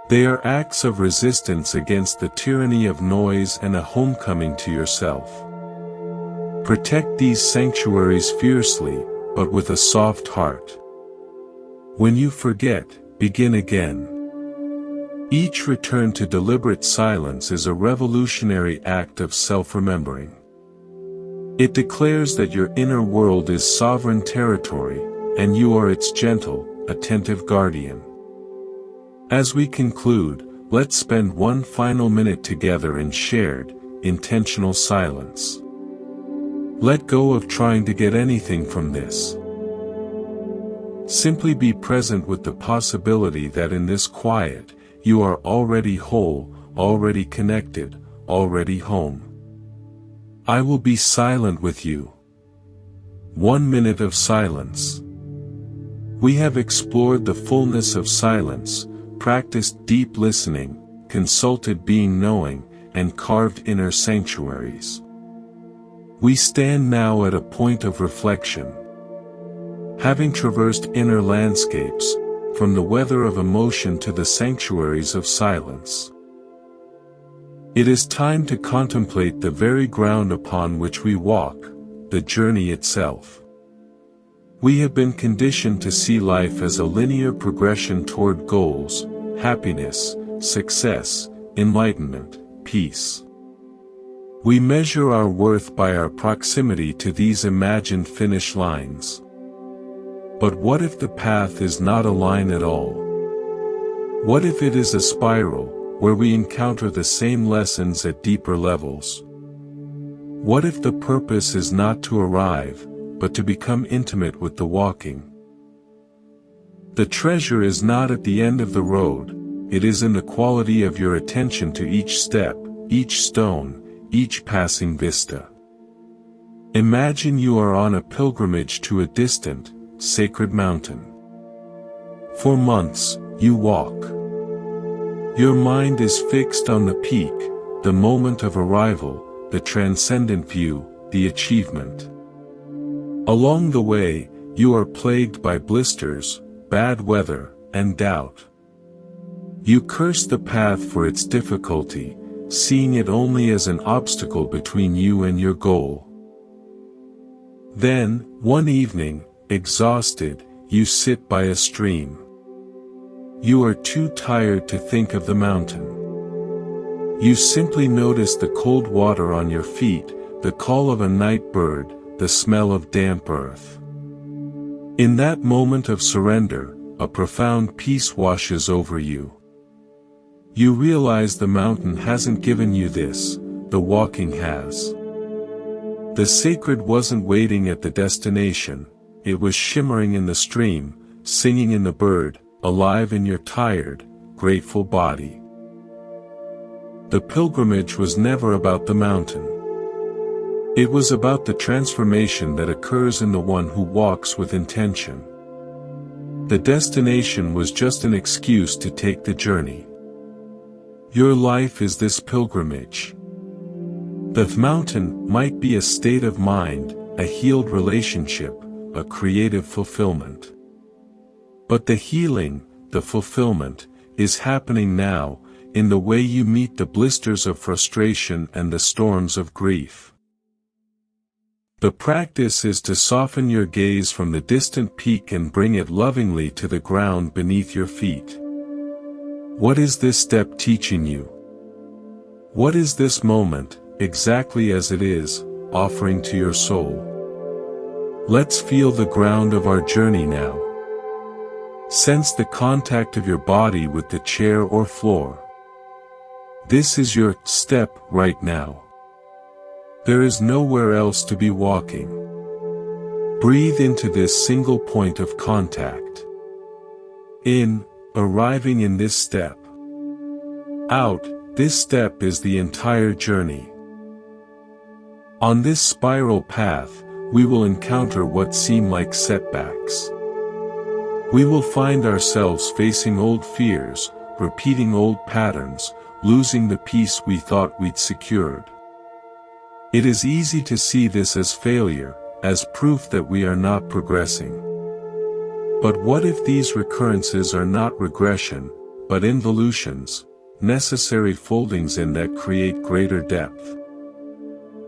They are acts of resistance against the tyranny of noise and a homecoming to yourself. Protect these sanctuaries fiercely, but with a soft heart. When you forget, begin again. Each return to deliberate silence is a revolutionary act of self-remembering. It declares that your inner world is sovereign territory, and you are its gentle, attentive guardian. As we conclude, let's spend one final minute together in shared, intentional silence. Let go of trying to get anything from this. Simply be present with the possibility that in this quiet, you are already whole, already connected, already home. I will be silent with you. 1 minute of silence. We have explored the fullness of silence, practiced deep listening, consulted being knowing, and carved inner sanctuaries. We stand now at a point of reflection. Having traversed inner landscapes, from the weather of emotion to the sanctuaries of silence. It is time to contemplate the very ground upon which we walk, the journey itself. We have been conditioned to see life as a linear progression toward goals, happiness, success, enlightenment, peace. We measure our worth by our proximity to these imagined finish lines. But what if the path is not a line at all? What if it is a spiral, where we encounter the same lessons at deeper levels? What if the purpose is not to arrive, but to become intimate with the walking? The treasure is not at the end of the road, it is in the quality of your attention to each step, each stone, each passing vista. Imagine you are on a pilgrimage to a distant, sacred mountain. For months, you walk. Your mind is fixed on the peak, the moment of arrival, the transcendent view, the achievement. Along the way, you are plagued by blisters, bad weather, and doubt. You curse the path for its difficulty, seeing it only as an obstacle between you and your goal. Then, one evening, exhausted, you sit by a stream. You are too tired to think of the mountain. You simply notice the cold water on your feet, the call of a night bird, the smell of damp earth. In that moment of surrender, a profound peace washes over you. You realize the mountain hasn't given you this, the walking has. The sacred wasn't waiting at the destination, it was shimmering in the stream, singing in the bird, alive in your tired, grateful body. The pilgrimage was never about the mountain. It was about the transformation that occurs in the one who walks with intention. The destination was just an excuse to take the journey. Your life is this pilgrimage. The mountain might be a state of mind, a healed relationship, a creative fulfillment. But the healing, the fulfillment, is happening now, in the way you meet the blisters of frustration and the storms of grief. The practice is to soften your gaze from the distant peak and bring it lovingly to the ground beneath your feet. What is this step teaching you? What is this moment, exactly as it is, offering to your soul? Let's feel the ground of our journey now. Sense the contact of your body with the chair or floor. This is your step right now. There is nowhere else to be walking. Breathe into this single point of contact. In, arriving in this step. Out, this step is the entire journey. On this spiral path, we will encounter what seem like setbacks. We will find ourselves facing old fears, repeating old patterns, losing the peace we thought we'd secured. It is easy to see this as failure, as proof that we are not progressing. But what if these recurrences are not regression, but involutions, necessary foldings in that create greater depth?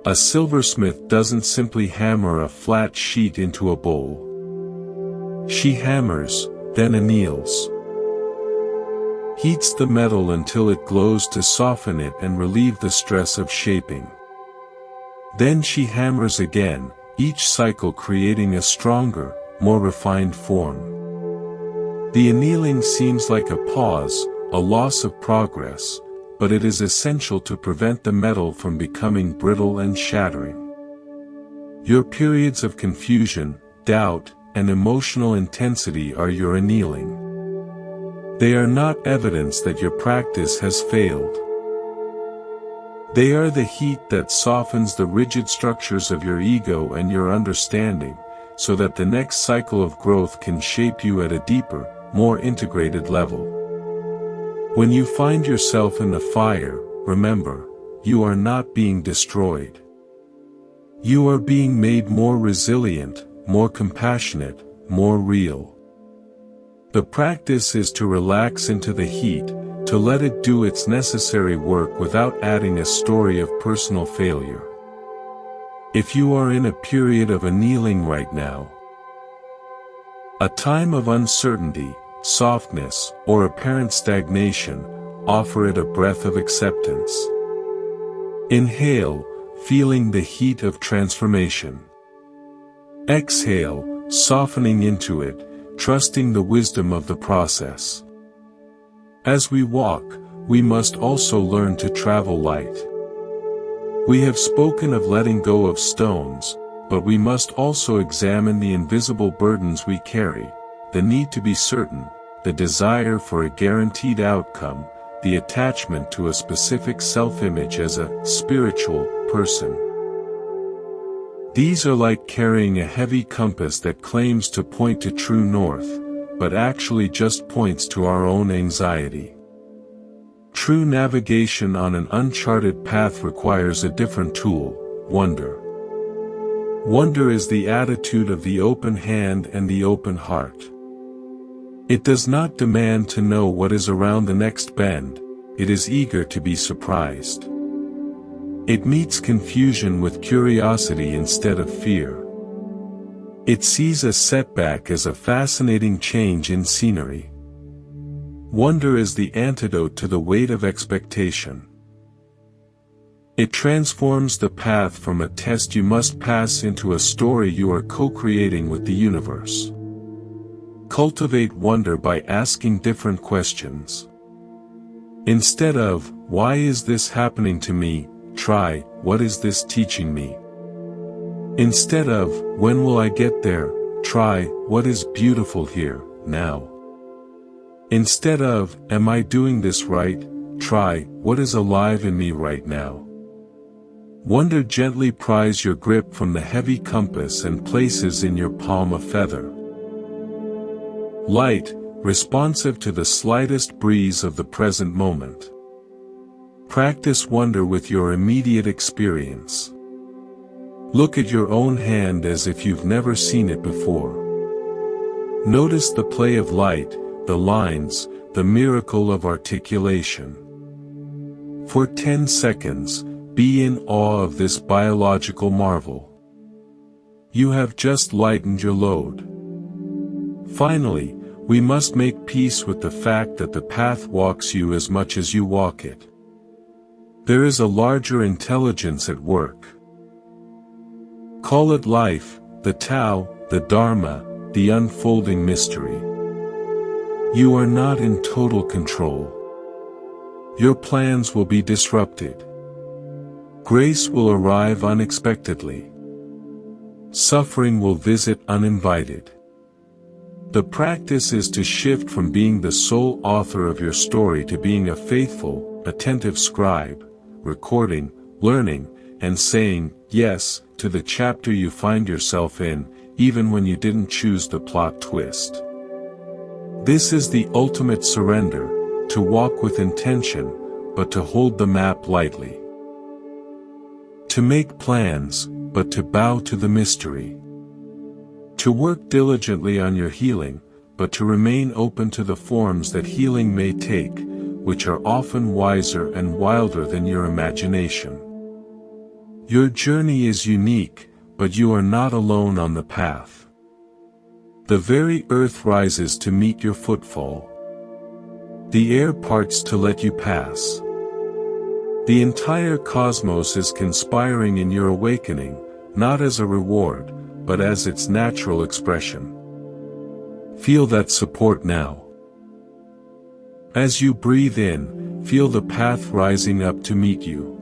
A silversmith doesn't simply hammer a flat sheet into a bowl. She hammers, then anneals. Heats the metal until it glows to soften it and relieve the stress of shaping. Then she hammers again, each cycle creating a stronger, more refined form. The annealing seems like a pause, a loss of progress, but it is essential to prevent the metal from becoming brittle and shattering. Your periods of confusion, doubt, and emotional intensity are your annealing. They are not evidence that your practice has failed. They are the heat that softens the rigid structures of your ego and your understanding, so that the next cycle of growth can shape you at a deeper, more integrated level. When you find yourself in the fire, remember, you are not being destroyed. You are being made more resilient, more compassionate, more real. The practice is to relax into the heat, to let it do its necessary work without adding a story of personal failure. If you are in a period of annealing right now, a time of uncertainty, softness, or apparent stagnation, offer it a breath of acceptance. Inhale, feeling the heat of transformation. Exhale, softening into it, trusting the wisdom of the process. As we walk, we must also learn to travel light. We have spoken of letting go of stones, but we must also examine the invisible burdens we carry, the need to be certain, the desire for a guaranteed outcome, the attachment to a specific self-image as a spiritual person. These are like carrying a heavy compass that claims to point to true north, but actually just points to our own anxiety. True navigation on an uncharted path requires a different tool, wonder. Wonder is the attitude of the open hand and the open heart. It does not demand to know what is around the next bend, it is eager to be surprised. It meets confusion with curiosity instead of fear. It sees a setback as a fascinating change in scenery. Wonder is the antidote to the weight of expectation. It transforms the path from a test you must pass into a story you are co-creating with the universe. Cultivate wonder by asking different questions. Instead of, "Why is this happening to me?" try, "What is this teaching me?" Instead of, "When will I get there?" try, "What is beautiful here, now?" Instead of, "Am I doing this right?" try, "What is alive in me right now?" Wonder gently pries your grip from the heavy compass and places in your palm a feather. Light, responsive to the slightest breeze of the present moment. Practice wonder with your immediate experience. Look at your own hand as if you've never seen it before. Notice the play of light, the lines, the miracle of articulation. For 10 seconds, be in awe of this biological marvel. You have just lightened your load. Finally, we must make peace with the fact that the path walks you as much as you walk it. There is a larger intelligence at work. Call it life, the Tao, the Dharma, the unfolding mystery. You are not in total control. Your plans will be disrupted. Grace will arrive unexpectedly. Suffering will visit uninvited. The practice is to shift from being the sole author of your story to being a faithful, attentive scribe, recording, learning, and saying yes to the chapter you find yourself in, even when you didn't choose the plot twist. This is the ultimate surrender, to walk with intention, but to hold the map lightly. To make plans, but to bow to the mystery. To work diligently on your healing, but to remain open to the forms that healing may take, which are often wiser and wilder than your imagination. Your journey is unique, but you are not alone on the path. The very earth rises to meet your footfall. The air parts to let you pass. The entire cosmos is conspiring in your awakening, not as a reward, but as its natural expression. Feel that support now. As you breathe in, feel the path rising up to meet you.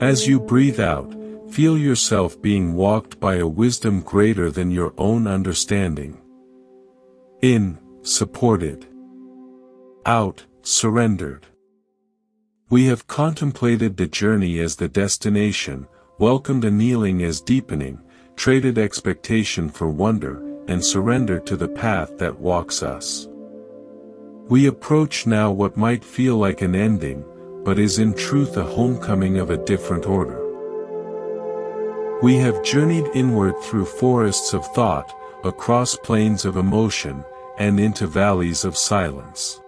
As you breathe out, feel yourself being walked by a wisdom greater than your own understanding. In, supported. out, surrendered. We have contemplated the journey as the destination, welcomed annealing as deepening, traded expectation for wonder, and surrendered to the path that walks us. We approach now what might feel like an ending, but is in truth a homecoming of a different order. We have journeyed inward through forests of thought, across plains of emotion, and into valleys of silence.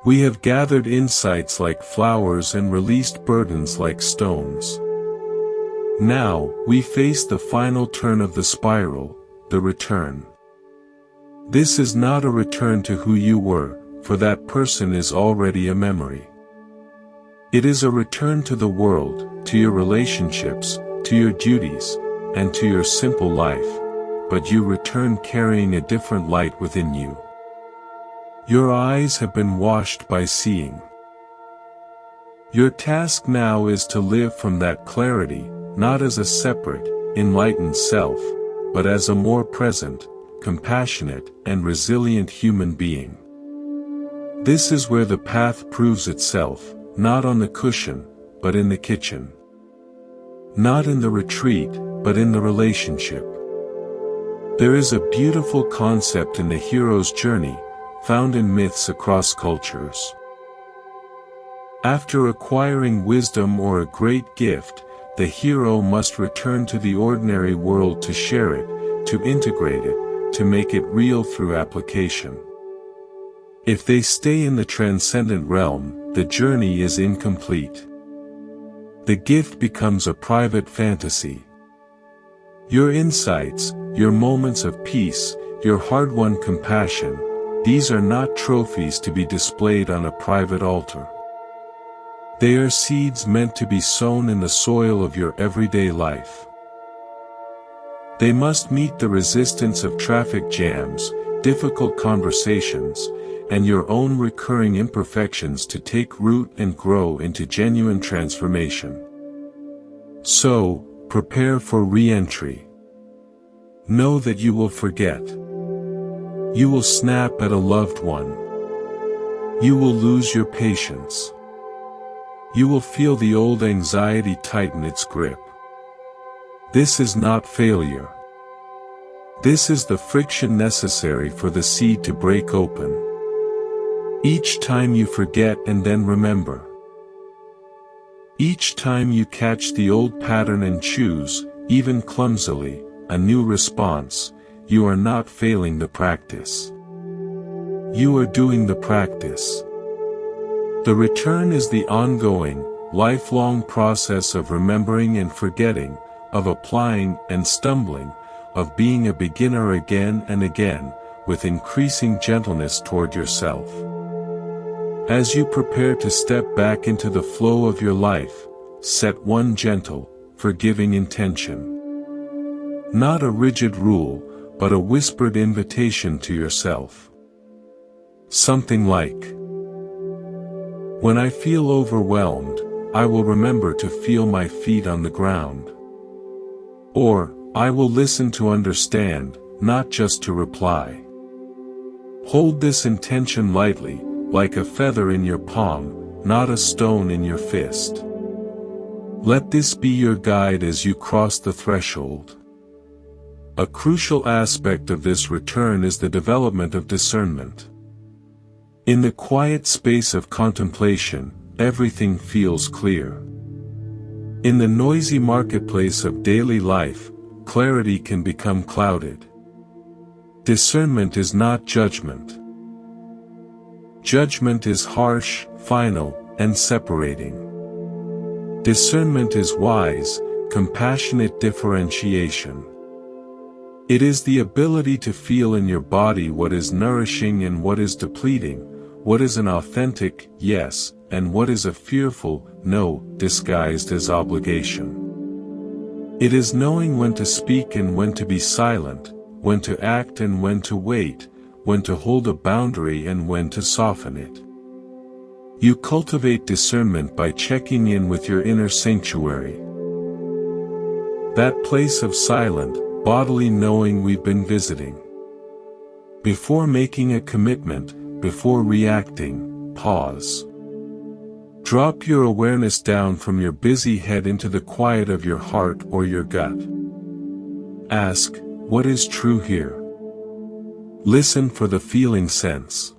We have gathered insights like flowers and released burdens like stones. Now, we face the final turn of the spiral, the return. This is not a return to who you were, for that person is already a memory. It is a return to the world, to your relationships, to your duties, and to your simple life, but you return carrying a different light within you. Your eyes have been washed by seeing. Your task now is to live from that clarity, not as a separate, enlightened self, but as a more present, compassionate, and resilient human being. This is where the path proves itself, not on the cushion, but in the kitchen. Not in the retreat, but in the relationship. There is a beautiful concept in the hero's journey, found in myths across cultures. After acquiring wisdom or a great gift, the hero must return to the ordinary world to share it, to integrate it, to make it real through application. If they stay in the transcendent realm, the journey is incomplete. The gift becomes a private fantasy. Your insights, your moments of peace, your hard-won compassion, these are not trophies to be displayed on a private altar. They are seeds meant to be sown in the soil of your everyday life. They must meet the resistance of traffic jams, difficult conversations, and your own recurring imperfections to take root and grow into genuine transformation. So, prepare for re-entry. Know that you will forget. You will snap at a loved one. You will lose your patience. You will feel the old anxiety tighten its grip. This is not failure. This is the friction necessary for the seed to break open. Each time you forget and then remember. Each time you catch the old pattern and choose, even clumsily, a new response, you are not failing the practice. You are doing the practice. The return is the ongoing, lifelong process of remembering and forgetting, of applying and stumbling, of being a beginner again and again, with increasing gentleness toward yourself. As you prepare to step back into the flow of your life, set one gentle, forgiving intention. Not a rigid rule, but a whispered invitation to yourself. Something like, when I feel overwhelmed, I will remember to feel my feet on the ground. Or, I will listen to understand, not just to reply. Hold this intention lightly, like a feather in your palm, not a stone in your fist. Let this be your guide as you cross the threshold. A crucial aspect of this return is the development of discernment. In the quiet space of contemplation, everything feels clear. In the noisy marketplace of daily life, clarity can become clouded. Discernment is not judgment. Judgment is harsh, final, and separating. Discernment is wise, compassionate differentiation. It is the ability to feel in your body what is nourishing and what is depleting, what is an authentic yes, and what is a fearful no, disguised as obligation. It is knowing when to speak and when to be silent, when to act and when to wait, when to hold a boundary and when to soften it. You cultivate discernment by checking in with your inner sanctuary. That place of silent, bodily knowing we've been visiting. Before making a commitment, before reacting, pause. Drop your awareness down from your busy head into the quiet of your heart or your gut. Ask, what is true here? Listen for the feeling sense.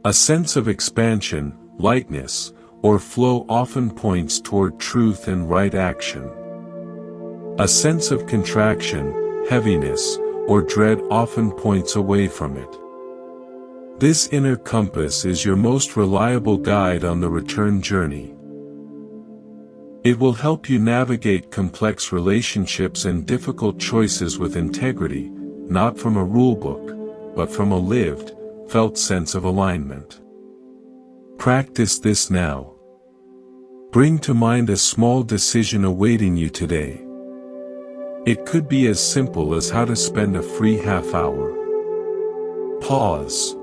A sense of expansion, lightness, or flow often points toward truth and right action. A sense of contraction, heaviness, or dread often points away from it. This inner compass is your most reliable guide on the return journey. It will help you navigate complex relationships and difficult choices with integrity, not from a rulebook, but from a lived, felt sense of alignment. Practice this now. Bring to mind a small decision awaiting you today. It could be as simple as how to spend a free half hour. Pause.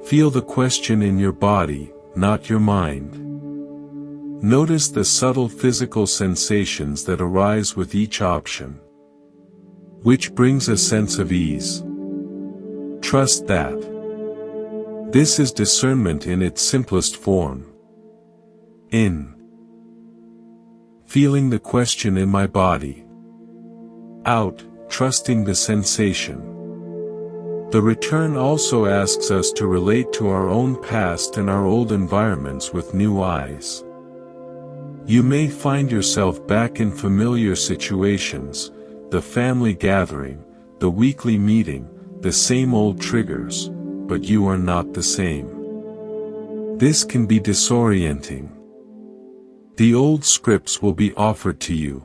Feel the question in your body, not your mind. Notice the subtle physical sensations that arise with each option, which brings a sense of ease. Trust that. This is discernment in its simplest form. In. Feeling the question in my body. Out, trusting the sensation. The return also asks us to relate to our own past and our old environments with new eyes. You may find yourself back in familiar situations, the family gathering, the weekly meeting, the same old triggers, but you are not the same. This can be disorienting. The old scripts will be offered to you.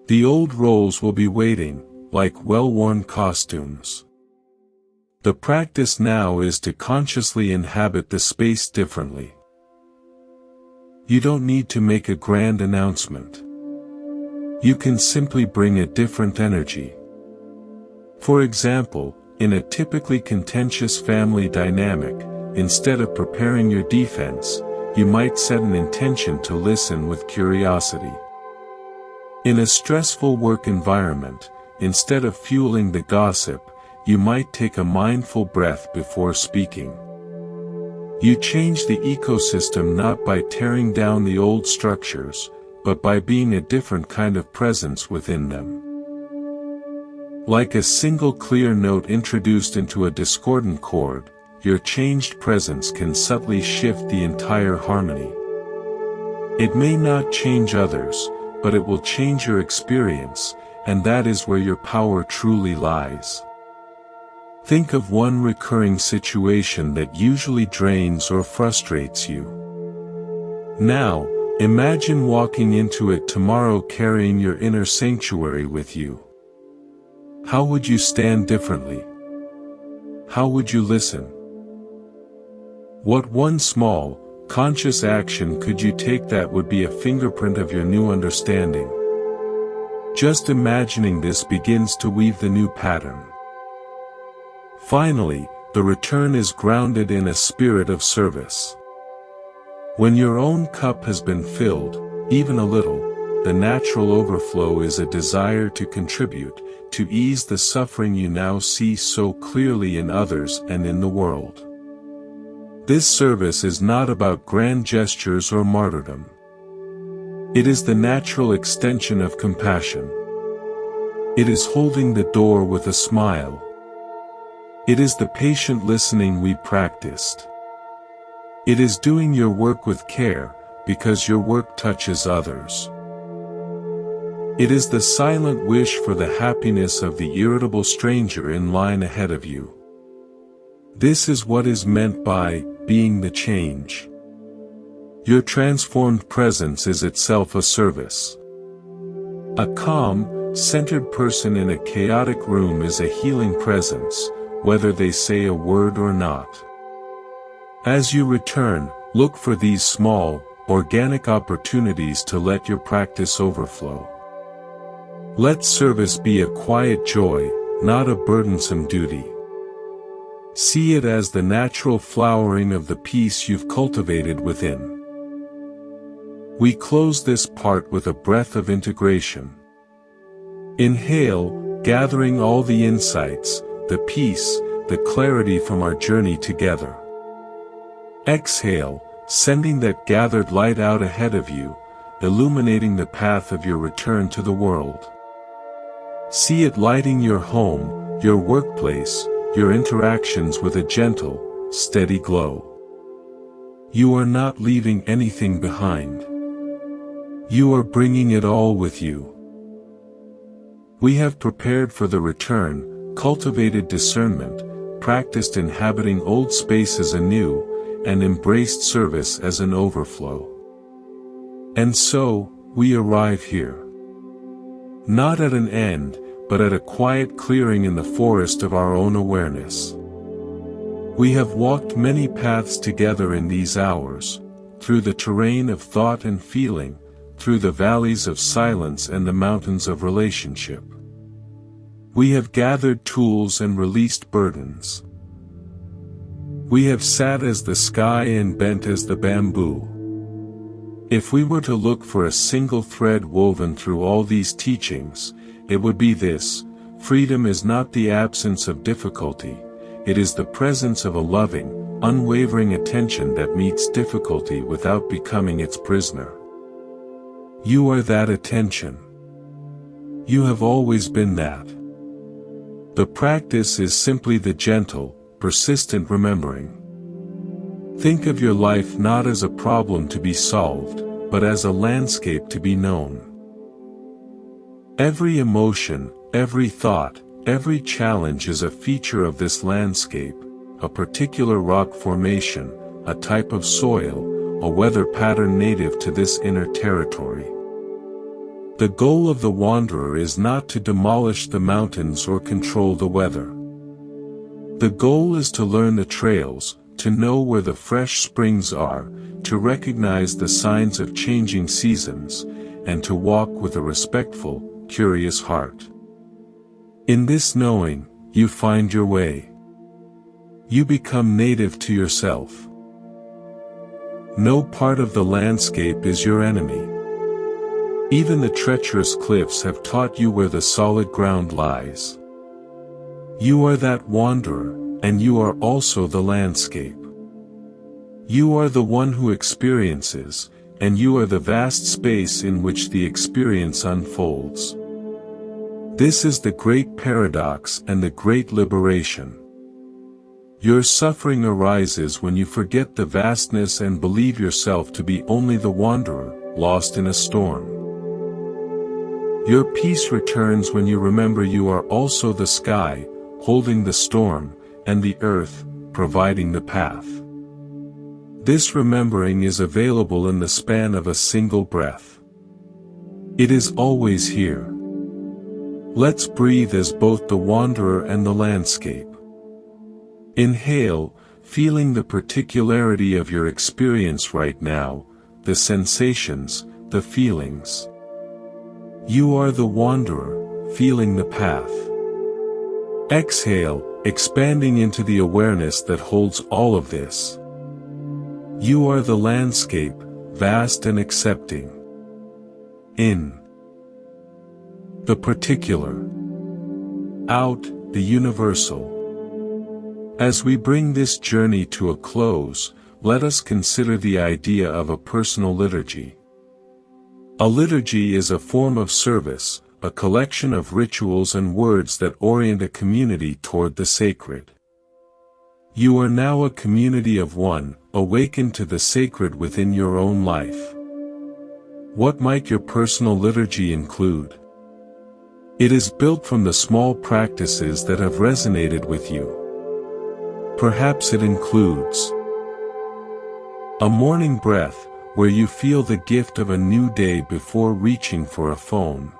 The old roles will be waiting, like well-worn costumes. The practice now is to consciously inhabit the space differently. You don't need to make a grand announcement. You can simply bring a different energy. For example, in a typically contentious family dynamic, instead of preparing your defense, you might set an intention to listen with curiosity. In a stressful work environment, instead of fueling the gossip, you might take a mindful breath before speaking. You change the ecosystem not by tearing down the old structures, but by being a different kind of presence within them. Like a single clear note introduced into a discordant chord, your changed presence can subtly shift the entire harmony. It may not change others, but it will change your experience, and that is where your power truly lies. Think of one recurring situation that usually drains or frustrates you. Now, imagine walking into it tomorrow carrying your inner sanctuary with you. How would you stand differently? How would you listen? What one small, conscious action could you take that would be a fingerprint of your new understanding? Just imagining this begins to weave the new pattern. Finally, the return is grounded in a spirit of service. When your own cup has been filled, even a little, the natural overflow is a desire to contribute, to ease the suffering you now see so clearly in others and in the world. This service is not about grand gestures or martyrdom. It is the natural extension of compassion. It is holding the door with a smile. It is the patient listening we practiced. It is doing your work with care, because your work touches others. It is the silent wish for the happiness of the irritable stranger in line ahead of you. This is what is meant by being the change. Your transformed presence is itself a service. A calm, centered person in a chaotic room is a healing presence, whether they say a word or not. As you return, look for these small, organic opportunities to let your practice overflow. Let service be a quiet joy, not a burdensome duty. See it as the natural flowering of the peace you've cultivated within. We close this part with a breath of integration. Inhale, gathering all the insights, the peace, the clarity from our journey together. Exhale, sending that gathered light out ahead of you, illuminating the path of your return to the world. See it lighting your home, your workplace, your interactions with a gentle, steady glow. You are not leaving anything behind. You are bringing it all with you. We have prepared for the return, cultivated discernment, practiced inhabiting old spaces anew, and embraced service as an overflow. And so, we arrive here. Not at an end, but at a quiet clearing in the forest of our own awareness. We have walked many paths together in these hours, through the terrain of thought and feeling, through the valleys of silence and the mountains of relationship. We have gathered tools and released burdens. We have sat as the sky and bent as the bamboo. If we were to look for a single thread woven through all these teachings, it would be this: freedom is not the absence of difficulty, it is the presence of a loving, unwavering attention that meets difficulty without becoming its prisoner. You are that attention. You have always been that. The practice is simply the gentle, persistent remembering. Think of your life not as a problem to be solved, but as a landscape to be known. Every emotion, every thought, every challenge is a feature of this landscape, a particular rock formation, a type of soil, a weather pattern native to this inner territory. The goal of the wanderer is not to demolish the mountains or control the weather. The goal is to learn the trails, to know where the fresh springs are, to recognize the signs of changing seasons, and to walk with a respectful, curious heart. In this knowing, you find your way. You become native to yourself. No part of the landscape is your enemy. Even the treacherous cliffs have taught you where the solid ground lies. You are that wanderer, and you are also the landscape. You are the one who experiences, and you are the vast space in which the experience unfolds. This is the great paradox and the great liberation. Your suffering arises when you forget the vastness and believe yourself to be only the wanderer, lost in a storm. Your peace returns when you remember you are also the sky, holding the storm, and the earth, providing the path. This remembering is available in the span of a single breath. It is always here. Let's breathe as both the wanderer and the landscape. Inhale, feeling the particularity of your experience right now, the sensations, the feelings. You are the wanderer, feeling the path. Exhale, expanding into the awareness that holds all of this. You are the landscape, vast and accepting. In. The particular. Out, the universal. As we bring this journey to a close, let us consider the idea of a personal liturgy. A liturgy is a form of service, a collection of rituals and words that orient a community toward the sacred. You are now a community of one, awakened to the sacred within your own life. What might your personal liturgy include? It is built from the small practices that have resonated with you. Perhaps it includes a morning breath, where you feel the gift of a new day before reaching for a phone.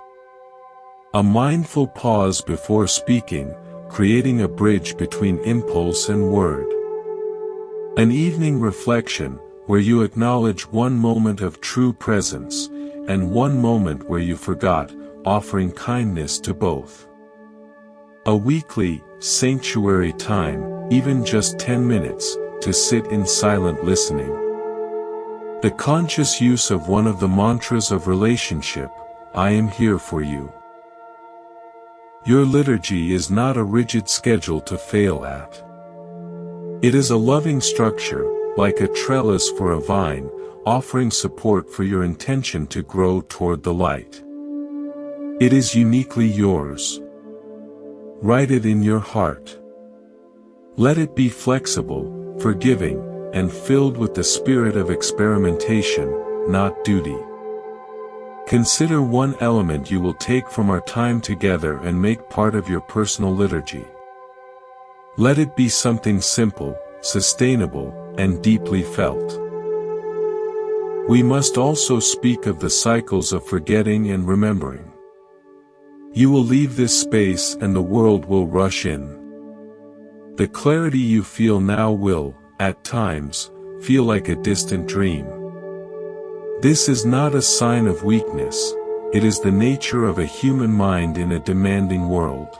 A mindful pause before speaking, creating a bridge between impulse and word. An evening reflection, where you acknowledge one moment of true presence, and one moment where you forgot, offering kindness to both. A weekly, sanctuary time, even just 10 minutes, to sit in silent listening. The conscious use of one of the mantras of relationship, I am here for you. Your liturgy is not a rigid schedule to fail at. It is a loving structure, like a trellis for a vine, offering support for your intention to grow toward the light. It is uniquely yours. Write it in your heart. Let it be flexible, forgiving, and filled with the spirit of experimentation, not duty. Consider one element you will take from our time together and make part of your personal liturgy. Let it be something simple, sustainable, and deeply felt. We must also speak of the cycles of forgetting and remembering. You will leave this space and the world will rush in. The clarity you feel now will, at times, feel like a distant dream. This is not a sign of weakness, it is the nature of a human mind in a demanding world.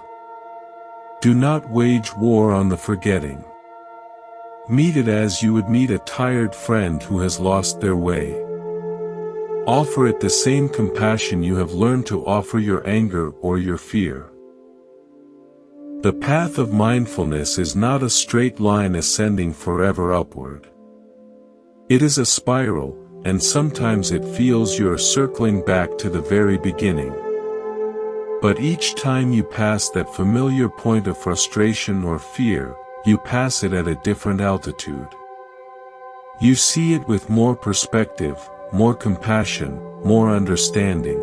Do not wage war on the forgetting. Meet it as you would meet a tired friend who has lost their way. Offer it the same compassion you have learned to offer your anger or your fear. The path of mindfulness is not a straight line ascending forever upward. It is a spiral, and sometimes it feels you are circling back to the very beginning. But each time you pass that familiar point of frustration or fear, you pass it at a different altitude. You see it with more perspective, more compassion, more understanding.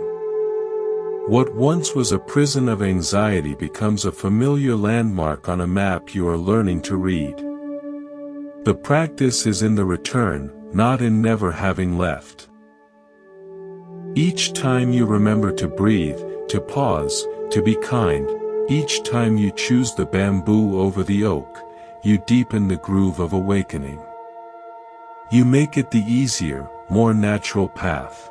What once was a prison of anxiety becomes a familiar landmark on a map you are learning to read. The practice is in the return, not in never having left. Each time you remember to breathe, to pause, to be kind, each time you choose the bamboo over the oak, you deepen the groove of awakening. You make it the easier, more natural path.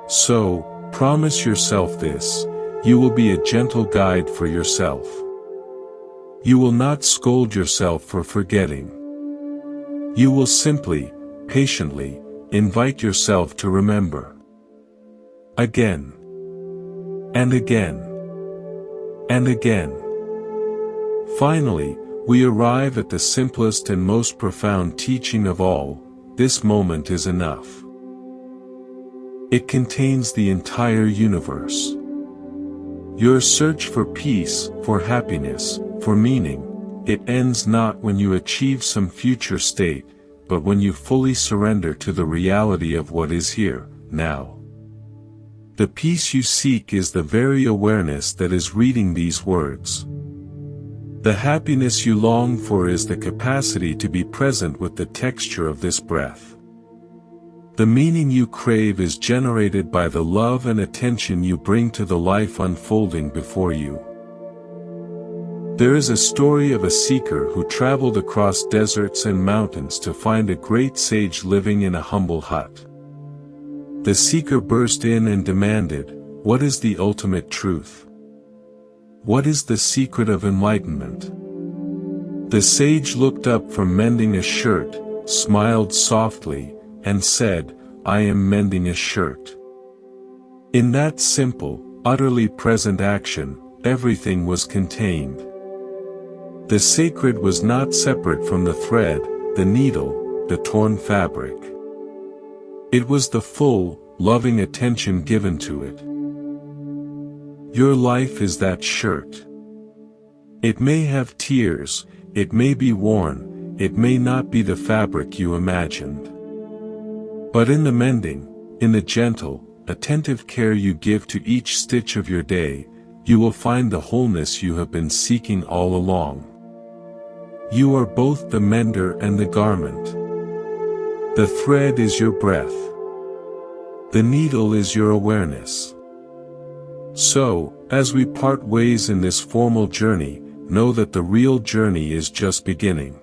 So, promise yourself this: you will be a gentle guide for yourself. You will not scold yourself for forgetting. You will simply, patiently, invite yourself to remember. Again. And again. And again. Finally, we arrive at the simplest and most profound teaching of all: this moment is enough. It contains the entire universe. Your search for peace, for happiness, for meaning, it ends not when you achieve some future state, but when you fully surrender to the reality of what is here, now. The peace you seek is the very awareness that is reading these words. The happiness you long for is the capacity to be present with the texture of this breath. The meaning you crave is generated by the love and attention you bring to the life unfolding before you. There is a story of a seeker who traveled across deserts and mountains to find a great sage living in a humble hut. The seeker burst in and demanded, "What is the ultimate truth? What is the secret of enlightenment?" The sage looked up from mending a shirt, smiled softly, and said, "I am mending a shirt." In that simple, utterly present action, everything was contained. The sacred was not separate from the thread, the needle, the torn fabric. It was the full, loving attention given to it. Your life is that shirt. It may have tears, it may be worn, it may not be the fabric you imagined. But in the mending, in the gentle, attentive care you give to each stitch of your day, you will find the wholeness you have been seeking all along. You are both the mender and the garment. The thread is your breath. The needle is your awareness. So, as we part ways in this formal journey, know that the real journey is just beginning.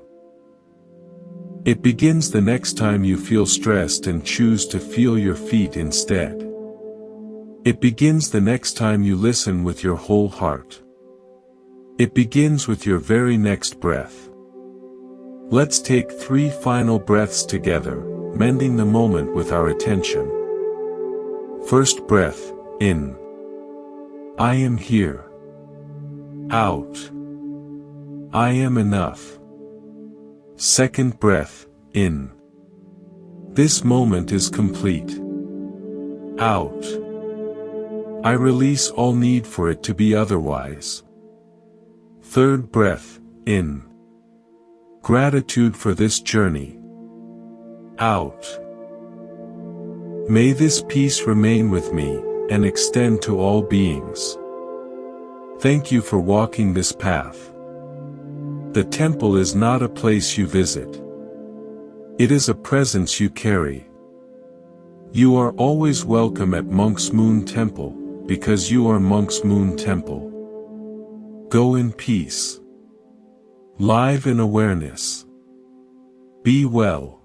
It begins the next time you feel stressed and choose to feel your feet instead. It begins the next time you listen with your whole heart. It begins with your very next breath. Let's take 3 final breaths together, mending the moment with our attention. First breath, in. I am here. Out. I am enough. Second breath, in. This moment is complete. Out. I release all need for it to be otherwise. Third breath, in. Gratitude for this journey. Out. May this peace remain with me, and extend to all beings. Thank you for walking this path. The temple is not a place you visit. It is a presence you carry. You are always welcome at Monk's Moon Temple, because you are Monk's Moon Temple. Go in peace. Live in awareness. Be well.